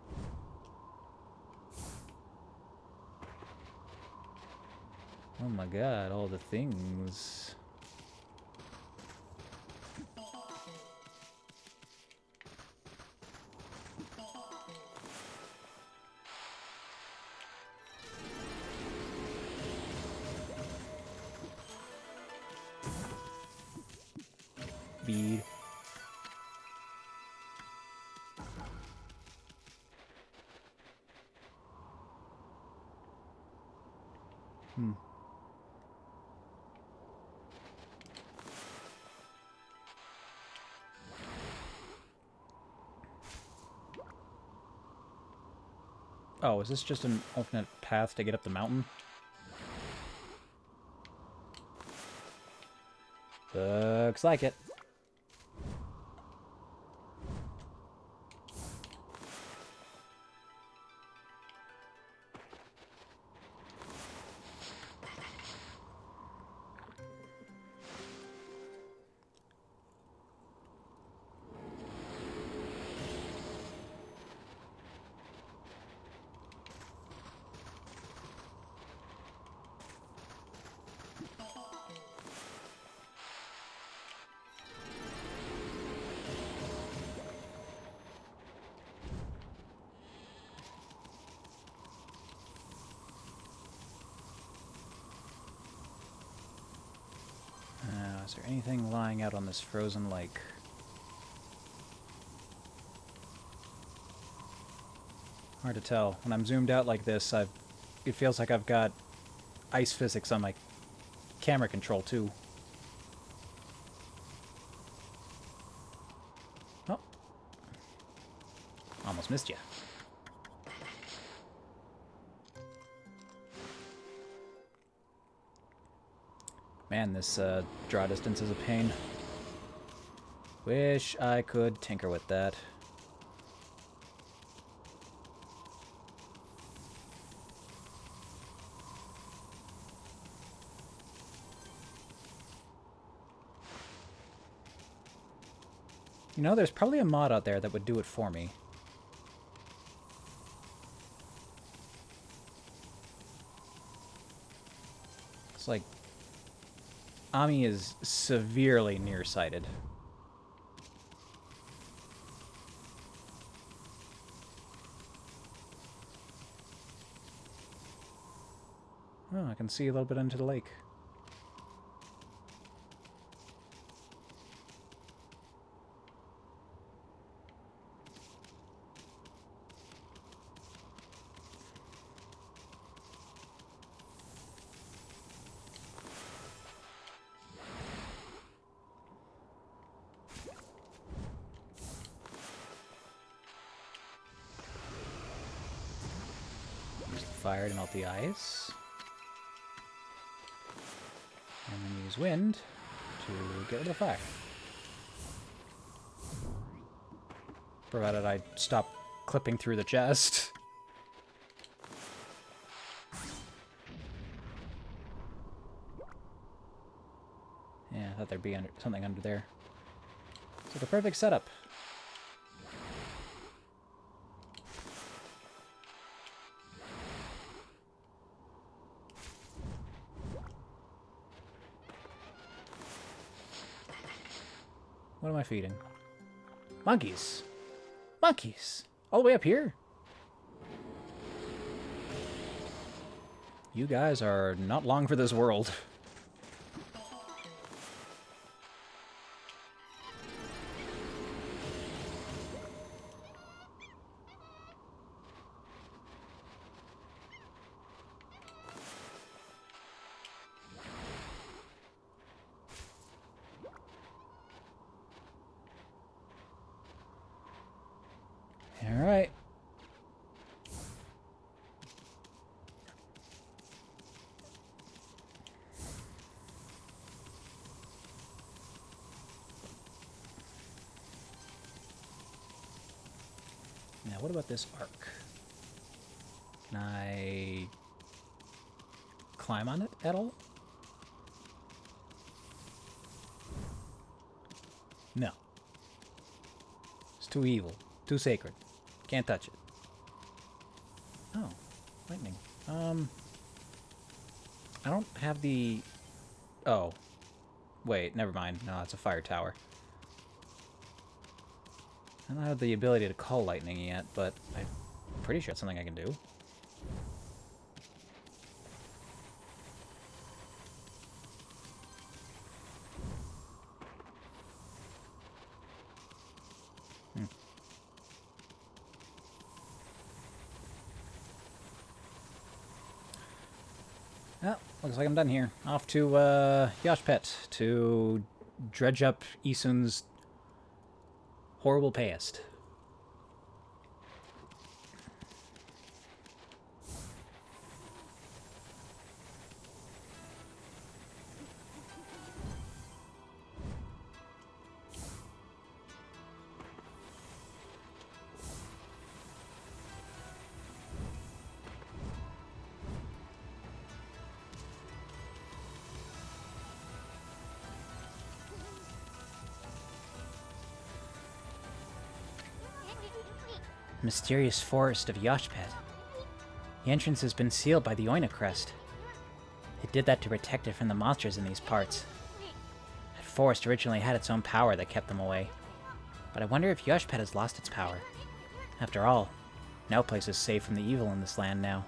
Oh my god, all the things. Bead. Oh, is this just an alternate path to get up the mountain? Looks like it. Is there anything lying out on this frozen lake? Hard to tell. When I'm zoomed out like this, it feels like I've got ice physics on my camera control, too. Oh. Almost missed you. Man, this draw distance is a pain. Wish I could tinker with that. You know, there's probably a mod out there that would do it for me. It's like, Ami is severely nearsighted. Oh, I can see a little bit into the lake. Fire to melt the ice. And then use wind to get rid of the fire. Provided I stop clipping through the chest. Yeah, I thought there'd be something under there. It's like a perfect setup. What am I feeding? Monkeys! Monkeys! All the way up here? You guys are not long for this world. Alright. Now, what about this arc? Can I climb on it at all? No. It's too evil. Too sacred. Can't touch it. Oh, lightning. I don't have the... Oh. Wait, never mind. No, it's a fire tower. I don't have the ability to call lightning yet, but I'm pretty sure it's something I can do. Well, looks like I'm done here. Off to Yoshpet to dredge up Isun's horrible past. Mysterious forest of Yoshpet. The entrance has been sealed by the Oina crest. It did that to protect it from the monsters in these parts. That forest originally had its own power that kept them away. But I wonder if Yoshpet has lost its power. After all, no place is safe from the evil in this land now.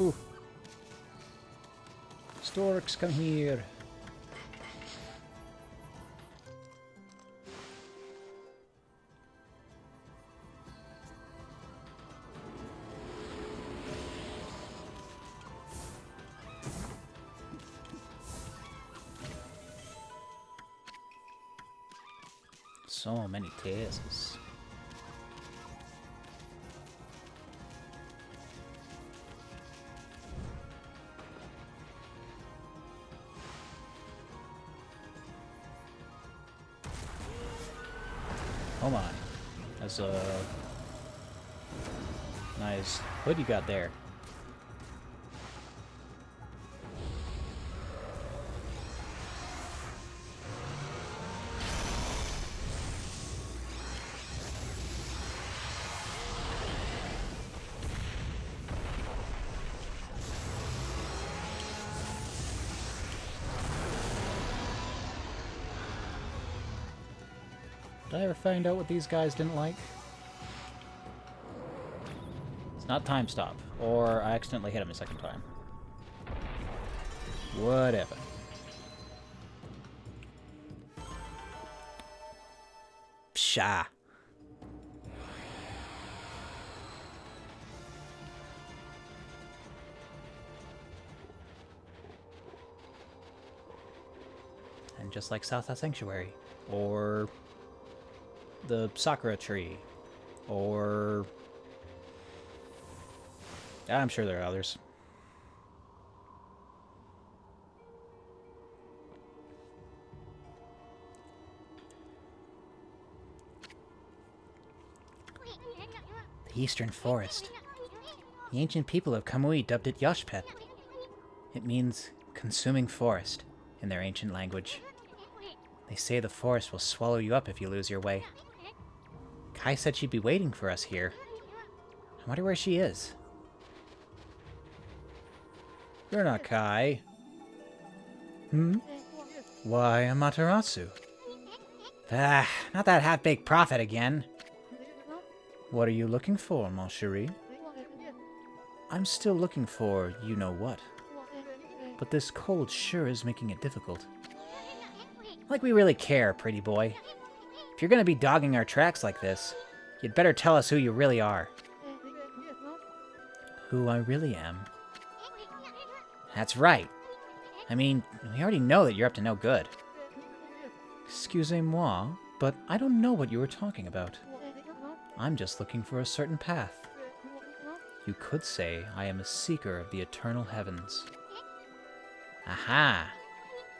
Ooh. Storks, come here. So many tastes. Hold on. That's a nice hood you got there. Did I ever find out what these guys didn't like? It's not time stop, or I accidentally hit him a second time. Whatever. Psha. And just like South Sanctuary, or the Sakura tree, or I'm sure there are others. The Eastern Forest. The ancient people of Kamui dubbed it Yoshpet. It means consuming forest in their ancient language. They say the forest will swallow you up if you lose your way. Kai said she'd be waiting for us here. I wonder where she is. You're not Kai. Hmm? Why, Amaterasu? Ah, not that half-baked prophet again. What are you looking for, mon chéri? I'm still looking for you-know-what. But this cold sure is making it difficult. Like we really care, pretty boy. If you're gonna be dogging our tracks like this, you'd better tell us who you really are. Who I really am? That's right. I mean, we already know that you're up to no good. Excusez-moi, but I don't know what you were talking about. I'm just looking for a certain path. You could say I am a seeker of the eternal heavens. Aha!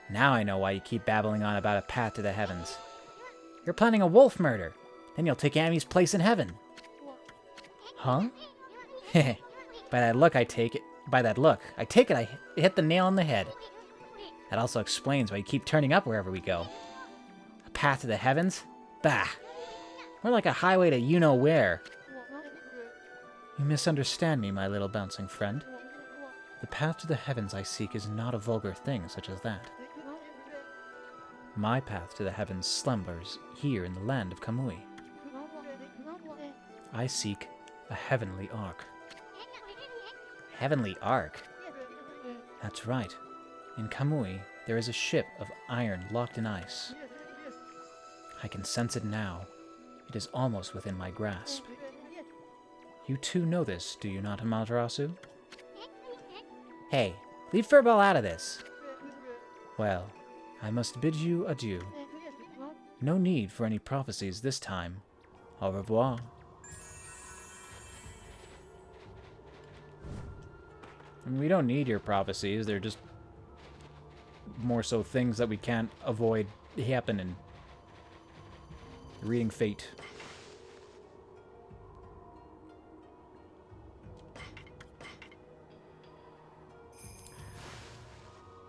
Now I know why you keep babbling on about a path to the heavens. You're planning a wolf murder. Then you'll take Amy's place in heaven. Huh? Heh. By that look, I take it I hit the nail on the head. That also explains why you keep turning up wherever we go. A path to the heavens? Bah! More like a highway to you-know-where. You misunderstand me, my little bouncing friend. The path to the heavens I seek is not a vulgar thing such as that. My path to the heavens slumbers here in the land of Kamui. I seek a heavenly ark. Heavenly ark? That's right. In Kamui, there is a ship of iron locked in ice. I can sense it now. It is almost within my grasp. You too know this, do you not, Amaterasu? Hey, leave Furball out of this. Well, I must bid you adieu. No need for any prophecies this time. Au revoir. I mean, we don't need your prophecies. They're just more so things that we can't avoid happening. Reading fate.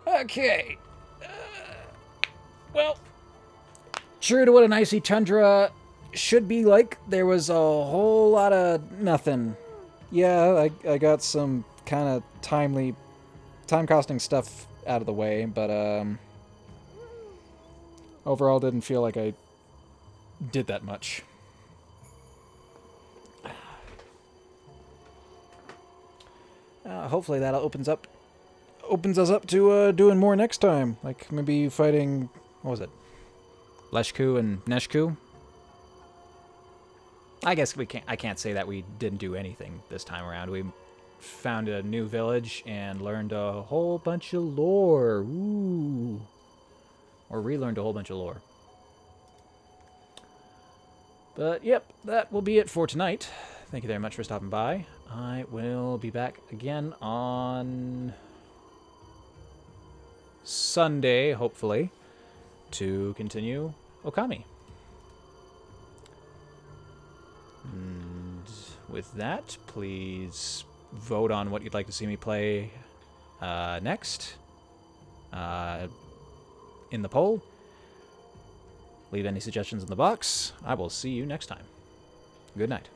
Okay. Well, true to what an icy tundra should be like, there was a whole lot of nothing. Yeah, I got some kind of time-costing stuff out of the way, but overall didn't feel like I did that much. Hopefully that opens us up to doing more next time. Like maybe fighting, what was it? Leshku and Neshku. I guess I can't say that we didn't do anything this time around. We found a new village and learned a whole bunch of lore. Ooh. Or relearned a whole bunch of lore. But yep, that will be it for tonight. Thank you very much for stopping by. I will be back again on Sunday, hopefully, to continue Okami. And with that, please vote on what you'd like to see me play next in the poll. Leave any suggestions in the box. I will see you next time. Good night.